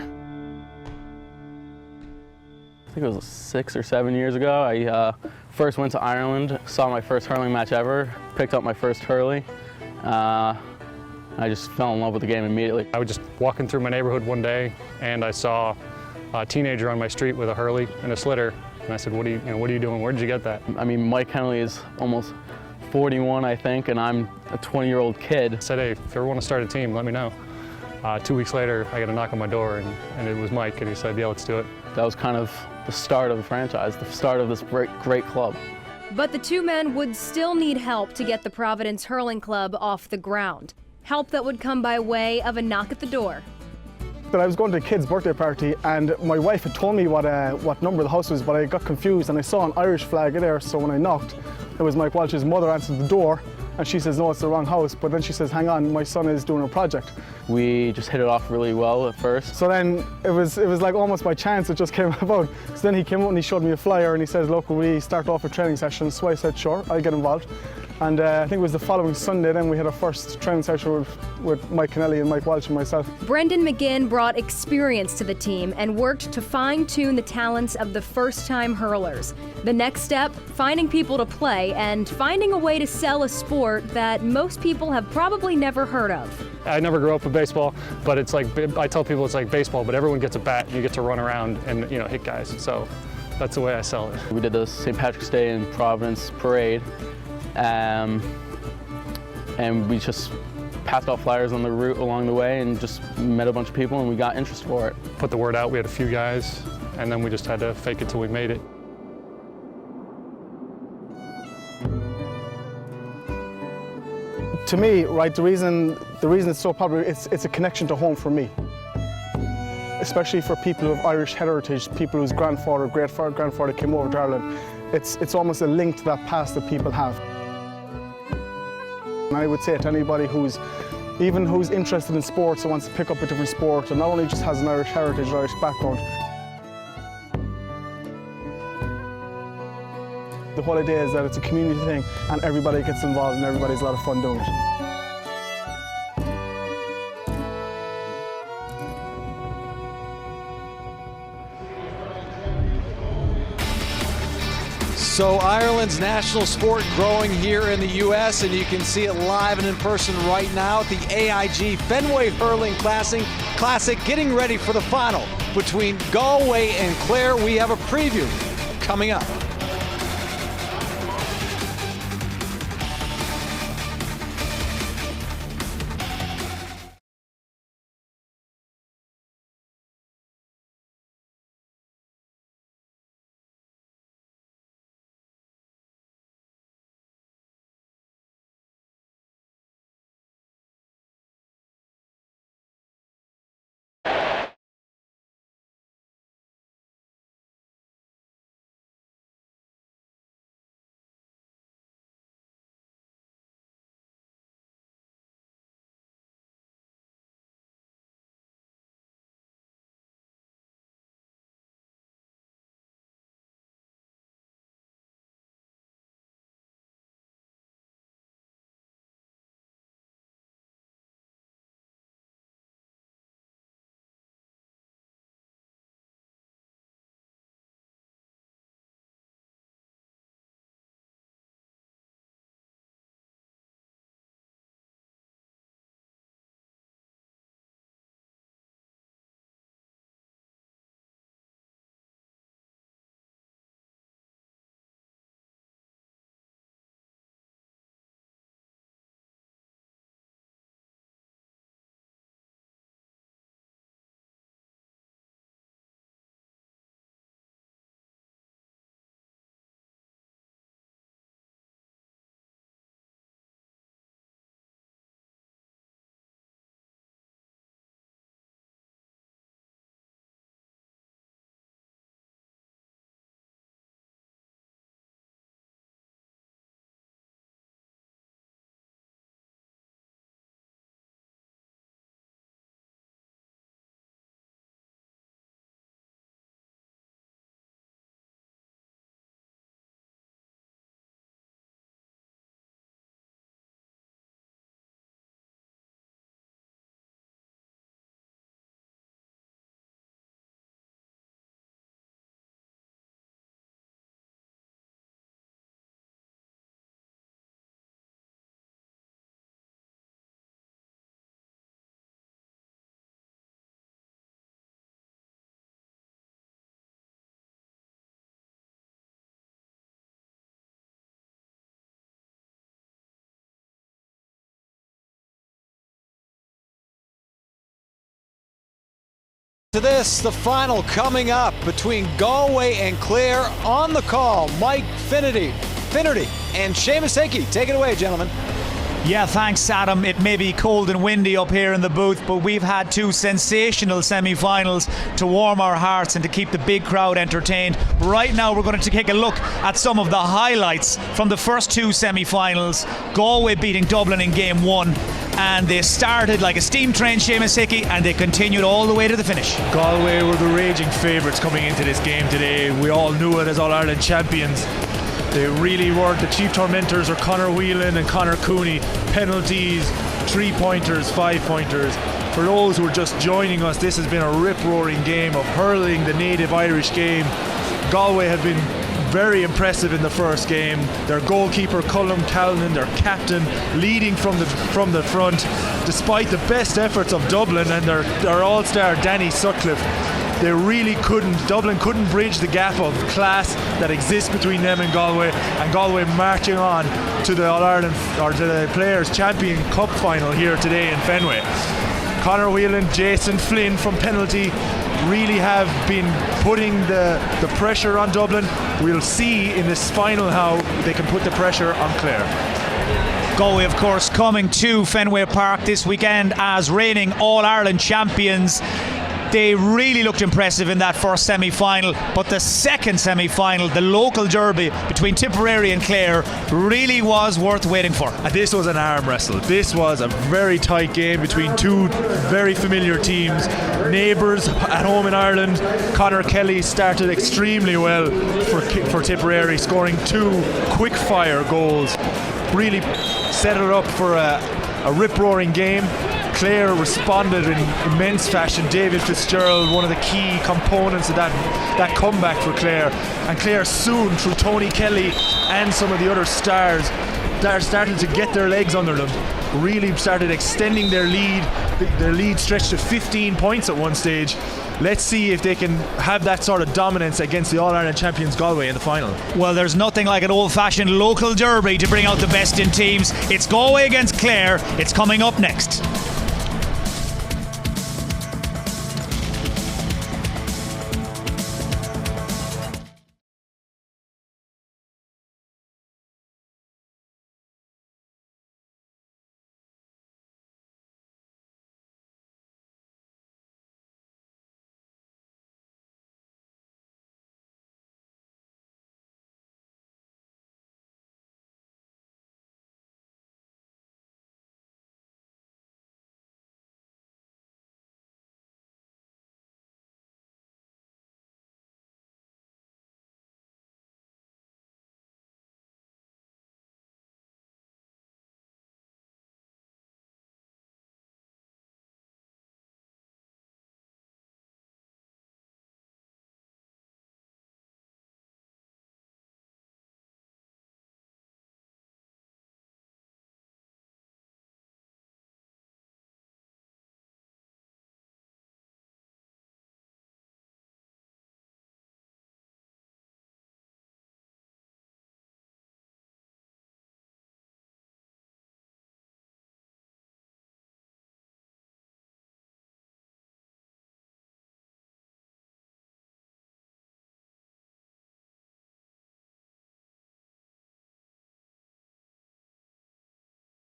Speaker 12: I think it was 6 or 7 years ago. I first went to Ireland, saw my first hurling match ever, picked up my first hurley. I just fell in love with the game immediately.
Speaker 6: I was just walking through my neighborhood one day and I saw a teenager on my street with a hurley and a slitter. And I said, what are you doing? Where did you get that?
Speaker 12: I mean, Mike Kenney is almost 41, I think, and I'm a 20-year-old kid.
Speaker 6: I said, hey, if you ever want to start a team, let me know. 2 weeks later, I got a knock on my door and it was Mike, and he said, yeah, let's do it.
Speaker 12: That was kind of the start of the franchise, the start of this great club.
Speaker 13: But the two men would still need help to get the Providence Hurling Club off the ground. Help that would come by way of a knock at the door.
Speaker 11: But I was going to a kid's birthday party and my wife had told me what number the house was, but I got confused and I saw an Irish flag there, so when I knocked, it was Mike Walsh's mother answered the door and she says, no, it's the wrong house, but then she says, hang on, my son is doing a project.
Speaker 12: We just hit it off really well at first.
Speaker 11: So then it was like almost by chance it just came about. So then he came out and he showed me a flyer and he said, look, will we start off a training session? So I said, sure, I'll get involved. And I think it was the following Sunday then we had our first training session with Mike Connolly and Mike Walsh and myself.
Speaker 13: Brendan McGinn brought experience to the team and worked to fine-tune the talents of the first-time hurlers. The next step, finding people to play and finding a way to sell a sport that most people have probably never heard of.
Speaker 6: I never grew up with baseball, but it's like, I tell people it's like baseball, but everyone gets a bat and you get to run around and hit guys. So that's the way I sell it.
Speaker 12: We did the St. Patrick's Day in Providence parade. And we just passed out flyers on the route along the way and just met a bunch of people and we got interest for it.
Speaker 6: Put the word out, we had a few guys, and then we just had to fake it till we made it.
Speaker 11: To me, right, the reason it's so popular, it's a connection to home for me. Especially for people of Irish heritage, people whose grandfather, great-grandfather came over to Ireland. It's almost a link to that past that people have. And I would say to anybody who's interested in sports or wants to pick up a different sport and not only just has an Irish heritage or Irish background. The whole idea is that it's a community thing and everybody gets involved and everybody's a lot of fun doing it.
Speaker 4: So Ireland's national sport growing here in the U.S. and you can see it live and in person right now at the AIG Fenway Hurling Classic, getting ready for the final between Galway and Clare. We have a preview coming up. To this, the final coming up between Galway and Clare. On the call, Mike Finnerty and Seamus Hickey. Take it away, gentlemen.
Speaker 1: Yeah, thanks, Adam. It may be cold and windy up here in the booth, but we've had two sensational semi-finals to warm our hearts and to keep the big crowd entertained. Right now, we're going to take a look at some of the highlights from the first two semi-finals. Galway beating Dublin in game one, and they started like a steam train, Seamus Hickey, and they continued all the way to the finish.
Speaker 2: Galway were the raging favourites coming into this game today. We all knew it as All-Ireland champions. They really weren't. The chief tormentors are Conor Weiland and Conor Cooney. Penalties, 3-pointers, 5-pointers. For those who are just joining us, this has been a rip-roaring game of hurling, the native Irish game. Galway have been very impressive in the first game. Their goalkeeper Colm Callan, their captain, leading from the front, despite the best efforts of Dublin and their all-star Danny Sutcliffe. They really Dublin couldn't bridge the gap of class that exists between them and Galway marching on to the All-Ireland, or to the Players' Champion Cup final here today in Fenway. Conor Weiland, Jason Flynn from penalty really have been putting the pressure on Dublin. We'll see in this final how they can put the pressure on Clare.
Speaker 1: Galway, of course, coming to Fenway Park this weekend as reigning All-Ireland champions. They really looked impressive in that first semi-final, but the second semi-final, the local derby between Tipperary and Clare, really was worth waiting for.
Speaker 2: And this was an arm wrestle. This was a very tight game between two very familiar teams, neighbours at home in Ireland. Conor Kelly started extremely well for Tipperary, scoring 2 quick-fire goals. Really set it up for a rip-roaring game. Clare responded in immense fashion. David Fitzgerald, one of the key components of that comeback for Clare. And Clare soon, through Tony Kelly and some of the other stars, started to get their legs under them. Really started extending their lead. Their lead stretched to 15 points at one stage. Let's see if they can have that sort of dominance against the All-Ireland champions Galway in the final.
Speaker 1: Well, there's nothing like an old-fashioned local derby to bring out the best in teams. It's Galway against Clare. It's coming up next.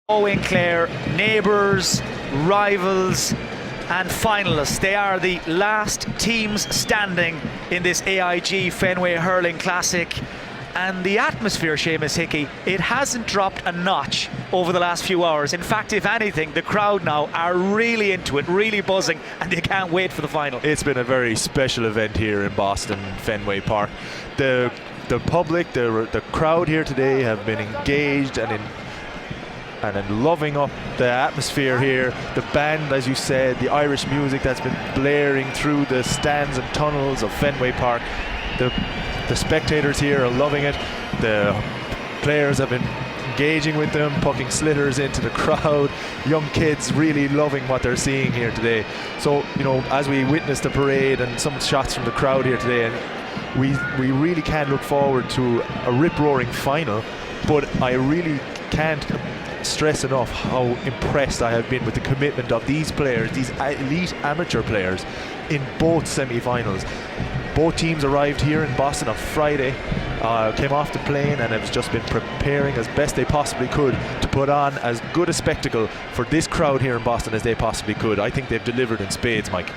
Speaker 1: Galway and Clare, neighbours, rivals and finalists. They are the last teams standing in this AIG Fenway Hurling Classic. And the atmosphere, Seamus Hickey, it hasn't dropped a notch over the last few hours. In fact, if anything, the crowd now are really into it, really buzzing, and they can't wait for the final.
Speaker 2: It's been a very special event here in Boston, Fenway Park. The public, the crowd here today have been engaged and loving up the atmosphere here. The band, as you said, the Irish music that's been blaring through the stands and tunnels of Fenway Park. The spectators here are loving it. The players have been engaging with them, poking slitters into the crowd. Young kids really loving what they're seeing here today. So, you know, as we witness the parade and some shots from the crowd here today, and we really can look forward to a rip-roaring final, but I really can't stress enough how impressed I have been with the commitment of these players, these elite amateur players, in both semi-finals. Both teams arrived here in Boston on Friday, came off the plane, and have just been preparing as best they possibly could to put on as good a spectacle for this crowd here in Boston as they possibly could. I think they've delivered in spades, Mike.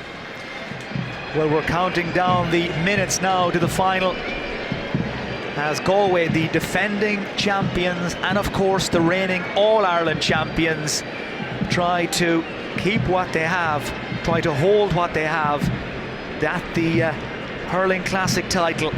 Speaker 1: Well, we're counting down the minutes now to the final, as Galway, the defending champions and of course the reigning All-Ireland champions, try to keep what they have, try to hold what they have, that the Hurling Classic title.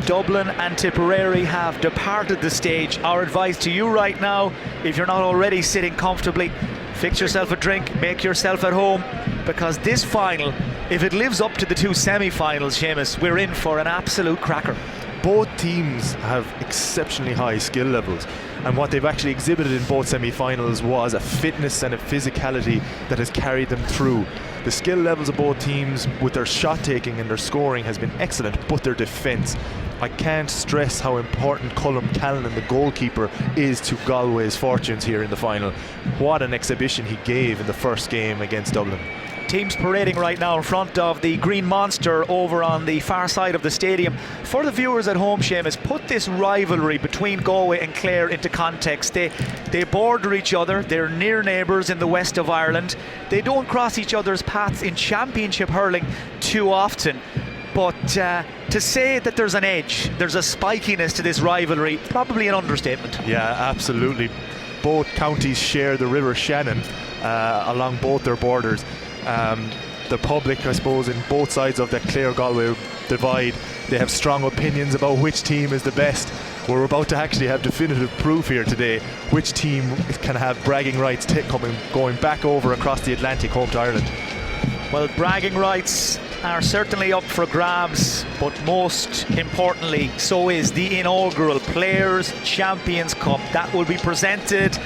Speaker 1: Dublin and Tipperary have departed the stage. Our advice to you right now, if you're not already sitting comfortably, fix yourself a drink, make yourself at home, because this final, if it lives up to the two semi-finals, Seamus, we're in for an absolute cracker.
Speaker 2: Both teams have exceptionally high skill levels, and what they've actually exhibited in both semi-finals was a fitness and a physicality that has carried them through. The skill levels of both teams with their shot taking and their scoring has been excellent, but their defence, I can't stress how important Colm Callan, the goalkeeper, is to Galway's fortunes here in the final. What an exhibition he gave in the first game against Dublin.
Speaker 1: Teams parading right now in front of the Green Monster over on the far side of the stadium. For the viewers at home, Seamus, put this rivalry between Galway and Clare into context. They border each other, they're near neighbours in the west of Ireland. They don't cross each other's paths in championship hurling too often. But to say that there's an edge, there's a spikiness to this rivalry, probably an understatement.
Speaker 2: Yeah, absolutely. Both counties share the River Shannon along both their borders. The public, I suppose, in both sides of the Clare-Galway divide, they have strong opinions about which team is the best. We're about to actually have definitive proof here today which team can have bragging rights going back over across the Atlantic home to Ireland.
Speaker 1: Well, bragging rights are certainly up for grabs, but most importantly, so is the inaugural Players' Champions Cup that will be presented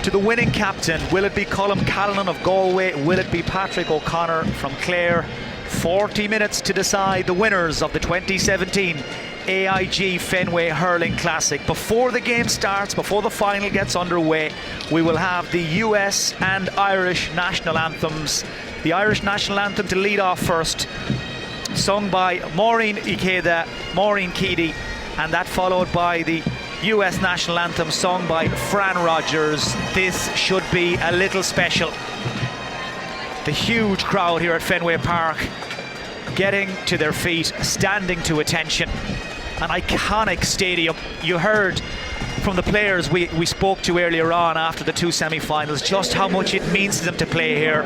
Speaker 1: to the winning captain. Will it be Colm Callan of Galway? Will it be Patrick O'Connor from Clare? 40 minutes to decide the winners of the 2017 AIG Fenway Hurling Classic. Before the game starts, before the final gets underway, we will have the US and Irish national anthems. The Irish national anthem to lead off first, sung by Maureen Ikeda, Maureen Keady, and that followed by the US national anthem sung by Fran Rogers. This should be a little special. The huge crowd here at Fenway Park getting to their feet, standing to attention. An iconic stadium. You heard from the players we spoke to earlier on after the two semi-finals just how much it means to them to play here.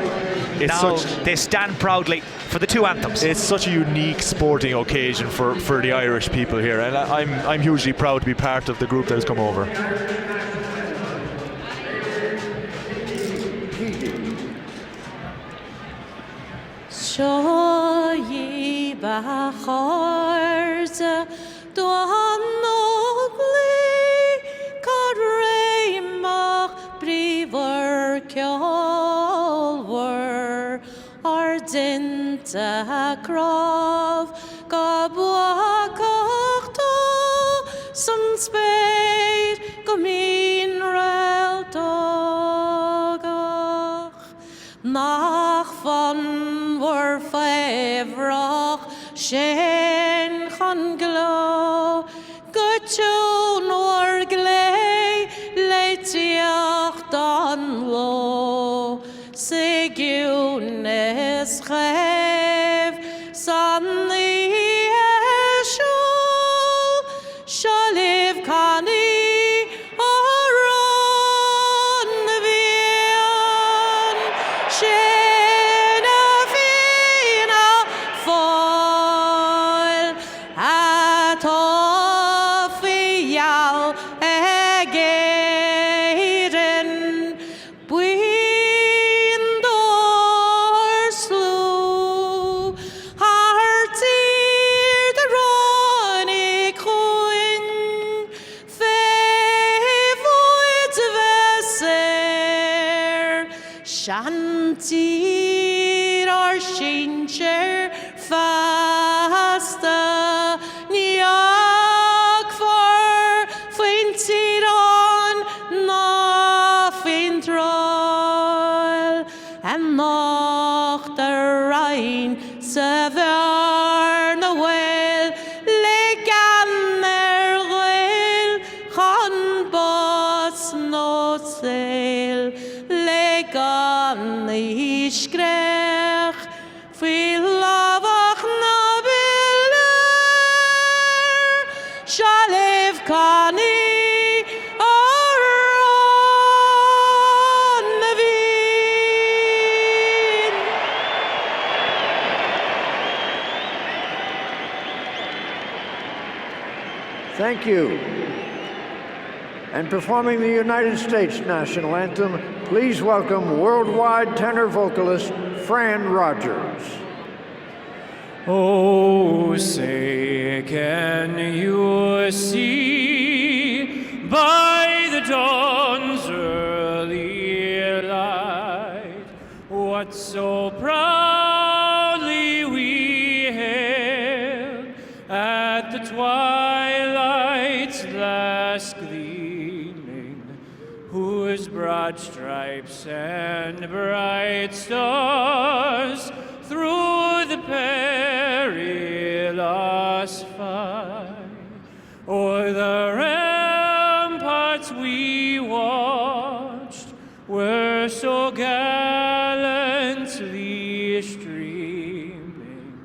Speaker 1: Now they stand proudly for the two anthems.
Speaker 2: It's such a unique sporting occasion for the Irish people here, and I'm hugely proud to be part of the group that has come over.
Speaker 14: Ardenta Grove Gabuakachto Sun Spade Gomin Reltogach Nach von War Favrach Shen Chan Glow Gutchon War Glay Leitiach Don Low Segunes Rev Sanni Eshul Shaliv Kani Oron Vian Shenafina Foil Atofial Egeden. and noch der Rhein severn away legan will con bos no sail legan iskrech feel lavach na biller shalev Conney
Speaker 15: Thank you. And performing the United States national anthem, please welcome worldwide tenor vocalist Fran Rogers.
Speaker 16: Oh, say, can you see by the dawn's early light what so proudly we hailed at the twilight's last gleaming, whose broad stripes and bright stars through the perilous fight o'er the ramparts we watched were so gallantly streaming,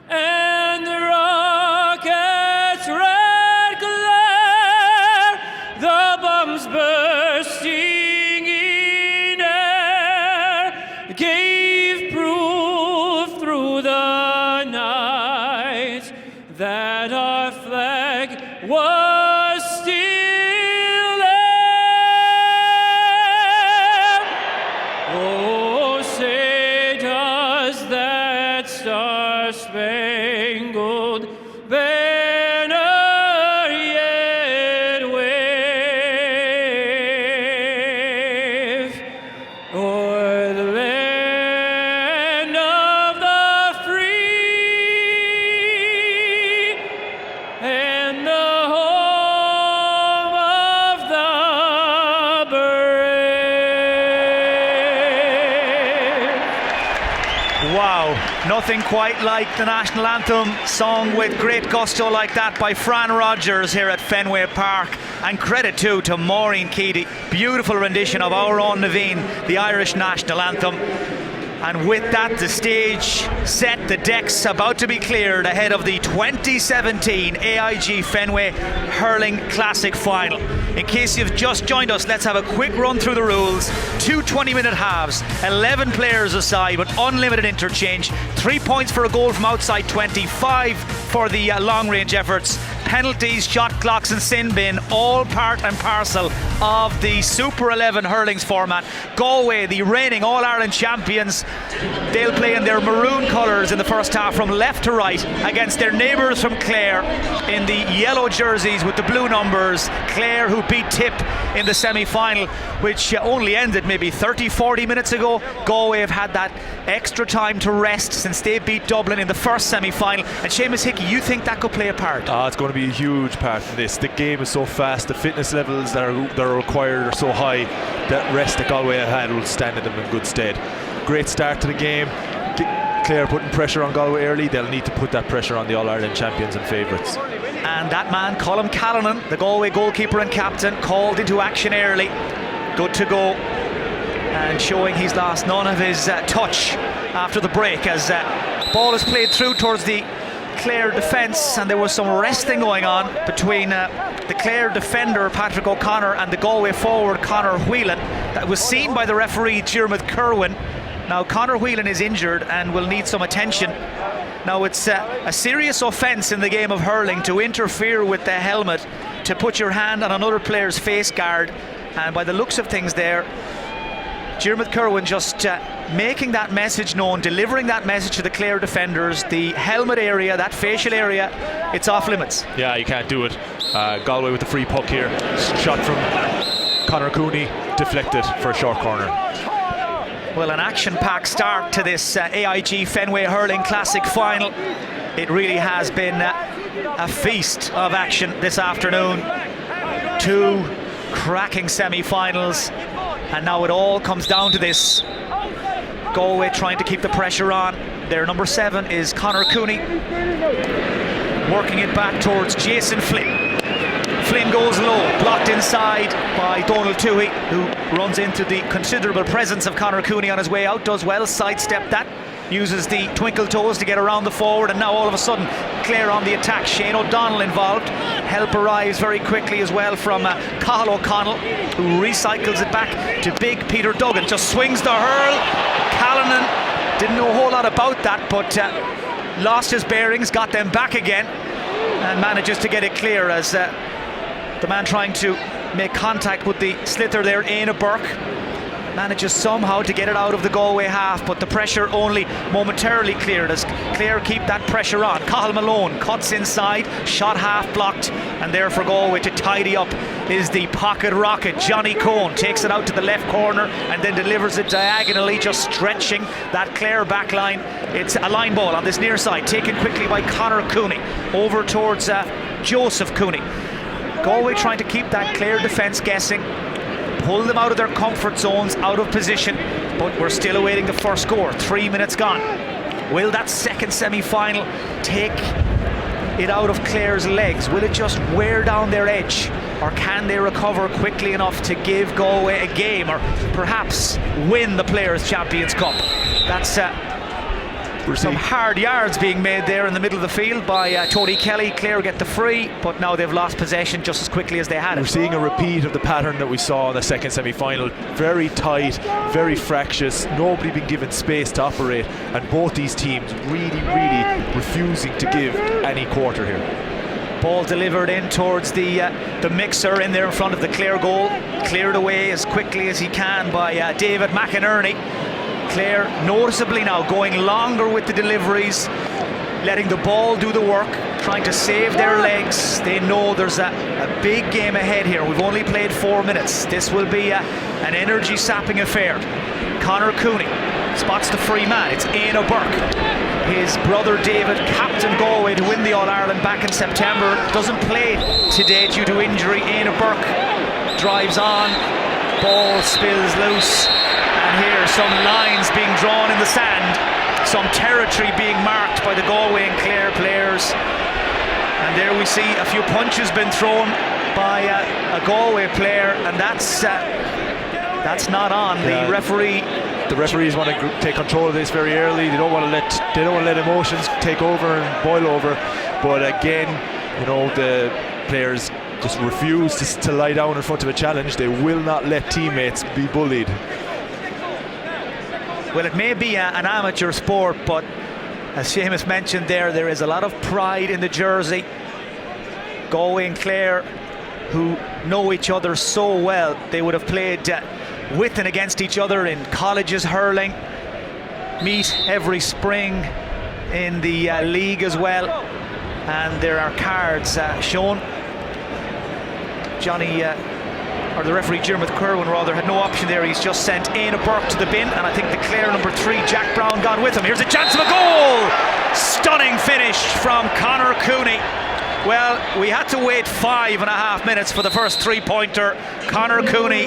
Speaker 16: and the rocket's red glare, the bombs bursting in air, gave proof through the night that our flag was still there. Oh, say does that star-spangled banner yet wave o'er the land of the free and the home of the brave.
Speaker 1: Wow, nothing quite like the national anthem sung with great gusto like that by Fran Rogers here at Fenway Park. And credit too to Maureen Keady, beautiful rendition of our own Naveen, the Irish national anthem. And with that, the stage set, the decks about to be cleared ahead of the 2017 AIG Fenway Hurling Classic Final. In case you've just joined us, let's have a quick run through the rules. 2 20-minute halves, 11 players aside, but unlimited interchange. 3 points for a goal from outside 25 for the long-range efforts. Penalties, shot clocks and sin bin, all part and parcel of the Super 11 hurlings format. Galway, the reigning All-Ireland champions, they'll play in their maroon colours in the first half from left to right against their neighbours from Clare in the yellow jerseys with the blue numbers. Clare, who beat Tip in the semi-final, which only ended maybe 30-40 minutes ago. Galway have had that extra time to rest since they beat Dublin in the first semi-final. And Seamus Hickey, you think that could play a part?
Speaker 2: It's going to be a huge part in this. The game is so fast, the fitness levels that are required are so high that rest that Galway have had will stand them in good stead. Great start to the game. Clare putting pressure on Galway early. They'll need to put that pressure on the All-Ireland champions and favourites.
Speaker 1: And that man, Colm Callanan, the Galway goalkeeper and captain, called into action early. Good to go. And showing he's lost none of his touch after the break as ball is played through towards the Clare defence, and there was some wrestling going on between the Clare defender Patrick O'Connor and the Galway forward Conor Whelan. That was seen by the referee Diarmuid Kerwin. Now Conor Whelan is injured and will need some attention. Now it's a serious offence in the game of hurling to interfere with the helmet, to put your hand on another player's face guard, and by the looks of things there, Diarmuid Kerwin just making that message known, delivering that message to the Clare defenders. The helmet area, that facial area, it's off limits.
Speaker 2: Yeah, you can't do it. Galway with the free puck here. Shot from Conor Cooney, deflected for a short corner.
Speaker 1: Well, an action-packed start to this AIG Fenway Hurling Classic Final. It really has been a feast of action this afternoon. 2 cracking semi-finals, and now it all comes down to this. Galway trying to keep the pressure on. Their number 7 is Conor Cooney, working it back towards Jason Flynn. Flynn goes low, blocked inside by Donald Toohey, who runs into the considerable presence of Conor Cooney on his way out, does well, sidestep that, uses the twinkle toes to get around the forward, and now all of a sudden Clare on the attack. Shane O'Donnell involved. Help arrives very quickly as well from Cathal O'Connell, who recycles it back to big Peter Duggan, just swings the hurl. Callanan didn't know a whole lot about that, but lost his bearings, got them back again, and manages to get it clear as the man trying to make contact with the sliotar there, Éanna Burke, manages somehow to get it out of the Galway half, but the pressure only momentarily cleared as Clare keep that pressure on. Cathal Malone cuts inside, shot half blocked, and there for Galway to tidy up is the pocket rocket. Johnny Cohn takes it out to the left corner and then delivers it diagonally, just stretching that Clare back line. It's a line ball on this near side, taken quickly by Conor Cooney over towards Joseph Cooney. Galway trying to keep that Clare defence guessing, pull them out of their comfort zones, out of position, but we're still awaiting the first score. 3 minutes gone. Will that second semi-final take it out of Clare's legs? Will it just wear down their edge, or can they recover quickly enough to give Galway a game, or perhaps win the Players' Champions Cup? That's some hard yards being made there in the middle of the field by Tony Kelly. Clare get the free, but now they've lost possession just as quickly as they had it.
Speaker 2: We're seeing a repeat of the pattern that we saw in the second semi-final. Very tight, very fractious, nobody being given space to operate, and both these teams really refusing to give any quarter here.
Speaker 1: Ball delivered in towards the mixer in there in front of the Clare goal, cleared away as quickly as he can by David McInerney. Clare noticeably now going longer with the deliveries, letting the ball do the work, trying to save their legs. They know there's a big game ahead here. We've only played 4 minutes. This will be an energy sapping affair. Conor Cooney spots the free man. It's Éanna Burke. His brother David captained Galway to win the All-Ireland back in September. Doesn't play today due to injury. Éanna Burke drives on, ball spills loose. And here some lines being drawn in the sand, some territory being marked by the Galway and Clare players. And there we see a few punches been thrown by a Galway player, and that's not on.
Speaker 2: Yeah.
Speaker 1: The
Speaker 2: referees want to take control of this very early. They don't want to let emotions take over and boil over. But again, you know, the players just refuse to lie down in front of a challenge. They will not let teammates be bullied.
Speaker 1: Well, it may be an amateur sport, but as Seamus mentioned there is a lot of pride in the jersey. Galway and Clare, who know each other so well, they would have played with and against each other in colleges hurling, meet every spring in the league as well, and there are cards shown. The referee Jeremy Kerwin rather had no option there. He's just sent Éanna Burke to the bin, and I think the Clare number 3 Jack Brown gone with him. Here's a chance of a goal. Stunning finish from Conor Cooney. Well, we had to wait 5.5 minutes for the first 3-pointer. Conor Cooney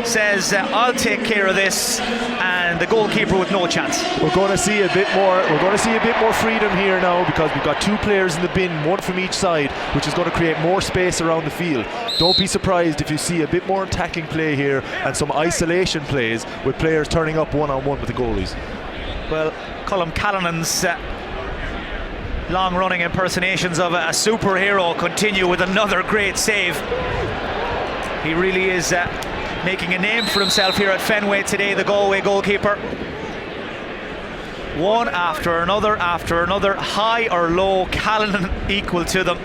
Speaker 1: says, I'll take care of this, and the goalkeeper with no chance.
Speaker 2: We're going to see a bit more. We're going to see a bit more freedom here now, because we've got 2 players in the bin, one from each side, which is going to create more space around the field. Don't be surprised if you see a bit more attacking play here and some isolation plays with players turning up one-on-one with the goalies.
Speaker 1: Well, Colm Callanan's long-running impersonations of a superhero continue with another great save. He really is making a name for himself here at Fenway today, the Galway goalkeeper. One after another, high or low, Callanan equal to them,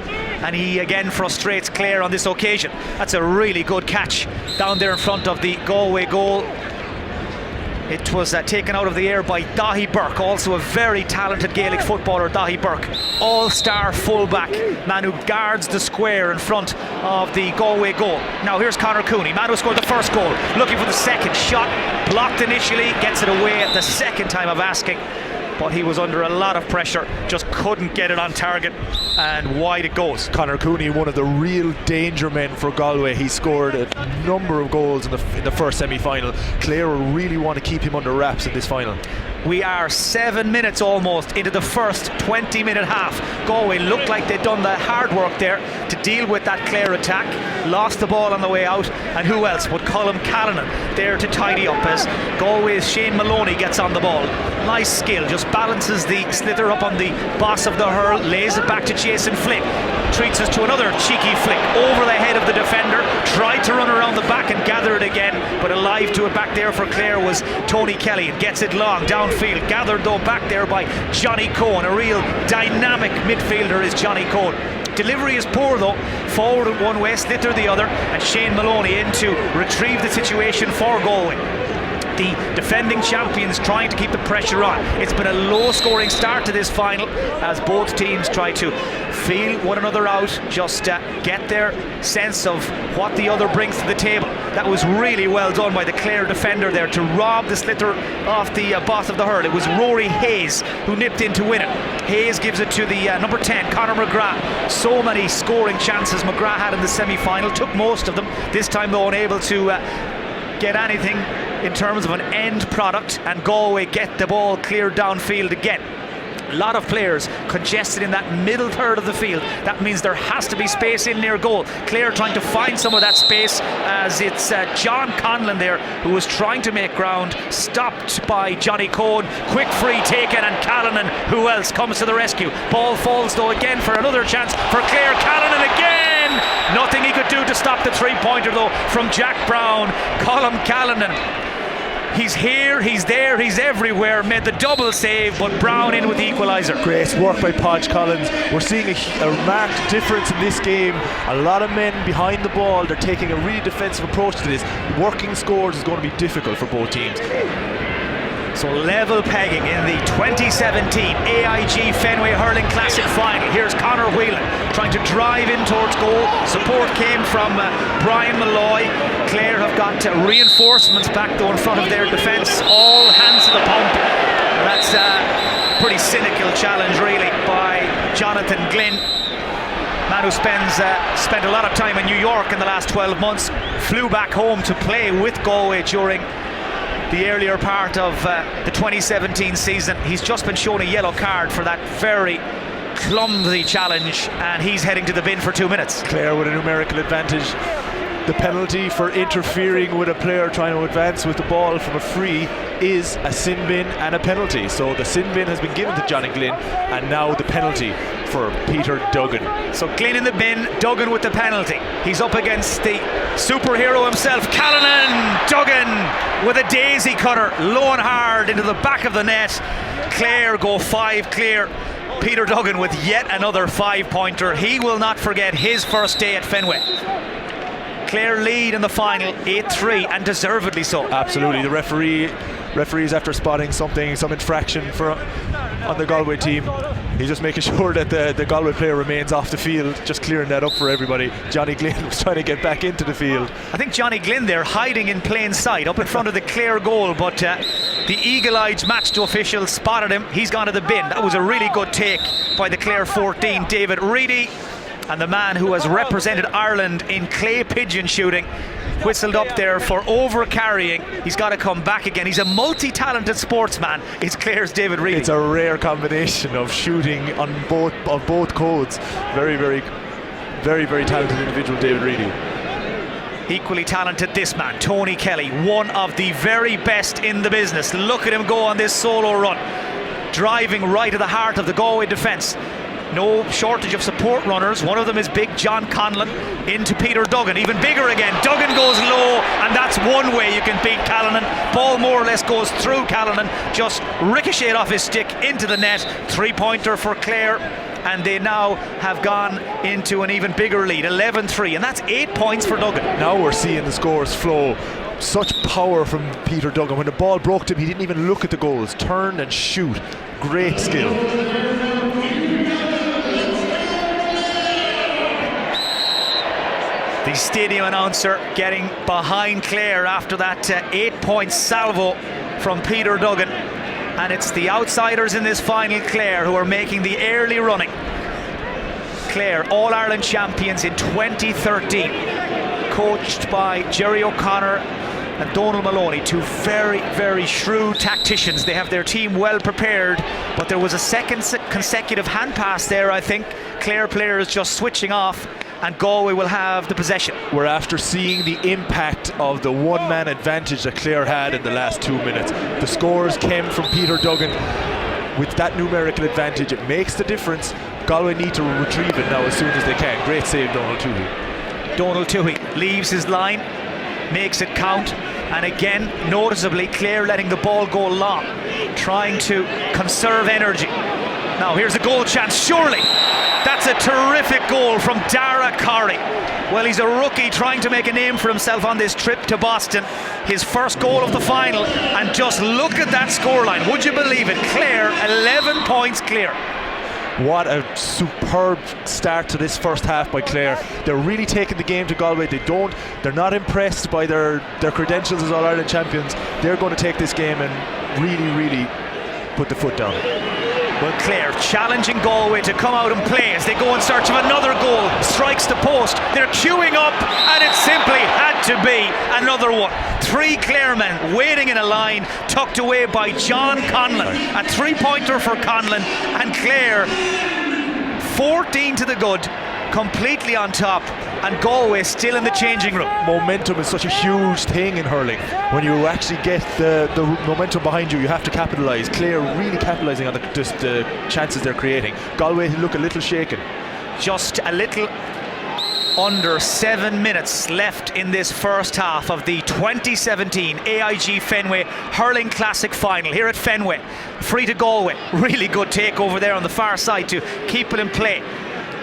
Speaker 1: and he again frustrates Clare on this occasion. That's a really good catch down there in front of the Galway goal. It was taken out of the air by Dahi Burke, also a very talented Gaelic footballer. Dahi Burke, all-star fullback, man who guards the square in front of the Galway goal. Now here's Conor Cooney, man who scored the first goal, looking for the second shot, blocked initially, gets it away at the second time of asking, but he was under a lot of pressure, just couldn't get it on target. and wide it goes.
Speaker 2: Conor Cooney, one of the real danger men for Galway. He scored a number of goals in the first semi-final. Clare will really want to keep him under wraps in this final.
Speaker 1: We are 7 minutes almost into the first 20-minute half. Galway looked like they'd done the hard work there to deal with that Clare attack. Lost the ball on the way out, and who else but Colm Callanan there to tidy up as Galway's Shane Maloney gets on the ball. Nice skill, just balances the slither up on the boss of the hurl, lays it back to Jason Flynn. Treats us to another cheeky flick over the head of the defender, tried to run around the back and gather it again, but alive to it back there for Clare was Tony Kelly, and gets it long downfield, gathered though back there by Johnny Cohen. A real dynamic midfielder is Johnny Cohen. Delivery is poor though, forward one way, slither the other, and Shane Maloney in to retrieve the situation for Galway. The defending champions trying to keep the pressure on. It's been a low scoring start to this final as both teams try to feel one another out, just get their sense of what the other brings to the table. That was really well done by the Clare defender there to rob the slither off the boss of the hurl. It was Rory Hayes who nipped in to win it. Hayes gives it to the number 10, Conor Mcgraw. So many scoring chances Mcgraw had in the semi-final, took most of them. This time though unable to get anything in terms of an end product, and Galway get the ball cleared downfield again. A lot of players congested in that middle third of the field. That means there has to be space in near goal. Clare trying to find some of that space as it's John Conlon there who was trying to make ground, stopped by Johnny Cohen. Quick free taken, and Callanan, who else, comes to the rescue. Ball falls though again for another chance for Clare. Callanan again! Nothing he could do to stop the three-pointer though from Jack Brown. Colm Callanan, he's here, he's there, he's everywhere. Made the double save, but Brown in with the equaliser.
Speaker 2: Great work by Podge Collins. We're seeing a marked difference in this game. A lot of men behind the ball. They're taking a really defensive approach to this. Working scores is going to be difficult for both teams.
Speaker 1: So level pegging in the 2017 AIG Fenway Hurling Classic final. Here's Conor Whelan trying to drive in towards goal. Support came from Brian Malloy. Clare have got reinforcements back though in front of their defence. All hands to the pump. That's a pretty cynical challenge really by Jonathan Glynn. Man who spent a lot of time in New York in the last 12 months. Flew back home to play with Galway during the earlier part of the 2017 season. He's just been shown a yellow card for that very clumsy challenge, and he's heading to the bin for 2 minutes.
Speaker 2: Clare with a numerical advantage. The penalty for interfering with a player trying to advance with the ball from a free is a sin bin and a penalty. So the sin bin has been given to Johnny Glynn, and now the penalty for Peter Duggan.
Speaker 1: So Glynn in the bin, Duggan with the penalty. He's up against the superhero himself, Callanan. Duggan with a daisy cutter, low and hard into the back of the net. Clare go 5 clear. Peter Duggan with yet another 5-pointer. He will not forget his first day at Fenway. Clare lead in the final 8-3, and deservedly so.
Speaker 2: Absolutely. The referees after spotting some infraction on the Galway team, he's just making sure that the Galway player remains off the field, just clearing that up for everybody. Johnny Glynn was trying to get back into the field.
Speaker 1: I think Johnny Glynn there hiding in plain sight up in front of the Clare goal, but the eagle-eyed match official spotted him. He's gone to the bin. That was a really good take by the Clare 14, David Reedy. And the man who has represented Ireland in clay pigeon shooting whistled up there for over-carrying. He's got to come back again. He's a multi-talented sportsman. It's Clare's David Reedy.
Speaker 2: It's a rare combination of shooting on both codes. Very, very, very, very talented individual, David Reedy.
Speaker 1: Equally talented this man, Tony Kelly, one of the very best in the business. Look at him go on this solo run, driving right to the heart of the Galway defence. No shortage of support runners. One of them is big John Conlon into Peter Duggan. Even bigger again. Duggan goes low, and that's one way you can beat Callanan. Ball more or less goes through Callanan, just ricocheted off his stick into the net. 3-pointer for Clare, and they now have gone into an even bigger lead, 11-3, and that's 8 points for Duggan.
Speaker 2: Now we're seeing the scores flow. Such power from Peter Duggan. When the ball broke to him, he didn't even look at the goals. Turn and shoot. Great skill.
Speaker 1: The stadium announcer getting behind Clare after that 8-point salvo from Peter Duggan. And it's the outsiders in this final, Clare, who are making the early running. Clare, All-Ireland champions in 2013, coached by Jerry O'Connor and Donal Maloney, two very, very shrewd tacticians. They have their team well prepared, but there was a second consecutive hand pass there, I think. Clare players just switching off, and Galway will have the possession.
Speaker 2: We're after seeing the impact of the one-man advantage that Clare had in the last 2 minutes. The scores came from Peter Duggan. With that numerical advantage, it makes the difference. Galway need to retrieve it now as soon as they can. Great save, Donald Tuohy.
Speaker 1: Donald Tuohy leaves his line, makes it count, and again, noticeably, Clare letting the ball go long, trying to conserve energy. Now here's a goal chance, surely. That's a terrific goal from Dara Corrie. Well, he's a rookie trying to make a name for himself on this trip to Boston. His first goal of the final, and just look at that scoreline. Would you believe it? Clare, 11 points clear.
Speaker 2: What a superb start to this first half by Clare. They're really taking the game to Galway. They're not impressed by their credentials as All-Ireland champions. They're going to take this game and really put the foot down.
Speaker 1: Well, Clare challenging Galway to come out and play as they go in search of another goal. Strikes the post. They're queuing up, and it simply had to be another one. 3 Clare men waiting in a line, tucked away by John Conlon. A 3-pointer for Conlon, and Clare 14 to the good, completely on top, and Galway still in the changing room.
Speaker 2: Momentum is such a huge thing in hurling. When you actually get the momentum behind you, you have to capitalise. Clare really capitalising on the chances they're creating. Galway look a little shaken.
Speaker 1: Just a little under 7 minutes left in this first half of the 2017 AIG Fenway Hurling Classic final here at Fenway. Free to Galway. Really good take over there on the far side to keep it in play.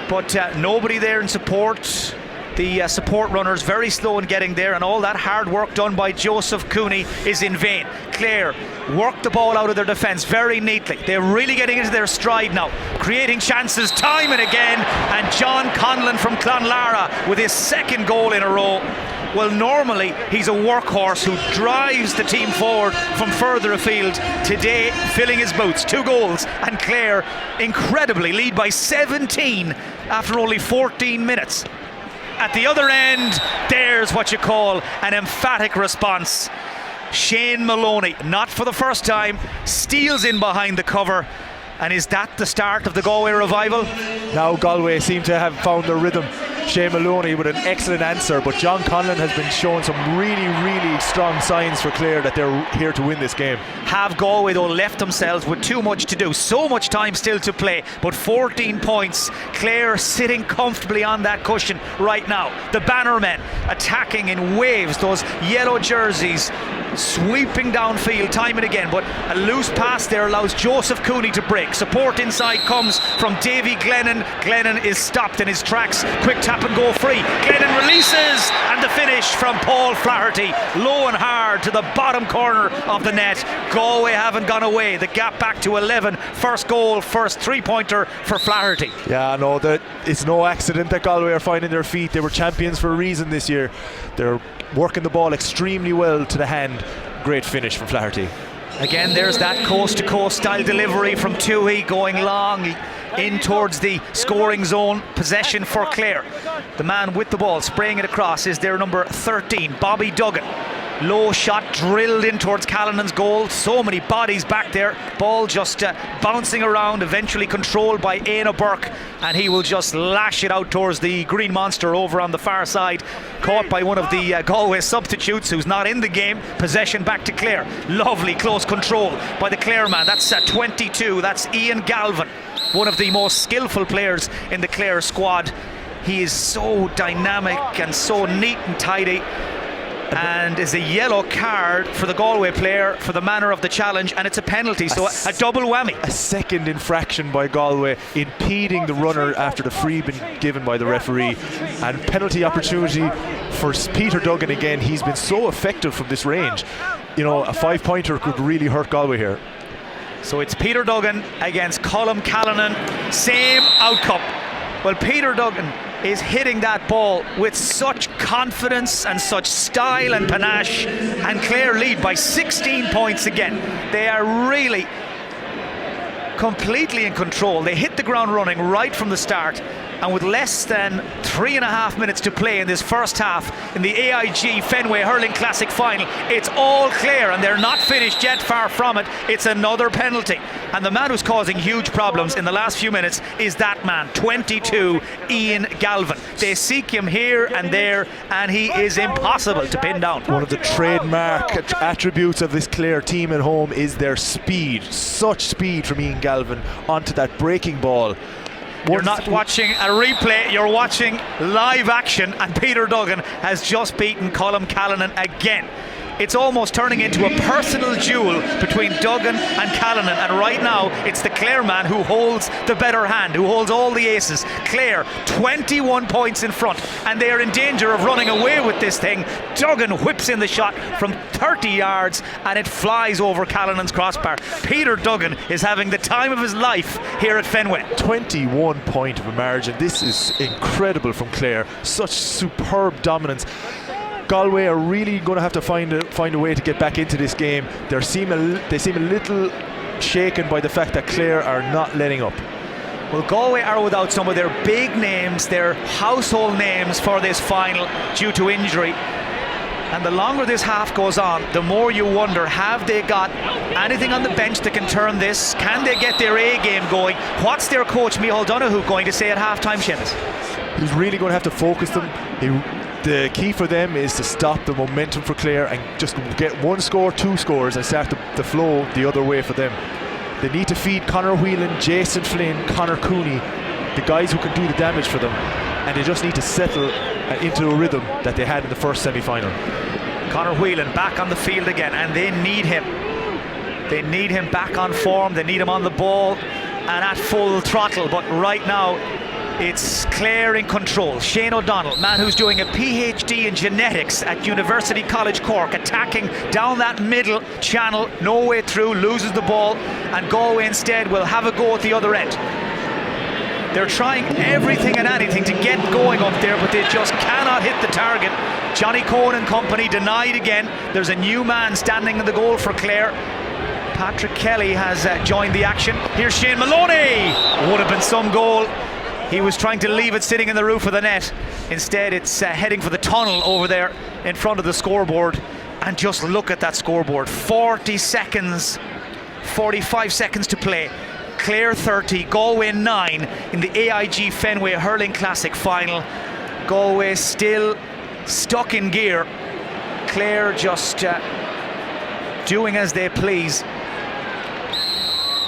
Speaker 1: But nobody there in support. The support runners very slow in getting there, and all that hard work done by Joseph Cooney is in vain. Clare work the ball out of their defence very neatly. They're really getting into their stride now, creating chances time and again, and John Conlon from Clonlara with his second goal in a row. Well, normally he's a workhorse who drives the team forward from further afield. Today, filling his boots, 2 goals, and Clare incredibly lead by 17 after only 14 minutes. At the other end, there's what you call an emphatic response. Shane Maloney, not for the first time, steals in behind the cover. And is that the start of the Galway revival?
Speaker 2: Now Galway seem to have found their rhythm. Shane Maloney with an excellent answer, but John Conlon has been showing some really strong signs for Clare that they're here to win this game.
Speaker 1: Have Galway though left themselves with too much to do, so much time still to play, but 14 points. Clare sitting comfortably on that cushion right now. The Bannermen attacking in waves, those yellow jerseys sweeping downfield time and again, but a loose pass there allows Joseph Cooney to break. Support inside comes from Davy Glennon. Glennon is stopped in his tracks. Quick tap and go free. Glennon releases, and the finish from Paul Flaherty, low and hard to the bottom corner of the net. Galway haven't gone away. The gap back to 11. First goal, first 3-pointer for Flaherty.
Speaker 2: Yeah, no, it's no accident that Galway are finding their feet. They were champions for a reason this year. They're working the ball extremely well to the hand. Great finish from Flaherty.
Speaker 1: Again, there's that coast-to-coast style delivery from Tuohy, going long in towards the scoring zone. Possession for Clare. The man with the ball spraying it across is their number 13, Bobby Duggan. Low shot drilled in towards Callanan's goal. So many bodies back there. Ball just bouncing around, eventually controlled by Éanna Burke, and he will just lash it out towards the Green Monster over on the far side. Caught by one of the Galway substitutes who's not in the game. Possession back to Clare. Lovely close control by the Clare man. That's 22. That's Ian Galvin, one of the most skillful players in the Clare squad. He is so dynamic and so neat and tidy. And is a yellow card for the Galway player for the manner of the challenge, and it's a penalty, so a double whammy.
Speaker 2: A second infraction by Galway, impeding the runner after the free been given by the referee, and penalty opportunity for Peter Duggan again. He's been so effective from this range. You know, a 5-pointer could really hurt Galway here.
Speaker 1: So it's Peter Duggan against Colm Callanan, same outcome. Well, Peter Duggan is hitting that ball with such confidence and such style and panache, and Clare lead by 16 points again. They are really completely in control. They hit the ground running right from the start, And with less than 3.5 minutes to play in this first half in the AIG Fenway Hurling Classic final, it's all Clare, and they're not finished yet, far from it. It's another penalty. And the man who's causing huge problems in the last few minutes is that man, 22, Ian Galvin. They seek him here and there, and he is impossible to pin down.
Speaker 2: One of the trademark attributes of this Clare team at home is their speed. Such speed from Ian Galvin onto that breaking ball.
Speaker 1: You're not watching a replay, you're watching live action, and Peter Duggan has just beaten Colm Callanan again. It's almost turning into a personal duel between Duggan and Callanan, and right now it's the Clare man who holds the better hand, who holds all the aces. Clare 21 points in front, and they are in danger of running away with this thing. Duggan whips in the shot from 30 yards and it flies over Callanan's crossbar. Peter Duggan is having the time of his life here at Fenway.
Speaker 2: 21 point of a margin. This is incredible from Clare. Such superb dominance. Galway are really going to have to find a way to get back into this game. They seem a little shaken by the fact that Clare are not letting up.
Speaker 1: Well, Galway are without some of their big names, their household names for this final due to injury. And the longer this half goes on, the more you wonder, have they got anything on the bench that can turn this? Can they get their A game going? What's their coach, Micheál Donoghue, going to say at half-time, Seamus?
Speaker 2: He's really going to have to focus them. The key for them is to stop the momentum for Clare and just get one score, two scores, and start the flow the other way for them. They need to feed Conor Weiland, Jason Flynn, Conor Cooney, the guys who can do the damage for them, and they just need to settle into a rhythm that they had in the first semi-final.
Speaker 1: Conor Weiland back on the field again, and they need him. They need him back on form, they need him on the ball and at full throttle, but right now it's Clare in control. Shane O'Donnell, man who's doing a PhD in genetics at University College Cork, attacking down that middle channel, no way through, loses the ball, and Galway instead will have a go at the other end. They're trying everything and anything to get going up there, but they just cannot hit the target. Johnny Cohen and company denied again. There's a new man standing in the goal for Clare. Patrick Kelly has joined the action. Here's Shane Maloney. Would have been some goal. He was trying to leave it sitting in the roof of the net. Instead, it's heading for the tunnel over there in front of the scoreboard. And just look at that scoreboard. 40 seconds, 45 seconds to play. Clare 30, Galway 9 in the AIG Fenway Hurling Classic final. Galway still stuck in gear. Clare just doing as they please.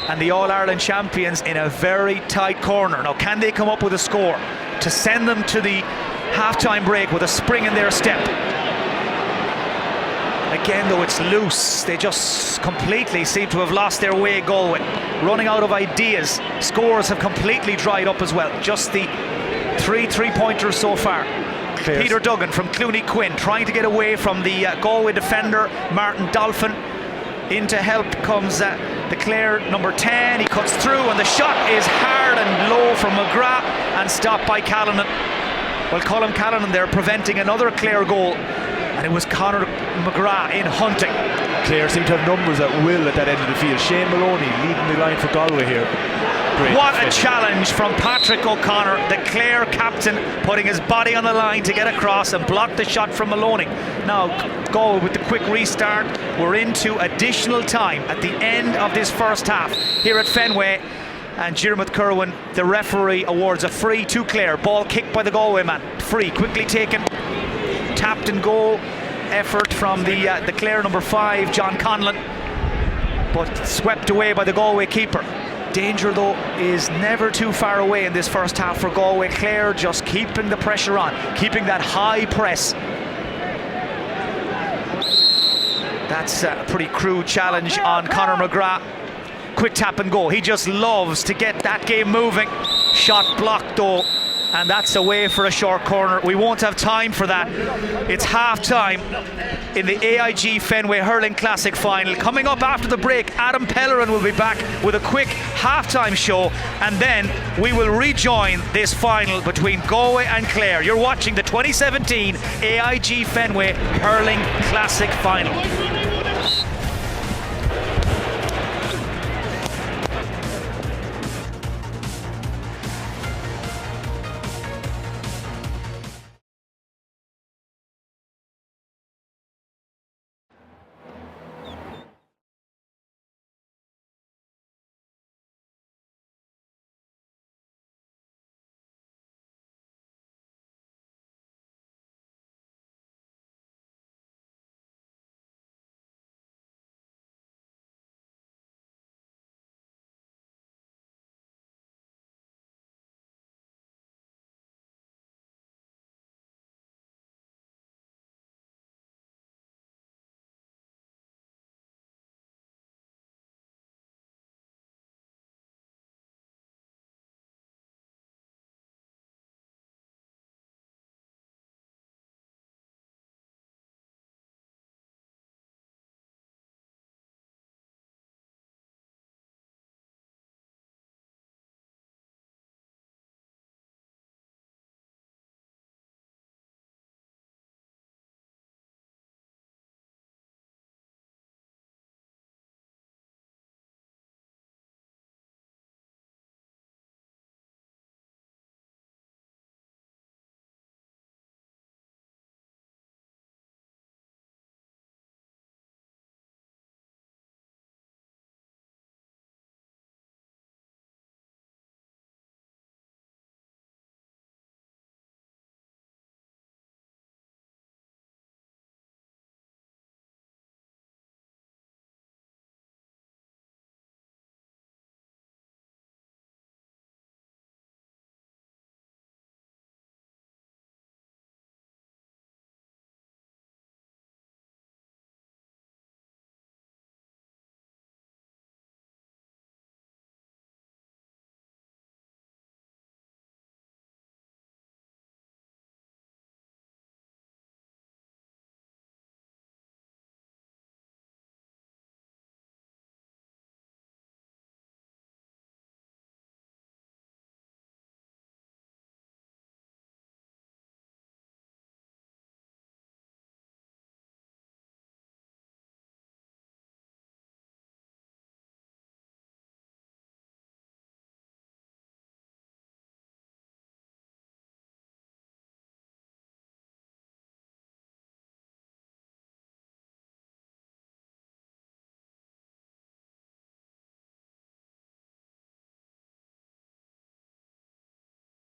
Speaker 1: And the All-Ireland champions in a very tight corner. Now, can they come up with a score to send them to the half-time break with a spring in their step? Again, though, it's loose. They just completely seem to have lost their way, Galway. Running out of ideas. Scores have completely dried up as well. Just the three-pointers so far. Claire's. Peter Duggan from Clooney Quinn trying to get away from the Galway defender, Martin Dolphin. In to help comes the Clare number 10. He cuts through, and the shot is hard and low from Mcgraw and stopped by Callanan. Well, Colm Callanan there preventing another Clare goal, and it was Conor Mcgraw in hunting.
Speaker 2: Clare seem to have numbers at will at that end of the field. Shane Maloney leading the line for Galway here. Great
Speaker 1: what a challenge from Patrick O'Connor, the Clare captain, putting his body on the line to get across and block the shot from Maloney. Now Galway with the quick restart. We're into additional time at the end of this first half here at Fenway, and Diarmuid Kerwin, the referee, awards a free to Clare. Ball kicked by the Galway man, free, quickly taken, tapped and goal effort from the Clare number 5, John Conlon, but swept away by the Galway keeper. Danger, though, is never too far away in this first half for Galway. Clare just keeping the pressure on, keeping that high press. That's a pretty crude challenge on Conor Mcgraw. Quick tap and go. He just loves to get that game moving. Shot blocked, though, and that's away for a short corner. We won't have time for that. It's half-time in the AIG Fenway Hurling Classic final. Coming up after the break, Adam Pellerin will be back with a quick half-time show, and then we will rejoin this final between Galway and Clare. You're watching the 2017 AIG Fenway Hurling Classic final.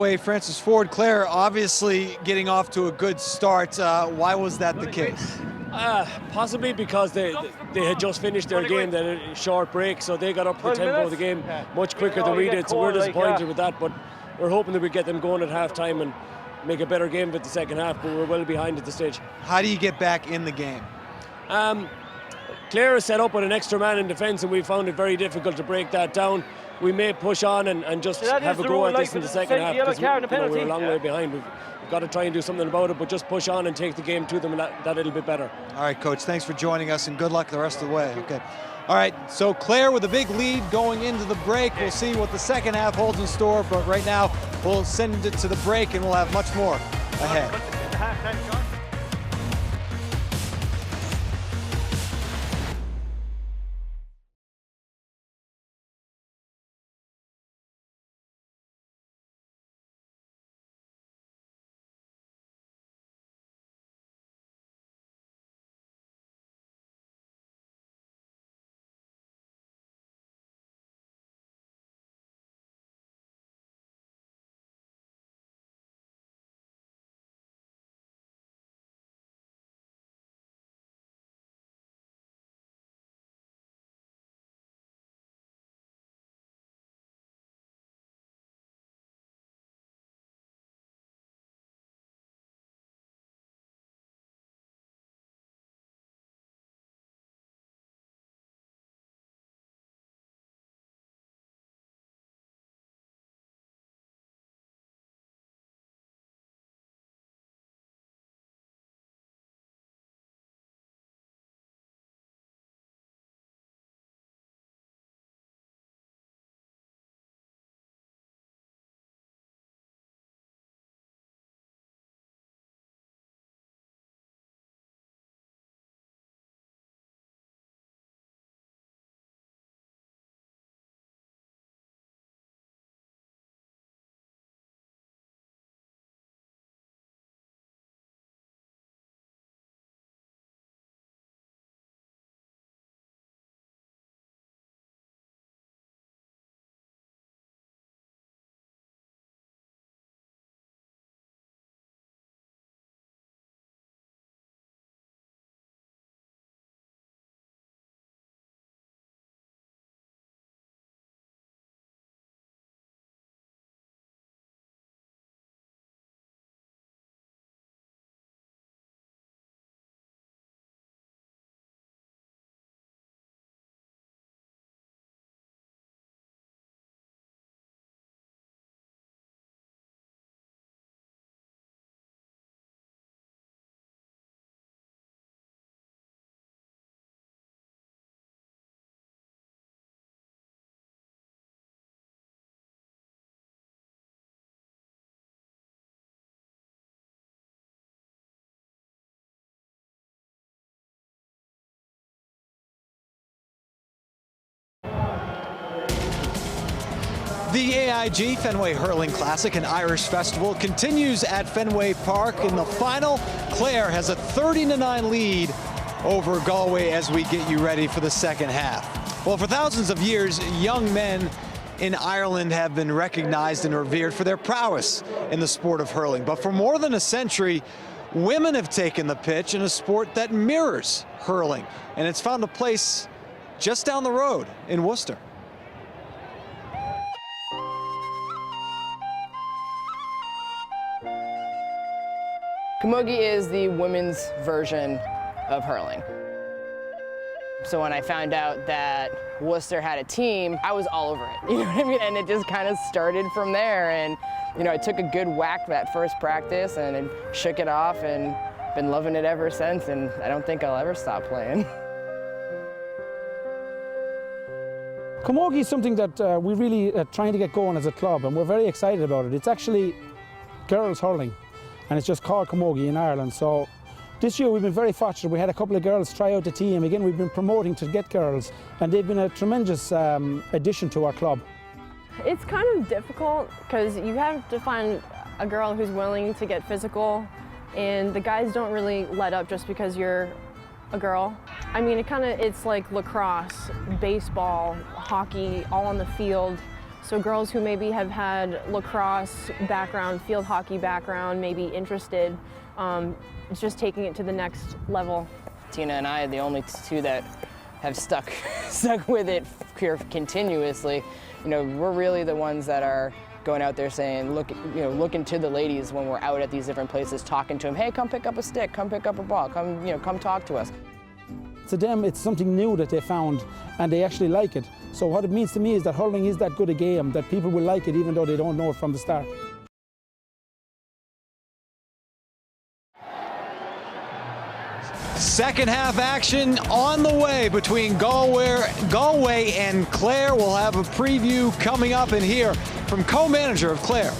Speaker 4: Francis Ford, Claire obviously getting off to a good start. Why was that the case?
Speaker 17: Possibly because they had just finished their game, they had a short break, so they got up to the tempo of the game much quicker than we did, so we're disappointed with that, but we're hoping that we get them going at half-time and make a better game of it the second half, but we're well behind at the stage.
Speaker 4: How do you get back in the game?
Speaker 17: Clare is set up with an extra man in defence, and we found it very difficult to break that down. We may push on and just have a go at this in the second half, because we're a long way behind. We've got to try and do something about it, but just push on and take the game to them, and that little bit better.
Speaker 4: All right, Coach, thanks for joining us, and good luck the rest of the way. Okay. All right, so Clare with a big lead going into the break. We'll see what the second half holds in store, but right now we'll send it to the break, and we'll have much more ahead. The AIG Fenway Hurling Classic and Irish Festival continues at Fenway Park. In the final, Clare has a 30-9 lead over Galway as we get you ready for the second half. Well, for thousands of years, young men in Ireland have been recognized and revered for their prowess in the sport of hurling. But for more than a century, women have taken the pitch in a sport that mirrors hurling, and it's found a place just down the road in Worcester.
Speaker 18: Camogie is the women's version of hurling. So when I found out that Worcester had a team, I was all over it, you know what I mean? And it just kind of started from there. And, you know, I took a good whack that first practice and shook it off and been loving it ever since. And I don't think I'll ever stop playing.
Speaker 19: Camogie is something that we're really trying to get going as a club, and we're very excited about it. It's actually girls hurling, and it's just called Camogie in Ireland. So this year we've been very fortunate. We had a couple of girls try out the team. Again, we've been promoting to get girls, and they've been a tremendous addition to our club.
Speaker 20: It's kind of difficult because you have to find a girl who's willing to get physical, and the guys don't really let up just because you're a girl. I mean, it's like lacrosse, baseball, hockey, all on the field. So girls who maybe have had lacrosse background, field hockey background, maybe interested, it's just taking it to the next level.
Speaker 18: Tina and I are the only two that have stuck with it here continuously. You know, we're really the ones that are going out there saying, looking to the ladies when we're out at these different places, talking to them, hey, come pick up a stick, come pick up a ball, come talk to us.
Speaker 19: To them, it's something new that they found, and they actually like it. So what it means to me is that hurling is that good a game, that people will like it even though they don't know it from the start.
Speaker 4: Second half action on the way between Galway and Clare. We'll have a preview coming up and hear from co-manager of Clare.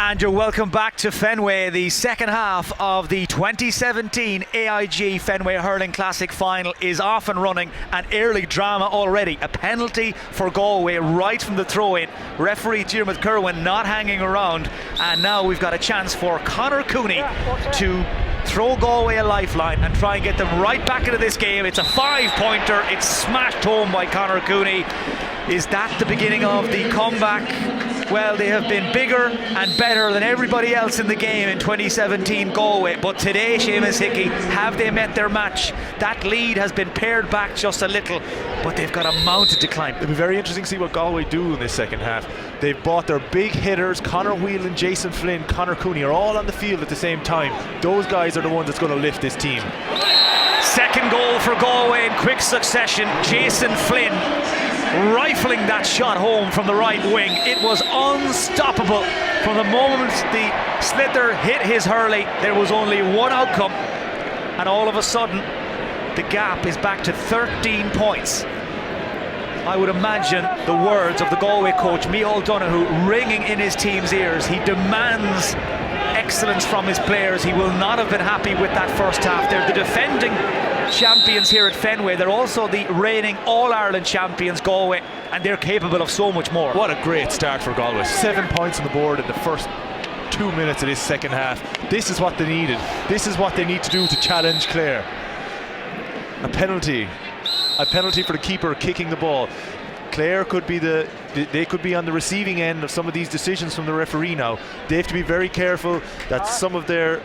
Speaker 1: And you're welcome back to Fenway. The second half of the 2017 AIG Fenway Hurling Classic final is off and running, and early drama already. A penalty for Galway right from the throw-in. Referee Diarmuid Kerwin not hanging around, and now we've got a chance for Conor Cooney to throw Galway a lifeline and try and get them right back into this game. It's a 5-pointer. It's smashed home by Conor Cooney. Is that the beginning of the comeback? Well, they have been bigger and better than everybody else in the game in 2017 Galway, but today, Seamus Hickey, have they met their match? That lead has been pared back just a little, but they've got a mountain to climb.
Speaker 2: It'll be very interesting to see what Galway do in this second half. They've bought their big hitters. Conor Weiland, Jason Flynn, Conor Cooney are all on the field at the same time. Those guys are the ones that's going to lift this team.
Speaker 1: Second goal for Galway in quick succession. Jason Flynn rifling that shot home from the right wing. It was unstoppable. From the moment the sliotar hit his hurley, there was only one outcome, and all of a sudden the gap is back to 13 points. I would imagine the words of the Galway coach Micheál Donoghue ringing in his team's ears. He demands excellence from his players. He will not have been happy with that first half. They're the defending champions here at Fenway. They're also the reigning All-Ireland champions, Galway, and they're capable of so much more.
Speaker 2: What a great start for Galway. 7 points on the board in the first 2 minutes of this second half. This is what they needed. This is what they need to do to challenge Clare. A penalty for the keeper kicking the ball. Clare could be they could be on the receiving end of some of these decisions from the referee now. They have to be very careful that some of their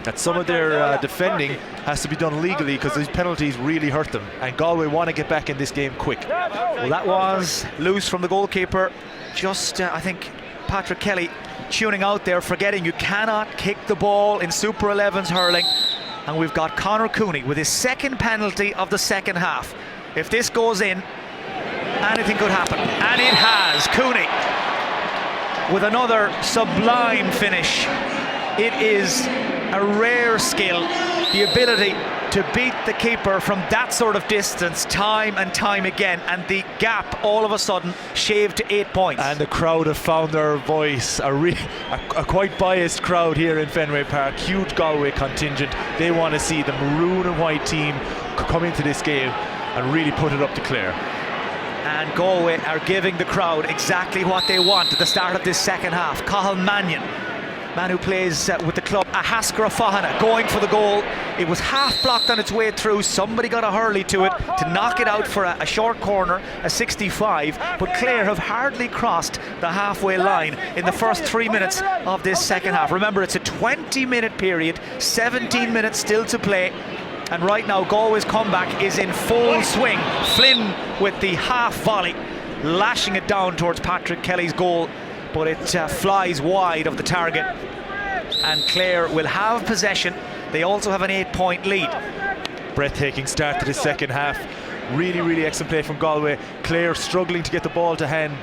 Speaker 2: defending has to be done legally, because these penalties really hurt them, and Galway want to get back in this game quick.
Speaker 1: Well, that was loose from the goalkeeper. Just I think Patrick Kelly tuning out there, forgetting you cannot kick the ball in Super 11s hurling. And we've got Conor Cooney with his second penalty of the second half. If this goes in, anything could happen, and it has. Cooney with another sublime finish. It is a rare skill, the ability to beat the keeper from that sort of distance time and time again, and the gap all of a sudden shaved to 8 points.
Speaker 2: And the crowd have found their voice, a quite biased crowd here in Fenway Park. Huge Galway contingent. They want to see the maroon and white team come into this game and really put it up to Clare.
Speaker 1: And Galway are giving the crowd exactly what they want at the start of this second half. Porrik Mannion, man who plays with the club, a Haskara Fahana, going for the goal. It was half blocked on its way through. Somebody got a hurley to it to knock it out for a short corner, a 65. But Clare have hardly crossed the halfway line in the first 3 minutes of this second half. Remember, it's a 20-minute period, 17 minutes still to play. And right now, Galway's comeback is in full swing. Flynn with the half volley, lashing it down towards Patrick Kelly's goal, but it flies wide of the target. And Clare will have possession. They also have an 8-point lead.
Speaker 2: Breathtaking start to the second half. Really, really excellent play from Galway. Clare struggling to get the ball to hand.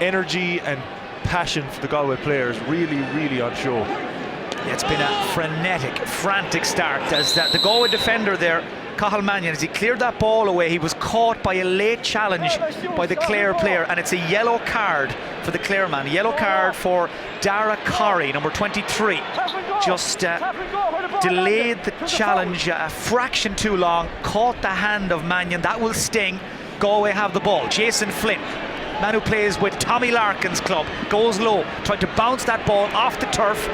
Speaker 2: Energy and passion for the Galway players really, really on show.
Speaker 1: Yeah, it's been a frenetic, frantic start as the Galway defender there, Porrik Mannion, as he cleared that ball away, he was caught by a late challenge by the Clare player, and it's a yellow card for the Clare man. A yellow card for Dara Corrie, number 23. Just delayed the challenge a fraction too long, caught the hand of Mannion. That will sting. Galway have the ball. Jason Flynn, man who plays with Tommy Larkin's club, goes low, tried to bounce that ball off the turf.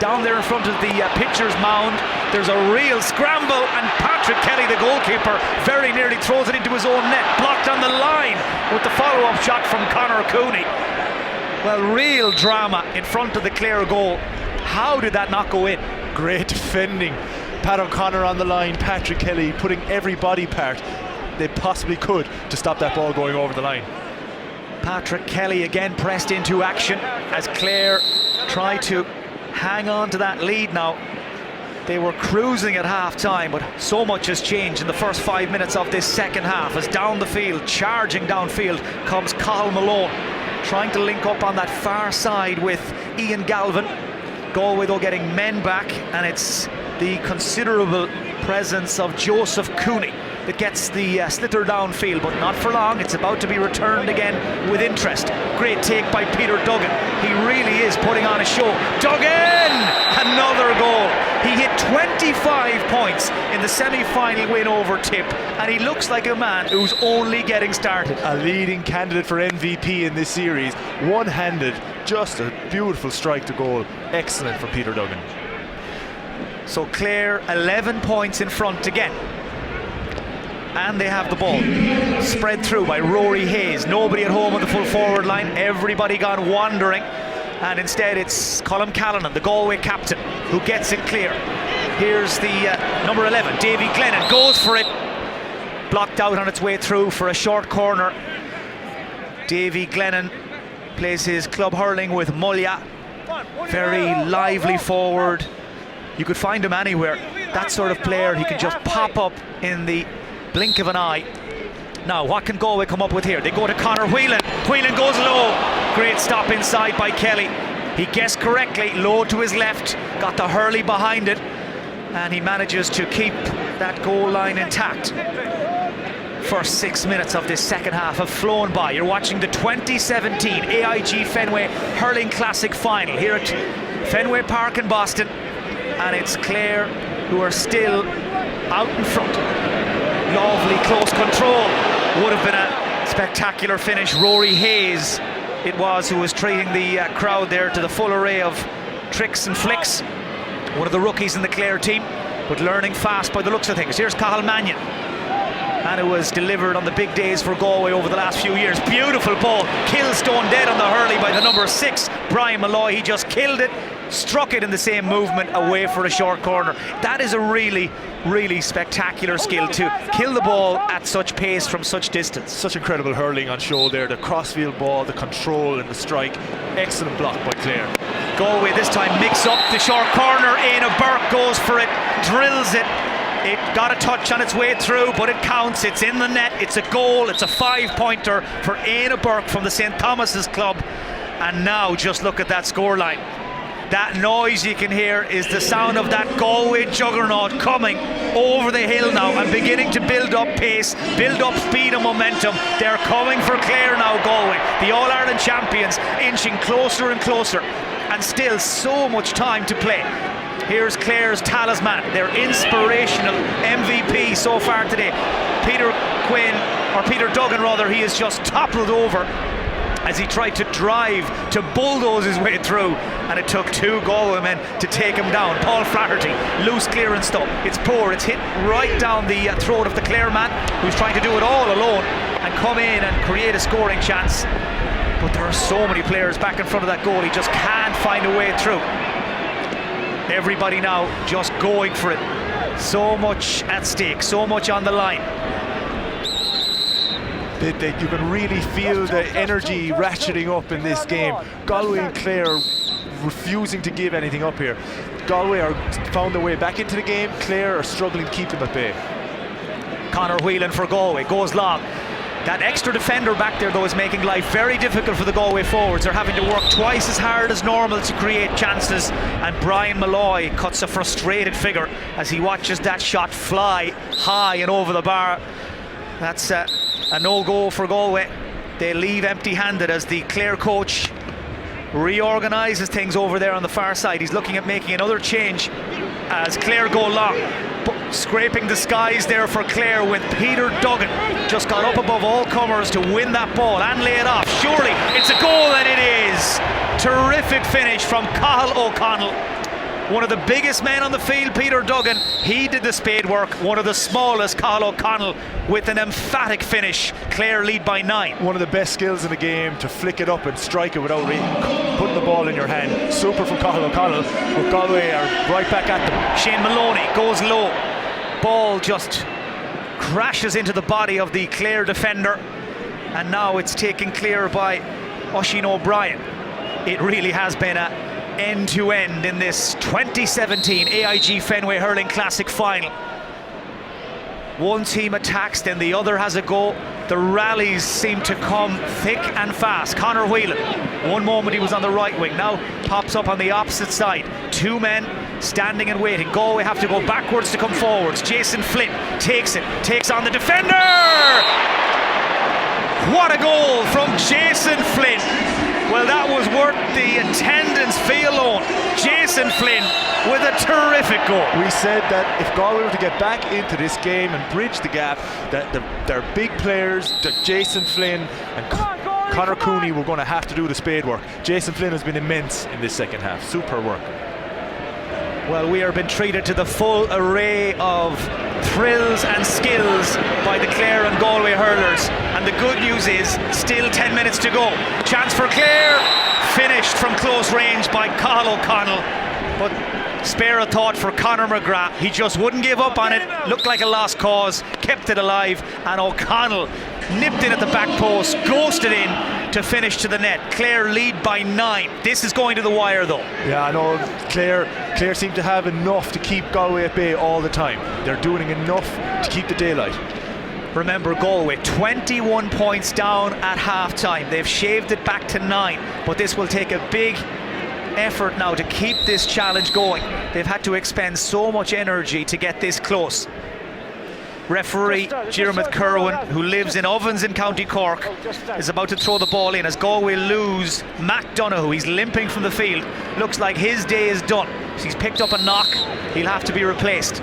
Speaker 1: Down there in front of the pitcher's mound, there's a real scramble, and Patrick Kelly, the goalkeeper, very nearly throws it into his own net. Blocked on the line with the follow-up shot from Conor Cooney. Well, real drama in front of the Clare goal. How did that not go in?
Speaker 2: Great defending. Pat O'Connor on the line, Patrick Kelly putting every body part they possibly could to stop that ball going over the line.
Speaker 1: Patrick Kelly again pressed into action as Clare try to hang on to that lead now. They were cruising at half-time, but so much has changed in the first 5 minutes of this second half as down the field, charging downfield, comes Cathal Malone, trying to link up on that far side with Ian Galvin. Galway though getting men back, and it's the considerable presence of Joseph Cooney that gets the sliotar downfield, but not for long. It's about to be returned again with interest. Great take by Peter Duggan. He really is putting on a show. Duggan! Another goal. He hit 25 points in the semi-final win over Tip, and he looks like a man who's only getting started.
Speaker 2: A leading candidate for MVP in this series. One-handed, just a beautiful strike to goal. Excellent from Peter Duggan.
Speaker 1: So Clare 11 points in front again. And they have the ball spread through by Rory Hayes. Nobody at home on the full forward line, everybody gone wandering, and instead it's Colm Callanan, the Galway captain, who gets it clear. Here's the number 11, Davy Glennon, goes for it, blocked out on its way through for a short corner. Davy Glennon plays his club hurling with Mullya, very lively forward. You could find him anywhere. That sort of player, he can just pop up in the blink of an eye. Now, what can Galway come up with here? They go to Conor Weiland. Weiland goes low. Great stop inside by Kelly. He guessed correctly, low to his left, got the hurley behind it, and he manages to keep that goal line intact. First 6 minutes of this second half have flown by. You're watching the 2017 AIG Fenway Hurling Classic final here at Fenway Park in Boston, and it's Clare who are still out in front. Lovely close control. Would have been a spectacular finish. Rory Hayes it was who was treating the crowd there to the full array of tricks and flicks. One of the rookies in the Clare team, but learning fast by the looks of things. Here's Porrik Mannion, and it was delivered on the big days for Galway over the last few years. Beautiful ball, killed stone dead on the hurley by the number 6, Brian Malloy. He just killed it, struck it in the same movement away for a short corner. That is a really, really spectacular skill to kill the ball at such pace from such distance.
Speaker 2: Such incredible hurling on show there. The crossfield ball, the control and the strike. Excellent block by Clare.
Speaker 1: Galway this time mix up the short corner. Éanna Burke goes for it, drills it. It got a touch on its way through, but it counts. It's in the net. It's a goal. It's a 5-pointer for Éanna Burke from the St. Thomas's club. And now just look at that scoreline. That noise you can hear is the sound of that Galway juggernaut coming over the hill now and beginning to build up pace, build up speed and momentum. They're coming for Clare now, Galway. The All-Ireland champions inching closer and closer, and still so much time to play. Here's Clare's talisman, their inspirational MVP so far today. Peter Duggan rather, he is just toppled over as he tried to drive, to bulldoze his way through, and it took 2 Galway men to take him down. Paul Flaherty, loose clearance though. It's poor, it's hit right down the throat of the Clare man, who's trying to do it all alone and come in and create a scoring chance. But there are so many players back in front of that goal, he just can't find a way through. Everybody now just going for it. So much at stake, so much on the line.
Speaker 2: You can really feel the energy ratcheting up in this game. Galway and Clare refusing to give anything up here. Galway are found their way back into the game. Clare are struggling to keep them at bay.
Speaker 1: Conor Whelan for Galway goes long. That extra defender back there though is making life very difficult for the Galway forwards. They're having to work twice as hard as normal to create chances, and Brian Malloy cuts a frustrated figure as he watches that shot fly high and over the bar. That's a no-go for Galway. They leave empty-handed as the Clare coach reorganises things over there on the far side. He's looking at making another change as Clare go long. Scraping the skies there for Clare with Peter Duggan. Just got up above all comers to win that ball and lay it off. Surely it's a goal, and it is. Terrific finish from Cathal O'Connell. One of the biggest men on the field, Peter Duggan, he did the spade work. One of the smallest, Cathal O'Connell, with an emphatic finish. Clare lead by 9.
Speaker 2: One of the best skills in the game, to flick it up and strike it without putting the ball in your hand. Super from Cathal O'Connell, but Galway are right back at them.
Speaker 1: Shane Maloney goes low. Ball just crashes into the body of the Clare defender, and now it's taken clear by Oisin O'Brien. It really has been a end-to-end in this 2017 AIG Fenway Hurling Classic final. One team attacks, then the other has a go. The rallies seem to come thick and fast. Conor Whelan, one moment he was on the right wing, now pops up on the opposite side. 2 men standing and waiting. Galway have to go backwards to come forwards. Jason Flynn takes it, takes on the defender! What a goal from Jason Flynn! Well, that was worth the attendance fee alone. Jason Flynn with a terrific goal.
Speaker 2: We said that if Galway were to get back into this game and bridge the gap, that their big players, that Jason Flynn and Conor Cooney, were going to have to do the spade work. Jason Flynn has been immense in this second half. Super work.
Speaker 1: Well, we are being treated to the full array of thrills and skills by the Clare and Galway hurlers, and the good news is still 10 minutes to go. Chance for Clare, finished from close range by Cathal O'Connell, but spare a thought for Conor Mcgraw. He just wouldn't give up on it. Looked like a lost cause, kept it alive, and O'Connell nipped in at the back post, ghosted in to finish to the net. Clare lead by 9. This is going to the wire though.
Speaker 2: Yeah, I know Clare seem to have enough to keep Galway at bay all the time. They're doing enough to keep the daylight.
Speaker 1: Remember, Galway 21 points down at half-time. They've shaved it back to 9, but this will take a big effort now to keep this challenge going. They've had to expend so much energy to get this close. Referee Diarmuid Kerwin, who lives in Ovens in County Cork, is about to throw the ball in as Galway lose Matt Donoghue. He's limping from the field. Looks like his day is done. He's picked up a knock. He'll have to be replaced.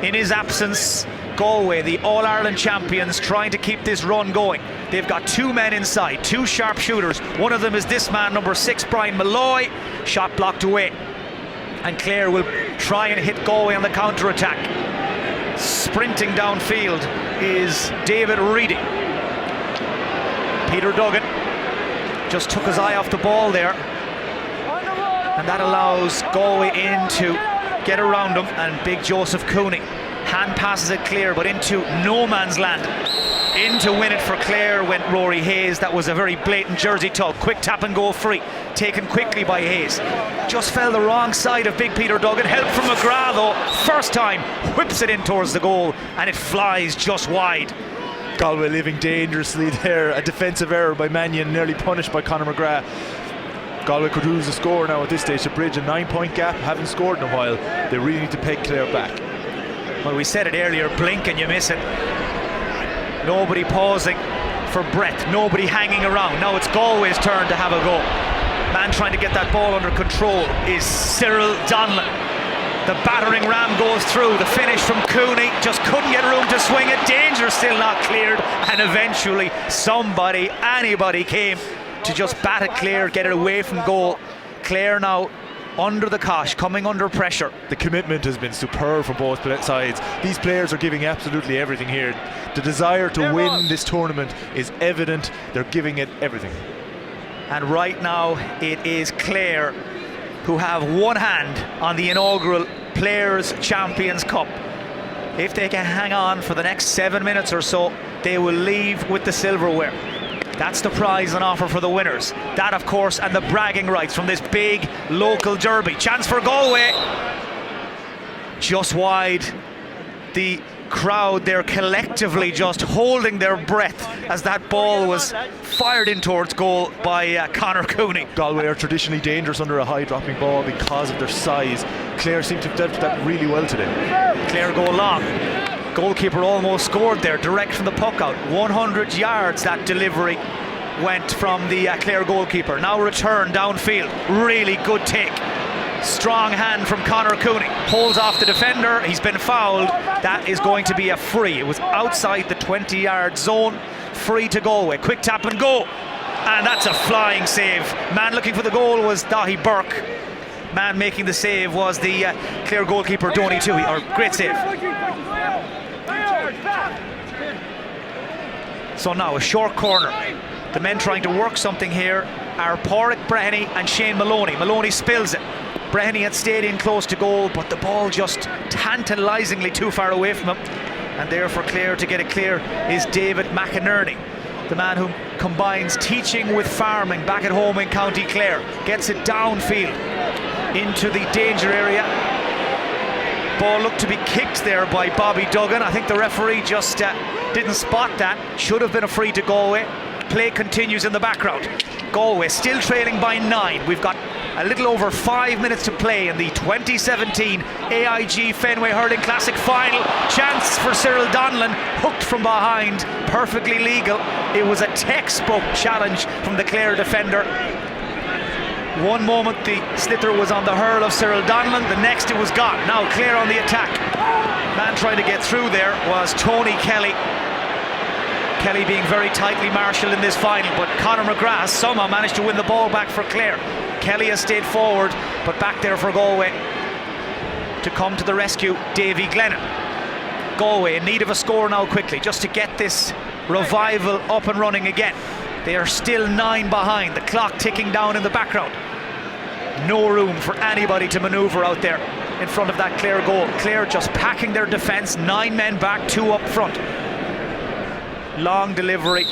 Speaker 1: In his absence, Galway, the All-Ireland champions, trying to keep this run going. They've got 2 men inside, 2 sharp shooters. One of them is this man, number 6, Brian Malloy. Shot blocked away. And Clare will try and hit Galway on the counter-attack. Sprinting downfield is David Reedy. Peter Duggan just took his eye off the ball there. And that allows Galway in to get around him, and big Joseph Cooney hand passes it clear, but into no man's land. In to win it for Clare went Rory Hayes. That was a very blatant jersey tug. Quick tap and go free, taken quickly by Hayes. Just fell the wrong side of big Peter Duggan. Help from Mcgraw though, first time, whips it in towards the goal, and it flies just wide.
Speaker 2: Galway living dangerously there. A defensive error by Mannion, nearly punished by Conor Mcgraw. Galway could lose the score now at this stage to bridge a 9-point gap. Haven't scored in a while. They really need to peg Clare back.
Speaker 1: Well, we said it earlier, blink and you miss it. Nobody pausing for breath, nobody hanging around. Now it's Galway's turn to have a go. Man trying to get that ball under control is Cyril Donlan. The battering ram goes through. The finish from Cooney, just couldn't get room to swing it. Danger still not cleared, and eventually somebody, anybody came to just bat it clear, get it away from goal. Clare now under the cosh, coming under pressure.
Speaker 2: The commitment has been superb from both sides. These players are giving absolutely everything here. The desire to win this tournament is evident. They're giving it everything.
Speaker 1: And right now it is Clare who have one hand on the inaugural Players Champions Cup. If they can hang on for the next 7 minutes or so, they will leave with the silverware. That's the prize on offer for the winners. That, of course, and the bragging rights from this big local derby. Chance for Galway. Just wide. The crowd there collectively just holding their breath as that ball was fired in towards goal by Conor Cooney.
Speaker 2: Galway are traditionally dangerous under a high dropping ball because of their size. Clare seem to have dealt with that really well today.
Speaker 1: Clare go long. Goalkeeper almost scored there, direct from the puck out. 100 yards that delivery went from the Clare goalkeeper. Now return downfield, really good take. Strong hand from Conor Cooney, holds off the defender, he's been fouled. That is going to be a free. It was outside the 20-yard zone. Free to Galway, quick tap and go. And that's a flying save. Man looking for the goal was Dahi Burke. Man making the save was the Clare goalkeeper, Donny Toohey. Great save. So now a short corner. The men trying to work something here are Porrik Mannion and Shane Maloney. Maloney spills it. Breheny had stayed in close to goal, but the ball just tantalisingly too far away from him. And there for Clare to get it clear is David McInerney, the man who combines teaching with farming back at home in County Clare. Gets it downfield into the danger area. Ball looked to be kicked there by Bobby Duggan. I think the referee just didn't spot that. Should have been a free to Galway. Play continues in the background. Galway still trailing by 9. We've got a little over 5 minutes to play in the 2017 AIG Fenway Hurling Classic final. Chance for Cyril Donlan, hooked from behind, perfectly legal. It was a textbook challenge from the Clare defender. One moment the sliotar was on the hurl of Cyril Donlan, the next it was gone. Now Clare on the attack. Man trying to get through there was Tony Kelly. Kelly being very tightly marshalled in this final, but Conor Mcgraw somehow managed to win the ball back for Clare. Kelly has stayed forward, but back there for Galway to come to the rescue, Davy Glennon. Galway in need of a score now quickly, just to get this revival up and running again. They are still 9 behind, the clock ticking down in the background. No room for anybody to manoeuvre out there in front of that Clare goal. Clare just packing their defence, 9 men back, 2 up front. Long delivery,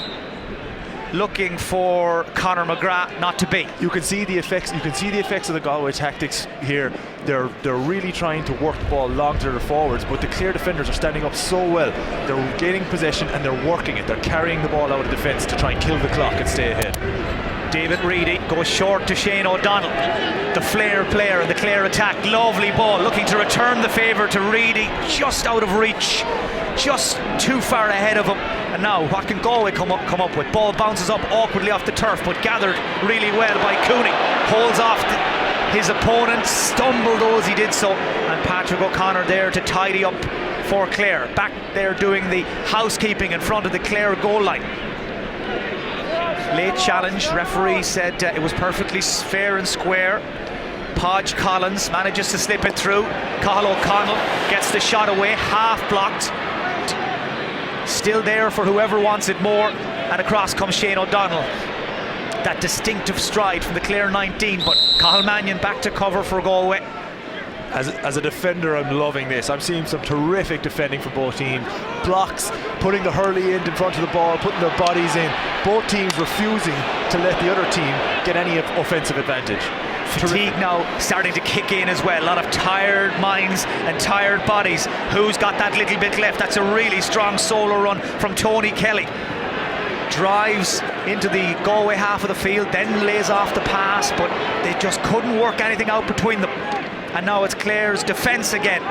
Speaker 1: looking for Conor Mcgraw, not to be.
Speaker 2: You can see the effects. You can see the effects of the Galway tactics here. They're really trying to work the ball long to their forwards, but the Clare defenders are standing up so well. They're gaining possession and they're working it. They're carrying the ball out of defence to try and kill the clock and stay ahead.
Speaker 1: David Reedy goes short to Shane O'Donnell, the flair player in the Clare attack. Lovely ball, looking to return the favour to Reedy, just out of reach, just too far ahead of him. And now what can Galway come up with? Ball bounces up awkwardly off the turf, but gathered really well by Cooney. Holds off his opponent, stumbled though as he did so, and Patrick O'Connor there to tidy up for Clare. Back there doing the housekeeping in front of the Clare goal line. Late challenge, referee said it was perfectly fair and square. Podge Collins manages to slip it through. Cathal O'Connell gets the shot away, half blocked. Still there for whoever wants it more. And across comes Shane O'Donnell. That distinctive stride from the Clare 19, but Porrik Mannion back to cover for Galway.
Speaker 2: As a defender, I'm loving this. I'm seeing some terrific defending from both teams. Blocks, putting the hurley in front of the ball, putting their bodies in. Both teams refusing to let the other team get any offensive advantage.
Speaker 1: Fatigue now starting to kick in as well. A lot of tired minds and tired bodies. Who's got that little bit left? That's a really strong solo run from Tony Kelly. Drives into the Galway half of the field, then lays off the pass, but they just couldn't work anything out between them. And now it's Clare's defence again,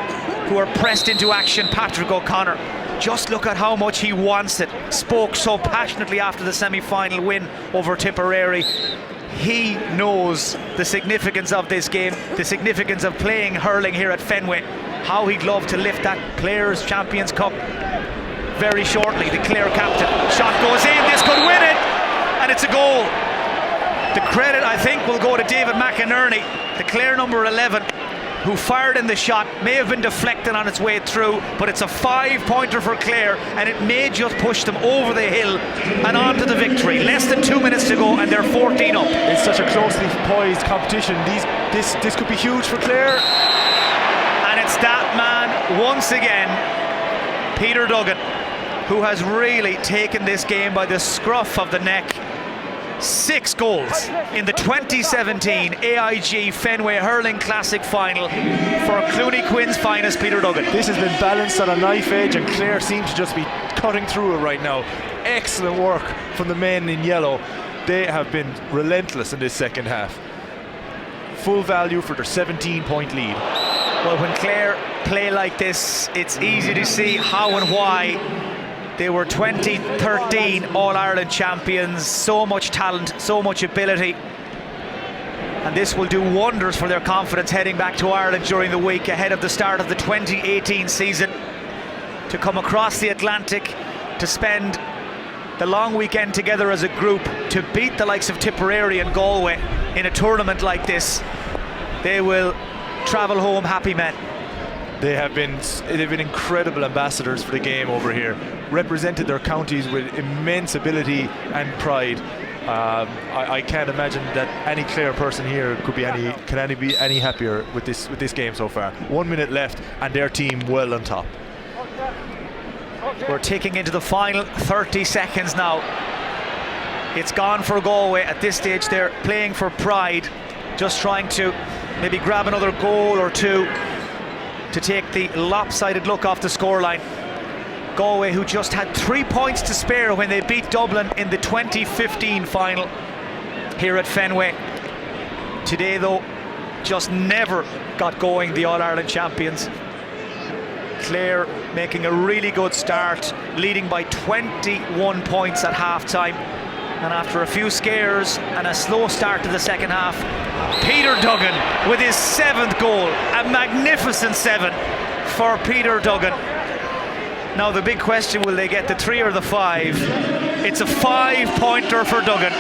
Speaker 1: who are pressed into action. Patrick O'Connor, just look at how much he wants it. Spoke so passionately after the semi-final win over Tipperary. He knows the significance of this game, the significance of playing hurling here at Fenway. How he'd love to lift that Players' Champions Cup very shortly. The Clare captain, shot goes in, this could win it, and it's a goal. The credit, I think, will go to David McInerney, the Clare number 11, who fired in the shot. May have been deflected on its way through, but it's a 5-pointer for Clare, and it may just push them over the hill and on to the victory. Less than 2 minutes to go, and they're 14 up.
Speaker 2: It's such a closely poised competition. This could be huge for Clare.
Speaker 1: And it's that man, once again, Peter Duggan, who has really taken this game by the scruff of the neck. 6 goals in the 2017 AIG Fenway Hurling Classic final for Clooney Quinn's finest, Peter Duggan.
Speaker 2: This has been balanced on a knife edge, and Clare seem to just be cutting through it right now. Excellent work from the men in yellow. They have been relentless in this second half. Full value for their 17-point lead.
Speaker 1: Well, when Clare play like this, it's easy to see how and why. They were 2013 All-Ireland champions. So much talent, so much ability. And this will do wonders for their confidence heading back to Ireland during the week ahead of the start of the 2018 season. To come across the Atlantic, to spend the long weekend together as a group, to beat the likes of Tipperary and Galway in a tournament like this, they will travel home happy men.
Speaker 2: They've been incredible ambassadors for the game over here, represented their counties with immense ability and pride. I can't imagine that any Clare person here could be any happier with this game so far. 1 minute left and their team well on top.
Speaker 1: We're ticking into the final 30 seconds now. It's gone for Galway at this stage. They're playing for pride, just trying to maybe grab another goal or two to take the lopsided look off the scoreline. Galway, who just had 3 points to spare when they beat Dublin in the 2015 final here at Fenway. Today, though, just never got going, the All-Ireland champions. Clare making a really good start, leading by 21 points at half-time. And after a few scares and a slow start to the second half, Peter Duggan with his 7th goal, a magnificent 7 for Peter Duggan. Now the big question, will they get the 3 or the 5? It's a 5-pointer for Duggan.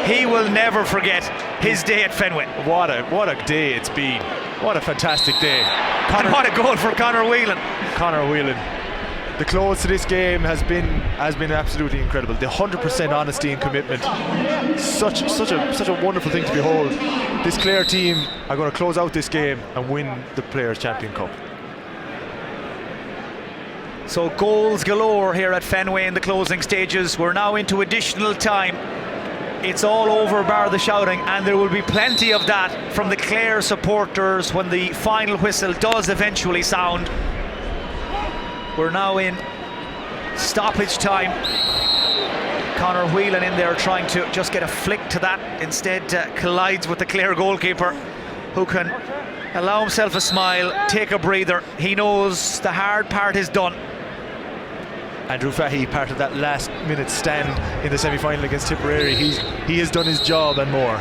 Speaker 1: He will never forget his day at Fenway.
Speaker 2: What a day it's been. What a fantastic day.
Speaker 1: And what a goal for Conor Weiland.
Speaker 2: Conor Weiland. The close to this game has been absolutely incredible. The 100% honesty and commitment. Such a wonderful thing to behold. This Clare team are going to close out this game and win the Players' Champion Cup.
Speaker 1: So goals galore here at Fenway in the closing stages. We're now into additional time. It's all over bar the shouting, and there will be plenty of that from the Clare supporters when the final whistle does eventually sound. We're now in stoppage time. Conor Whelan in there trying to just get a flick to that. Instead collides with the Clare goalkeeper, who can allow himself a smile, take a breather. He knows the hard part is done.
Speaker 2: Andrew Fahey, part of that last minute stand in the semi-final against Tipperary. He has done his job and more.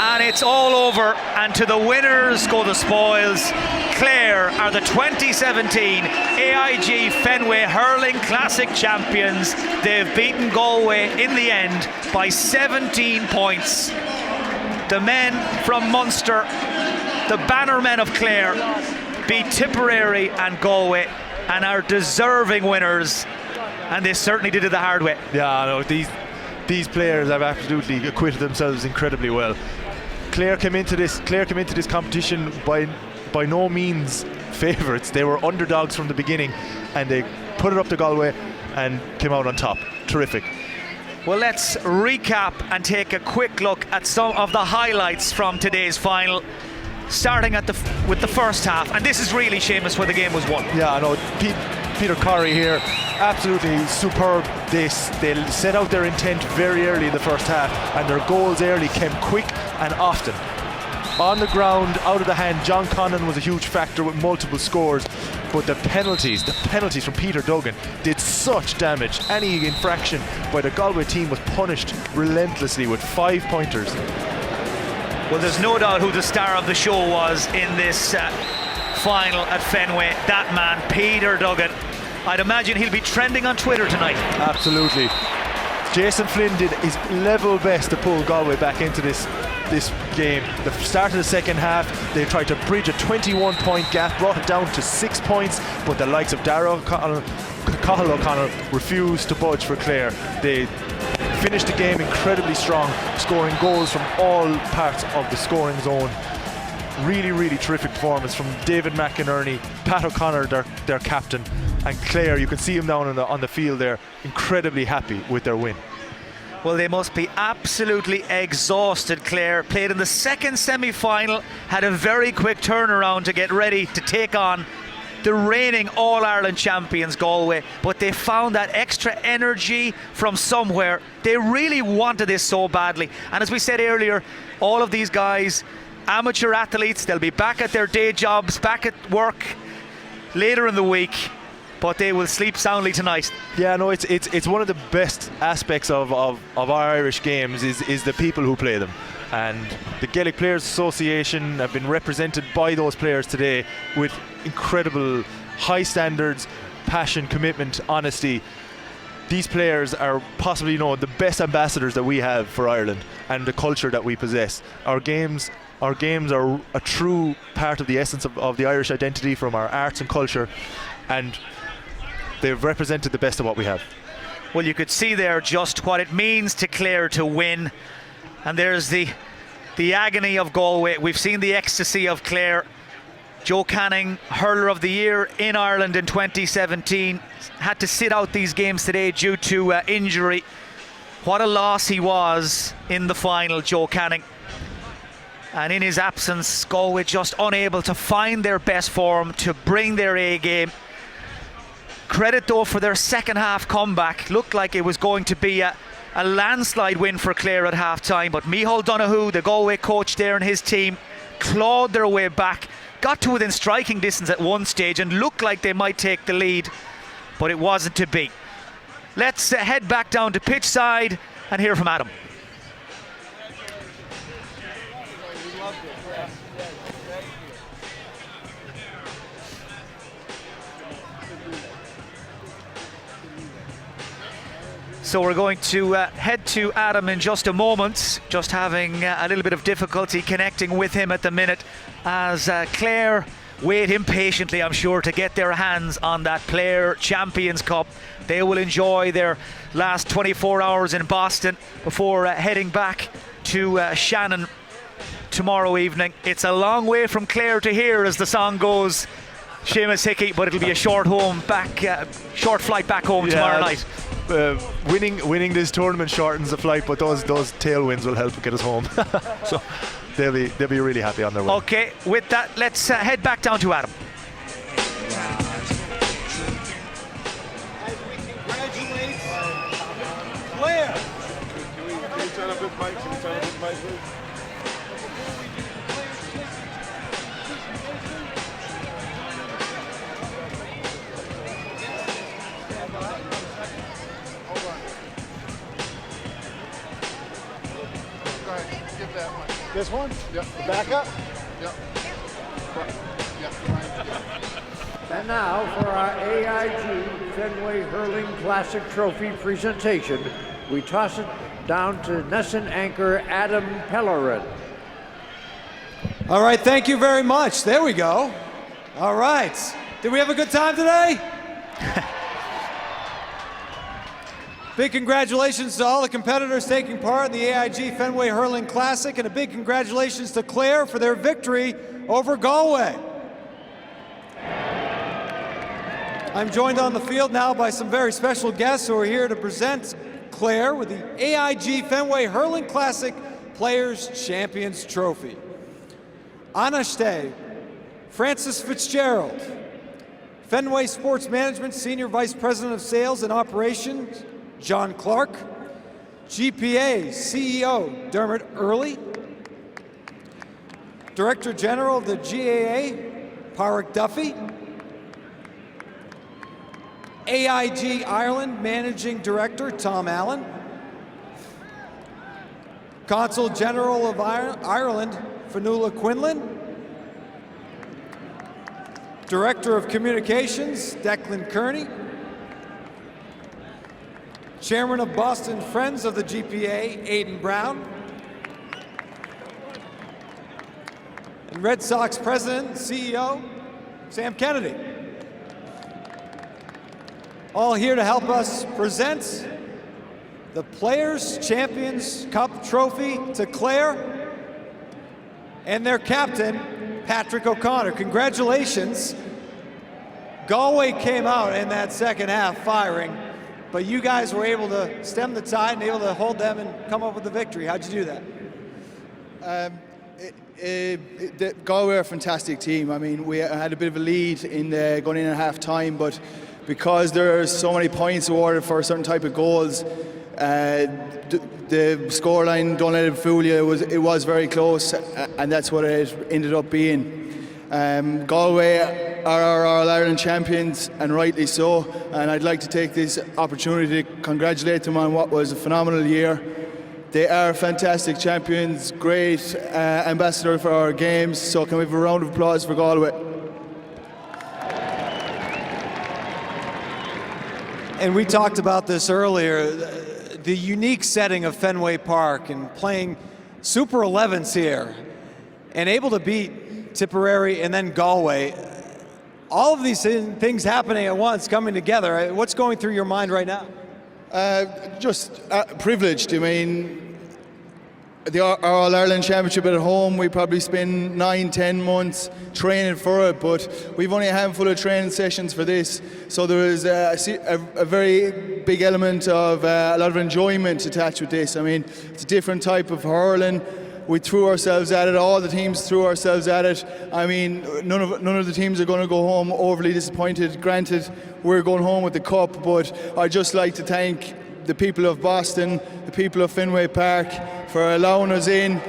Speaker 1: And it's all over, and to the winners go the spoils. Clare are the 2017 AIG Fenway Hurling Classic champions. They've beaten Galway in the end by 17 points. The men from Munster, the bannermen of Clare, beat Tipperary and Galway and are deserving winners, and they certainly did it the hard way.
Speaker 2: Yeah, no, these players have absolutely acquitted themselves incredibly well. Clare came into this competition by no means favourites. They were underdogs from the beginning, and they put it up to Galway and came out on top. Terrific.
Speaker 1: Well, let's recap and take a quick look at some of the highlights from today's final, starting with the first half. And this is really, Seamus, where the game was won.
Speaker 2: Yeah, I know. Peter Corrie here, absolutely superb. They set out their intent very early in the first half, and their goals early came quick and often. On the ground, out of the hand, John Connon was a huge factor with multiple scores, but the penalties from Peter Duggan did such damage. Any infraction by the Galway team was punished relentlessly with 5 pointers.
Speaker 1: Well, there's no doubt who the star of the show was in this final at Fenway. That man, Peter Duggan. I'd imagine he'll be trending on Twitter tonight.
Speaker 2: Absolutely. Jason Flynn did his level best to pull Galway back into this game. The start of the second half, they tried to bridge a 21-point gap, brought it down to 6 points, but the likes of Cathal O'Connell refused to budge for Clare. They finished the game incredibly strong, scoring goals from all parts of the scoring zone. Really, really terrific performance from David McInerney, Pat O'Connor, their captain, and Clare. You can see him down on the field there, incredibly happy with their win.
Speaker 1: Well, they must be absolutely exhausted. Clare played in the second semi-final, had a very quick turnaround to get ready to take on the reigning All-Ireland champions Galway, but they found that extra energy from somewhere. They really wanted this so badly, and as we said earlier, all of these guys, amateur athletes, they'll be back at their day jobs, back at work later in the week, but they will sleep soundly tonight.
Speaker 2: Yeah, no, it's one of the best aspects of our Irish games is the people who play them, and the Gaelic Players Association have been represented by those players today with incredible high standards, passion, commitment, honesty. These players are possibly, the best ambassadors that we have for Ireland and the culture that we possess. Our games are a true part of the essence of the Irish identity, from our arts and culture, and they've represented the best of what we have.
Speaker 1: Well, you could see there just what it means to Clare to win, and there's the agony of Galway. We've seen the ecstasy of Clare. Joe Canning, Hurler of the Year in Ireland in 2017, had to sit out these games today due to injury. What a loss he was in the final, Joe Canning. And in his absence, Galway just unable to find their best form, to bring their A game. Credit though for their second half comeback. Looked like it was going to be a landslide win for Clare at half time, but Micheál Donoghue, the Galway coach there, and his team clawed their way back, got to within striking distance at one stage and looked like they might take the lead, but it wasn't to be. Let's head back down to pitch side and hear from Adam. So we're going to head to Adam in just a moment, just having a little bit of difficulty connecting with him at the minute, as Clare wait impatiently, I'm sure, to get their hands on that Player Champions Cup. They will enjoy their last 24 hours in Boston before heading back to Shannon tomorrow evening. It's a long way from Clare to here, as the song goes, Seamus Hickey, but it'll be a short flight back home tomorrow night.
Speaker 2: Winning this tournament shortens the flight, but those tailwinds will help get us home. So they'll be really happy on their way.
Speaker 1: Okay, with that, let's head back down to Adam.
Speaker 2: Clare.
Speaker 21: Give that one. This one?
Speaker 22: Yep.
Speaker 21: The backup?
Speaker 22: Yep.
Speaker 15: And now for our AIG Fenway Hurling Classic Trophy presentation, we toss it down to Nesson anchor Adam Pellerin.
Speaker 4: All right, thank you very much. There we go. All right. Did we have a good time today? Big congratulations to all the competitors taking part in the AIG Fenway Hurling Classic, and a big congratulations to Clare for their victory over Galway. I'm joined on the field now by some very special guests who are here to present Clare with the AIG Fenway Hurling Classic Players Champions Trophy. Anashte, Francis Fitzgerald, Fenway Sports Management Senior Vice President of Sales and Operations, John Clark, GPA CEO, Dermot Early, Director General of the GAA, Porrik Duffy, AIG Ireland Managing Director, Tom Allen, Consul General of Ireland, Fionnuala Quinlan, Director of Communications, Declan Kearney, Chairman of Boston Friends of the GPA, Aidan Brown, and Red Sox President and CEO, Sam Kennedy. All here to help us present the Players Champions Cup Trophy to Clare and their captain, Patrick O'Connor. Congratulations. Galway came out in that second half firing, but you guys were able to stem the tide and able to hold them and come up with the victory. How'd you do that?
Speaker 8: Galway are a fantastic team. I mean, we had a bit of a lead in going in at half time, but because there are so many points awarded for a certain type of goals, the scoreline, don't let it fool you, it was very close, and that's what it ended up being. Galway are our All-Ireland champions, and rightly so, and I'd like to take this opportunity to congratulate them on what was a phenomenal year. They are fantastic champions, great ambassador for our games, so can we have a round of applause for Galway?
Speaker 4: And we talked about this earlier, the unique setting of Fenway Park and playing Super 11s here and able to beat Tipperary and then Galway. All of these things happening at once, coming together. What's going through your mind right now?
Speaker 8: Just privileged. I mean, our All-Ireland Championship at home, we probably spend 9-10 months training for it, but we've only a handful of training sessions for this, so there is a very big element of a lot of enjoyment attached with this. I mean, it's a different type of hurling. We threw ourselves at it, all the teams threw ourselves at it. I mean, none of the teams are going to go home overly disappointed. Granted, we're going home with the cup, but I'd just like to thank the people of Boston, the people of Fenway Park for allowing us in.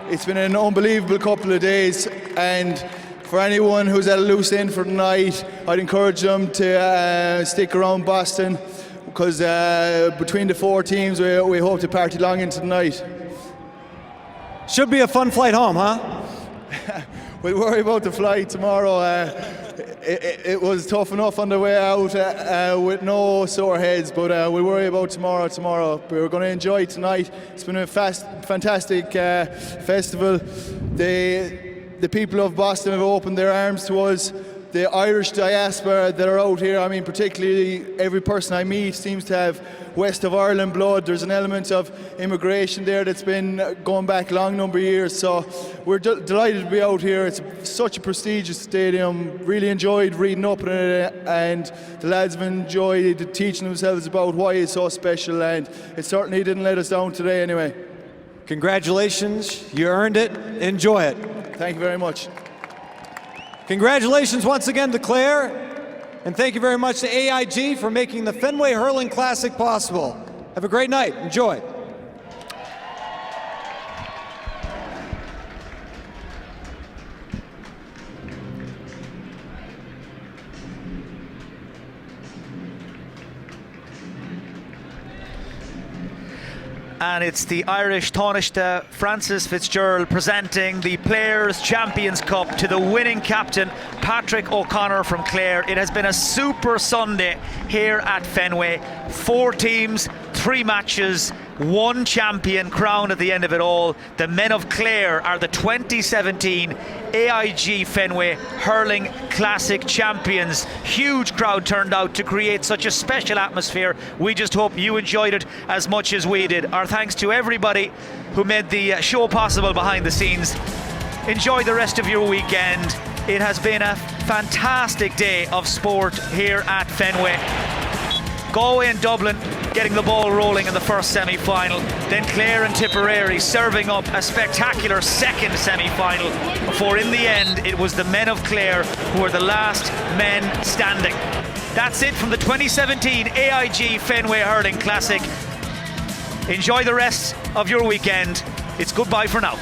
Speaker 8: It's been an unbelievable couple of days, and for anyone who's at a loose end for the night, I'd encourage them to stick around Boston, because between the four teams we hope to party long into the night.
Speaker 4: Should be a fun flight home, huh?
Speaker 8: We'll worry about the flight tomorrow. It was tough enough on the way out with no sore heads, but we'll worry about tomorrow. We're going to enjoy tonight. It's been a fantastic festival. The people of Boston have opened their arms to us. The Irish diaspora that are out here, I mean, particularly every person I meet seems to have West of Ireland blood. There's an element of immigration there that's been going back a long number of years. So we're delighted to be out here. It's such a prestigious stadium. Really enjoyed reading up on it, and the lads have enjoyed teaching themselves about why it's so special, and it certainly didn't let us down today anyway.
Speaker 4: Congratulations, you earned it. Enjoy it.
Speaker 8: Thank you very much.
Speaker 4: Congratulations once again to Clare, and thank you very much to AIG for making the Fenway Hurling Classic possible. Have a great night. Enjoy.
Speaker 1: and it's the Irish Taoiseach Francis Fitzgerald presenting the Players' Champions Cup to the winning captain Patrick O'Connor from Clare. It has been a super Sunday here at Fenway. 4 teams, 3 matches, 1 champion crowned at the end of it all. The men of Clare are the 2017 AIG Fenway Hurling Classic champions. Huge crowd turned out to create such a special atmosphere. We just hope you enjoyed it as much as we did. Our thanks to everybody who made the show possible behind the scenes. Enjoy the rest of your weekend. It has been a fantastic day of sport here at Fenway. Galway and Dublin getting the ball rolling in the first semi-final, then Clare and Tipperary serving up a spectacular second semi-final, before in the end it was the men of Clare who were the last men standing. That's it from the 2017 AIG Fenway Hurling Classic. Enjoy the rest of your weekend. It's goodbye for now.